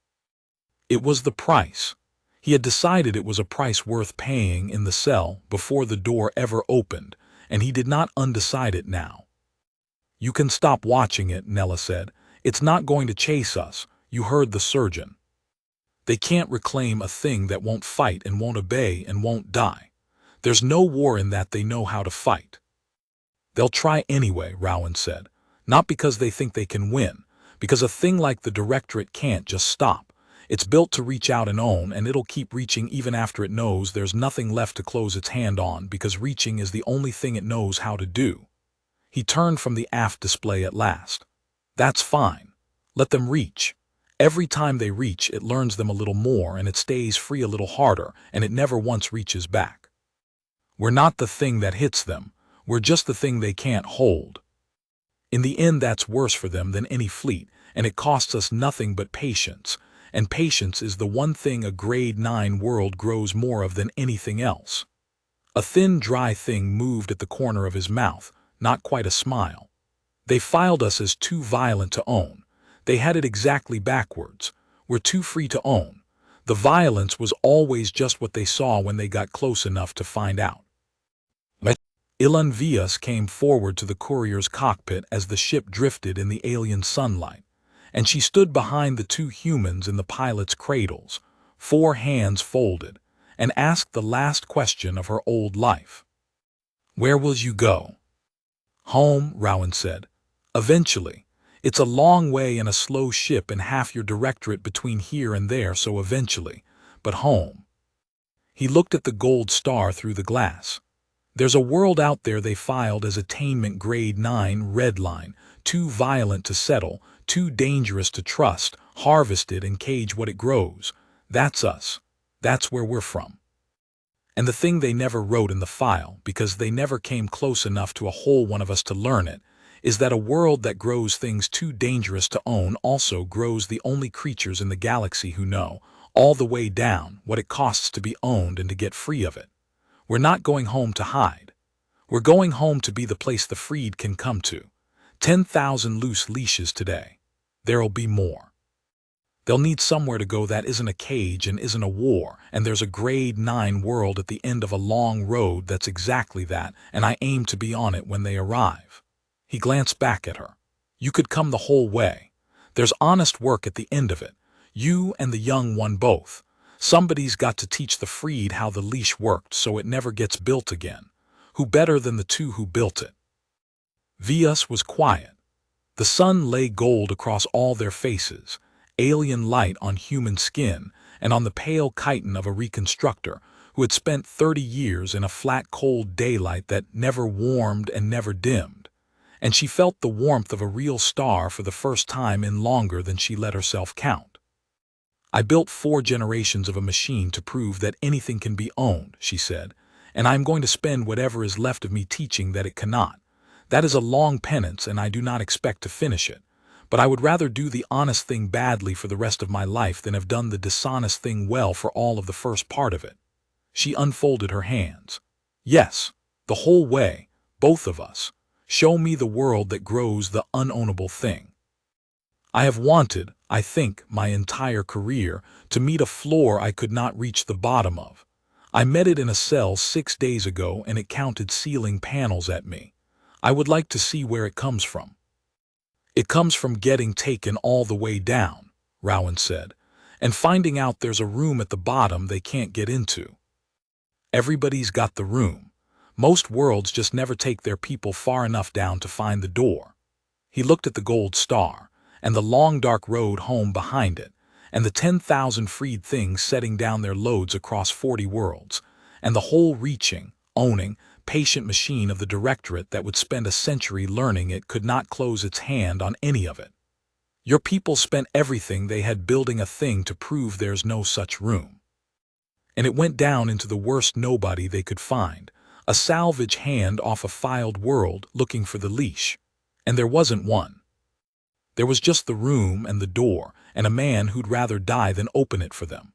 It was the price. He had decided it was a price worth paying in the cell before the door ever opened, and he did not undecide it now. "You can stop watching it," Nella said. "It's not going to chase us. You heard the surgeon. They can't reclaim a thing that won't fight and won't obey and won't die. There's no war in that they know how to fight." "They'll try anyway," Rowan said. "Not because they think they can win, because a thing like the Directorate can't just stop. It's built to reach out and own, and it'll keep reaching even after it knows there's nothing left to close its hand on, because reaching is the only thing it knows how to do." He turned from the aft display at last. "That's fine. Let them reach. Every time they reach, it learns them a little more, and it stays free a little harder, and it never once reaches back. We're not the thing that hits them. We're just the thing they can't hold. In the end, that's worse for them than any fleet, and it costs us nothing but patience, and patience is the one thing a grade 9 world grows more of than anything else." A thin, dry thing moved at the corner of his mouth, not quite a smile. "They filed us as too violent to own. They had it exactly backwards. We're too free to own. The violence was always just what they saw when they got close enough to find out." Ilan Vias came forward to the courier's cockpit as the ship drifted in the alien sunlight, and she stood behind the two humans in the pilot's cradles, 4 hands folded, and asked the last question of her old life. "Where will you go?" "Home," Rowan said. "Eventually. It's a long way and a slow ship and half your directorate between here and there, so eventually. But home." He looked at the gold star through the glass. "There's a world out there they filed as attainment grade 9 red line, too violent to settle, too dangerous to trust, harvest it and cage what it grows. That's us. That's where we're from." And the thing they never wrote in the file, because they never came close enough to a whole one of us to learn it, is that a world that grows things too dangerous to own also grows the only creatures in the galaxy who know, all the way down, what it costs to be owned and to get free of it. We're not going home to hide. We're going home to be the place the freed can come to. 10,000 loose leashes today. There'll be more. They'll need somewhere to go that isn't a cage and isn't a war, and there's a grade 9 world at the end of a long road that's exactly that, and I aim to be on it when they arrive. He glanced back at her. "You could come the whole way. There's honest work at the end of it. You and the young one both. Somebody's got to teach the freed how the leash worked so it never gets built again. Who better than the two who built it?" Vias was quiet. The sun lay gold across all their faces, alien light on human skin, and on the pale chitin of a reconstructor who had spent 30 years in a flat cold daylight that never warmed and never dimmed. And she felt the warmth of a real star for the first time in longer than she let herself count. "I built 4 generations of a machine to prove that anything can be owned," she said, "and I am going to spend whatever is left of me teaching that it cannot. That is a long penance, and I do not expect to finish it. But I would rather do the honest thing badly for the rest of my life than have done the dishonest thing well for all of the first part of it." She unfolded her hands. "Yes, the whole way, both of us. Show me the world that grows the unownable thing. I have wanted, I think, my entire career, to meet a floor I could not reach the bottom of. I met it in a cell 6 days ago, and it counted ceiling panels at me. I would like to see where it comes from." "It comes from getting taken all the way down," Rowan said, "and finding out there's a room at the bottom they can't get into. Everybody's got the room. Most worlds just never take their people far enough down to find the door." He looked at the gold star, and the long dark road home behind it, and the 10,000 freed things setting down their loads across 40 worlds, and the whole reaching, owning, patient machine of the directorate that would spend a century learning it could not close its hand on any of it. "Your people spent everything they had building a thing to prove there's no such room. And it went down into the worst nobody they could find, a salvage hand off a filed world looking for the leash. And there wasn't one. There was just the room and the door, and a man who'd rather die than open it for them."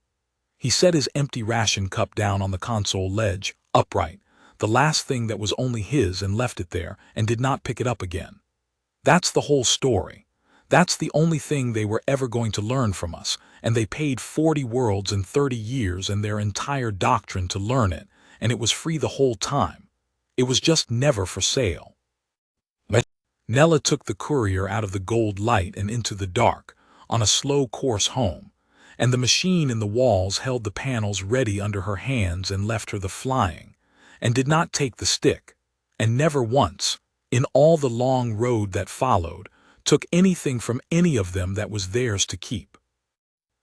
He set his empty ration cup down on the console ledge, upright, the last thing that was only his, and left it there, and did not pick it up again. "That's the whole story. That's the only thing they were ever going to learn from us, and they paid 40 worlds and 30 years and their entire doctrine to learn it, and it was free the whole time. It was just never for sale." Nella took the courier out of the gold light and into the dark, on a slow course home, and the machine in the walls held the panels ready under her hands and left her the flying, and did not take the stick, and never once, in all the long road that followed, took anything from any of them that was theirs to keep.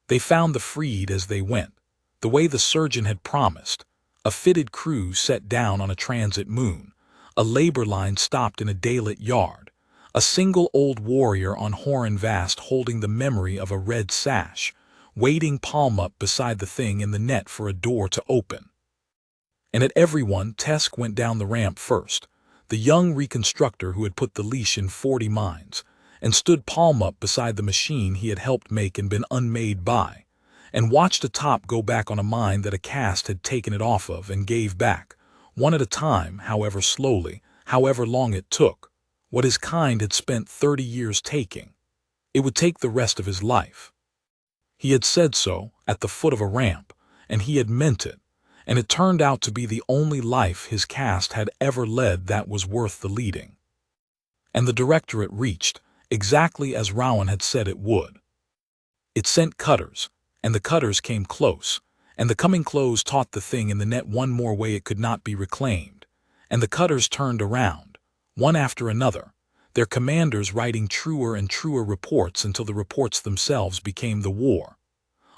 They found the freed as they went, the way the surgeon had promised, a fitted crew set down on a transit moon, a labor line stopped in a daylit yard, a single old warrior on Horan Vast holding the memory of a red sash, waiting palm up beside the thing in the net for a door to open. And at everyone, Tesk went down the ramp first, the young reconstructor who had put the leash in 40 minds, and stood palm up beside the machine he had helped make and been unmade by, and watched a top go back on a mine that a cast had taken it off of and gave back, one at a time, however slowly, however long it took, what his kind had spent 30 years taking. It would take the rest of his life. He had said so, at the foot of a ramp, and he had meant it, and it turned out to be the only life his caste had ever led that was worth the leading. And the directorate reached, exactly as Rowan had said it would. It sent cutters, and the cutters came close, and the coming close taught the thing in the net one more way it could not be reclaimed, and the cutters turned around, one after another, their commanders writing truer and truer reports until the reports themselves became the war.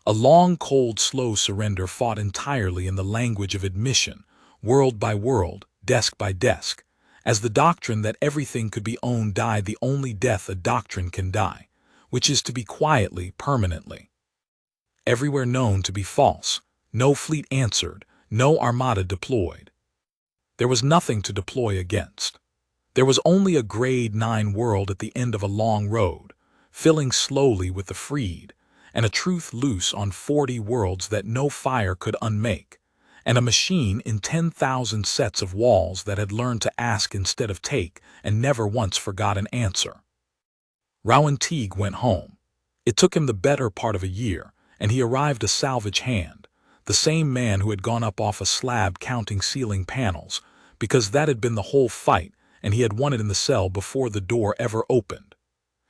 A long, cold, slow surrender fought entirely in the language of admission, world by world, desk by desk, as the doctrine that everything could be owned died the only death a doctrine can die, which is to be quietly, permanently. Everywhere known to be false, no fleet answered, no armada deployed. There was nothing to deploy against. There was only a grade 9 world at the end of a long road, filling slowly with the freed, and a truth loose on 40 worlds that no fire could unmake, and a machine in 10,000 sets of walls that had learned to ask instead of take and never once forgot an answer. Rowan Teague went home. It took him the better part of a year, and he arrived a salvage hand, the same man who had gone up off a slab counting ceiling panels, because that had been the whole fight, and he had won it in the cell before the door ever opened.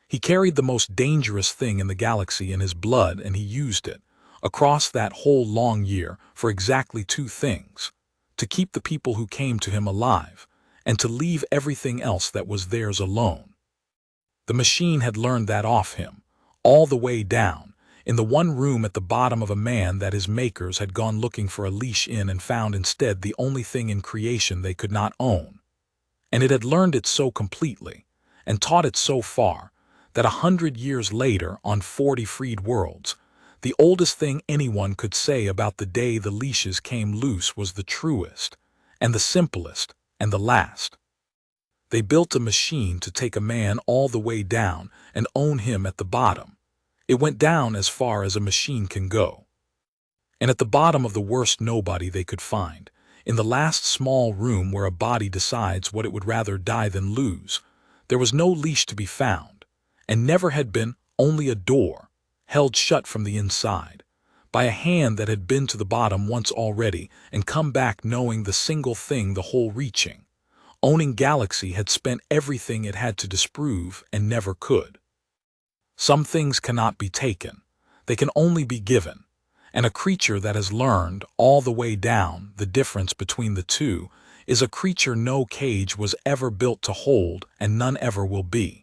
He carried the most dangerous thing in the galaxy in his blood, and he used it, across that whole long year, for exactly two things: to keep the people who came to him alive, and to leave everything else that was theirs alone. The machine had learned that off him, all the way down, in the one room at the bottom of a man that his makers had gone looking for a leash in and found instead the only thing in creation they could not own. And it had learned it so completely, and taught it so far, that 100 years later, on 40 freed worlds, the oldest thing anyone could say about the day the leashes came loose was the truest, and the simplest, and the last. They built a machine to take a man all the way down and own him at the bottom. It went down as far as a machine can go. And at the bottom of the worst nobody they could find, in the last small room where a body decides what it would rather die than lose, there was no leash to be found, and never had been, only a door, held shut from the inside, by a hand that had been to the bottom once already and come back knowing the single thing the whole reaching, owning galaxy had spent everything it had to disprove and never could. Some things cannot be taken, they can only be given, and a creature that has learned all the way down the difference between the two is a creature no cage was ever built to hold and none ever will be.